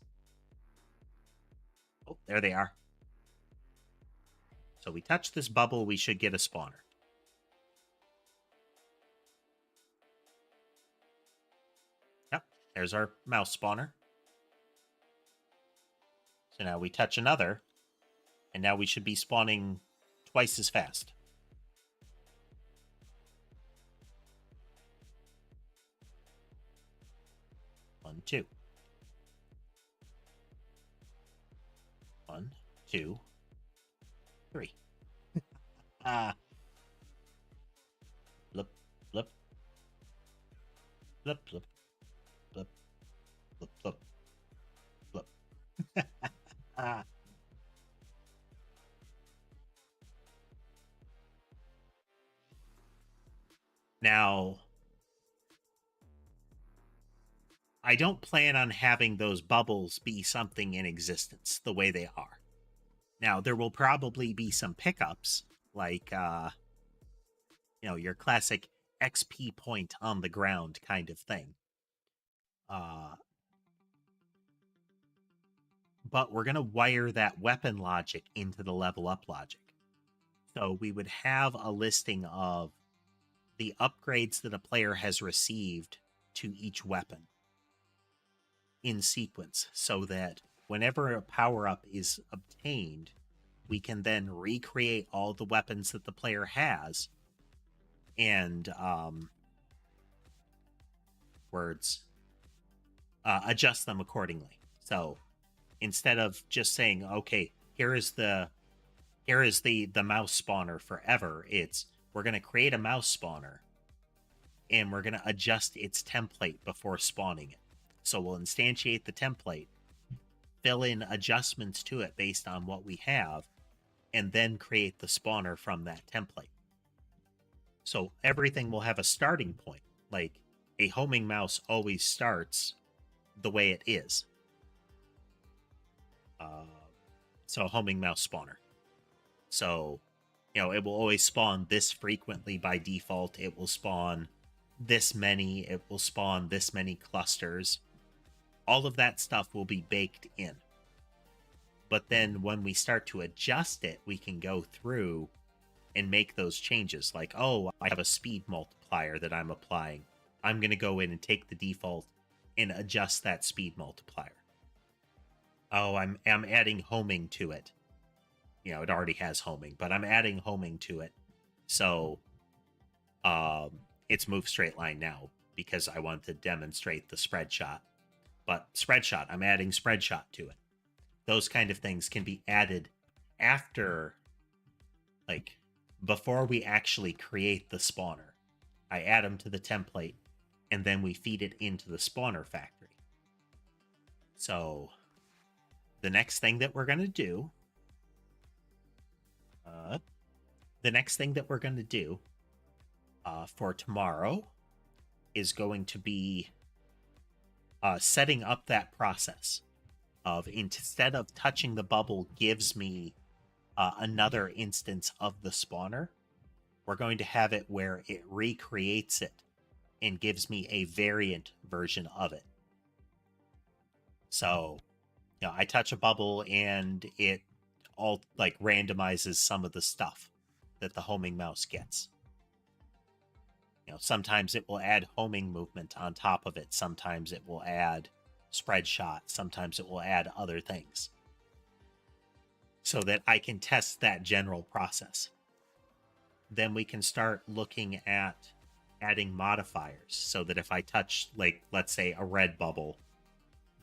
Oh, there they are. So we touch this bubble, we should get a spawner. Yep, there's our mouse spawner. So now we touch another, and now we should be spawning twice as fast. One, two. 1, 2, 3. Blip, blip, blip, blip, blip, blip, blip, blip. Now, I don't plan on having those bubbles be something in existence the way they are. Now, there will probably be some pickups, like, your classic XP point on the ground kind of thing. But we're going to wire that weapon logic into the level up logic. So we would have a listing of the upgrades that a player has received to each weapon in sequence, so that whenever a power up is obtained, we can then recreate all the weapons that the player has and adjust them accordingly. So instead of just saying, okay, here is the mouse spawner forever, it's we're going to create a mouse spawner and we're going to adjust its template before spawning it. So we'll instantiate the template, fill in adjustments to it based on what we have, and then create the spawner from that template. So everything will have a starting point. Like a homing mouse always starts the way it is. So a homing mouse spawner. So, it will always spawn this frequently by default. It will spawn this many. It will spawn this many clusters. All of that stuff will be baked in. But then when we start to adjust it, we can go through and make those changes. Like, oh, I have a speed multiplier that I'm applying. I'm going to go in and take the default and adjust that speed multiplier. Oh, I'm adding homing to it. It already has homing, but I'm adding homing to it. So it's move straight line now because I want to demonstrate the spread shot. But spread shot, I'm adding spread shot to it. Those kind of things can be added after, like, before we actually create the spawner. I add them to the template, and then we feed it into the spawner factory. So the next thing that we're going to do, for tomorrow is going to be setting up that process of, instead of touching the bubble gives me another instance of the spawner, we're going to have it where it recreates it and gives me a variant version of it. So, I touch a bubble and it all like randomizes some of the stuff that the homing mouse gets. Sometimes it will add homing movement on top of it. Sometimes it will add spread shot. Sometimes it will add other things, so that I can test that general process. Then we can start looking at adding modifiers, so that if I touch, like, let's say a red bubble,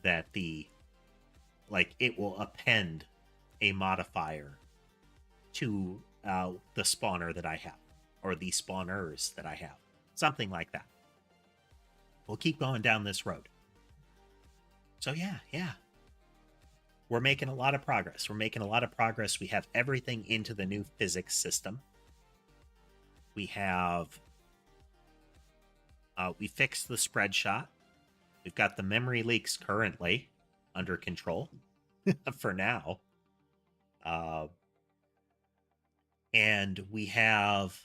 that it will append a modifier to the spawner that I have, or the spawners that I have. Something like that. We'll keep going down this road. So yeah. We're making a lot of progress. We have everything into the new physics system. We have... we fixed the spread shot. We've got the memory leaks currently under control for now. And we have...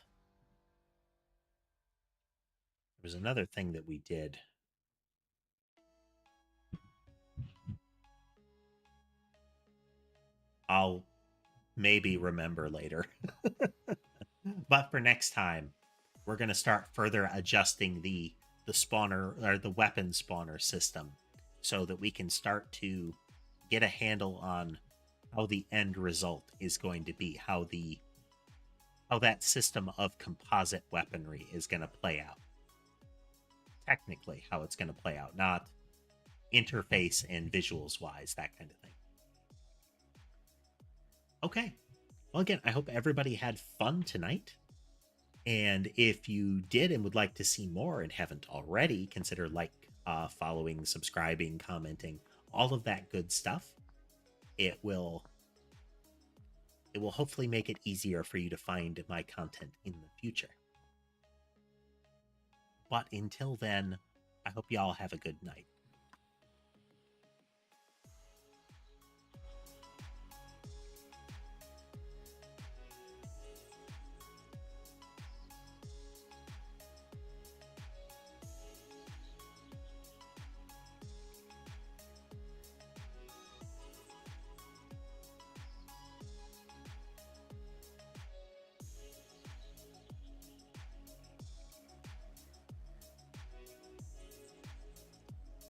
There was another thing that we did. I'll maybe remember later. But for next time, we're going to start further adjusting the spawner, or the weapon spawner system, so that we can start to get a handle on how the end result is going to be, how that system of composite weaponry is going to play out. Technically, how it's going to play out, not interface and visuals wise, that kind of thing. Okay. Well, again, I hope everybody had fun tonight. And if you did and would like to see more and haven't already, consider following, subscribing, commenting, all of that good stuff. It will hopefully make it easier for you to find my content in the future. But until then, I hope you all have a good night.